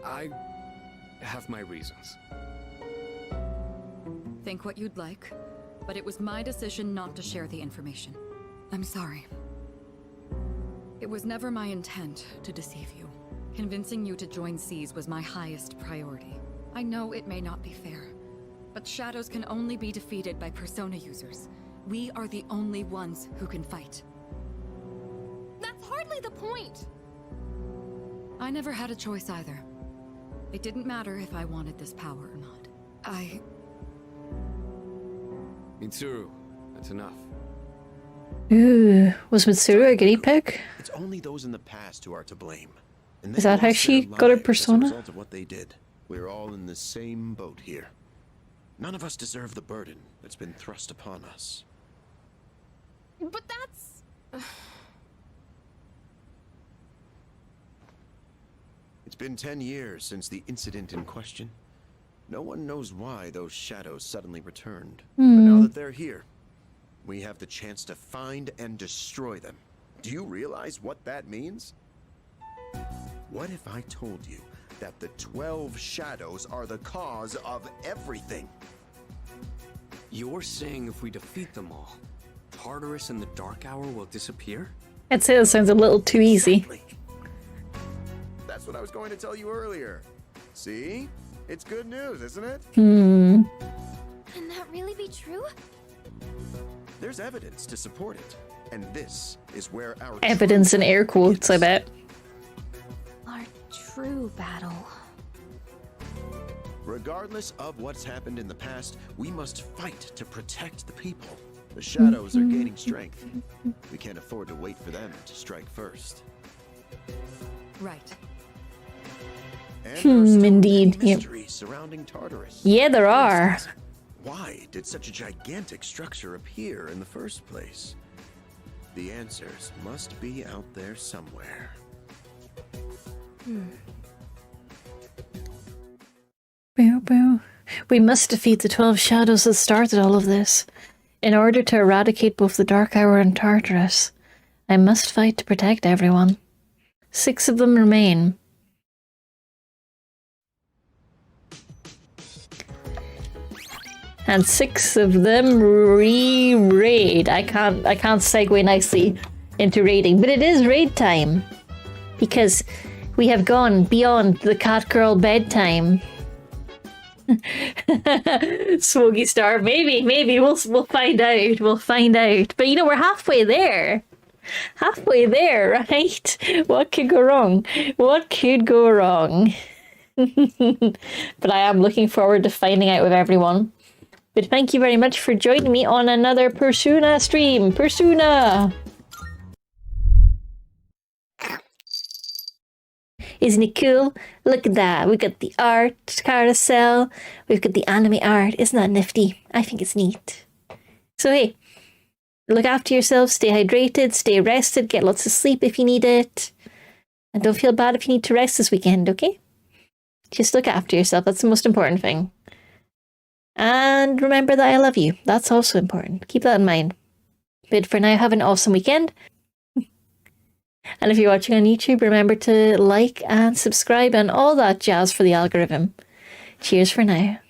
I have my reasons. Think what you'd like, but it was my decision not to share the information. I'm sorry. It was never my intent to deceive you. Convincing you to join Seas was my highest priority. I know it may not be fair, but shadows can only be defeated by persona users. We are the only ones who can fight. That's hardly the point! I never had a choice either. It didn't matter if I wanted this power or not. Mitsuru, that's enough. Ooh, was Mitsuru a guinea pig? It's only those in the past who are to blame. And Is they that how lost she their got her lives persona? As a result of what they did. We're all in the same boat here. None of us deserve the burden that's been thrust upon us. But that's... It's been 10 years since the incident in question. No one knows why those shadows suddenly returned. But now that they're here, we have the chance to find and destroy them. Do you realize what that means? What if I told you that the 12 shadows are the cause of everything? You're saying if we defeat them all, Tartarus and the Dark Hour will disappear? I'd say that sounds a little too easy. Exactly. That's what I was going to tell you earlier. See? It's good news, isn't it? Can that really be true? There's evidence to support it. And this is where our Evidence in air quotes, I bet. Our true battle. Regardless of what's happened in the past, we must fight to protect the people. The shadows are gaining strength. We can't afford to wait for them to strike first. Right. And there are still indeed. many Yep. mysteries surrounding Tartarus. Yeah, there For are. instance, why did such a gigantic structure appear in the first place? The answers must be out there somewhere. Bow, bow. We must defeat the 12 shadows that started all of this. In order to eradicate both the Dark Hour and Tartarus, I must fight to protect everyone. 6 of them remain. And 6 of them raid. I can't segue nicely into raiding, but it is raid time. Because we have gone beyond the cat girl bedtime. Smoggy Star, maybe we'll find out. We'll find out. But you know, we're halfway there. Halfway there, right? What could go wrong? What could go wrong? But I am looking forward to finding out with everyone. But thank you very much for joining me on another Persona stream. Persona! Isn't it cool? Look at that. We've got the art carousel. We've got the anime art. Isn't that nifty? I think it's neat. So hey, look after yourself. Stay hydrated. Stay rested. Get lots of sleep if you need it. And don't feel bad if you need to rest this weekend, okay? Just look after yourself. That's the most important thing. And remember that I love you. That's also important. Keep that in mind. But for now, have an awesome weekend. And if you're watching on YouTube, remember to like and subscribe and all that jazz for the algorithm. Cheers for now.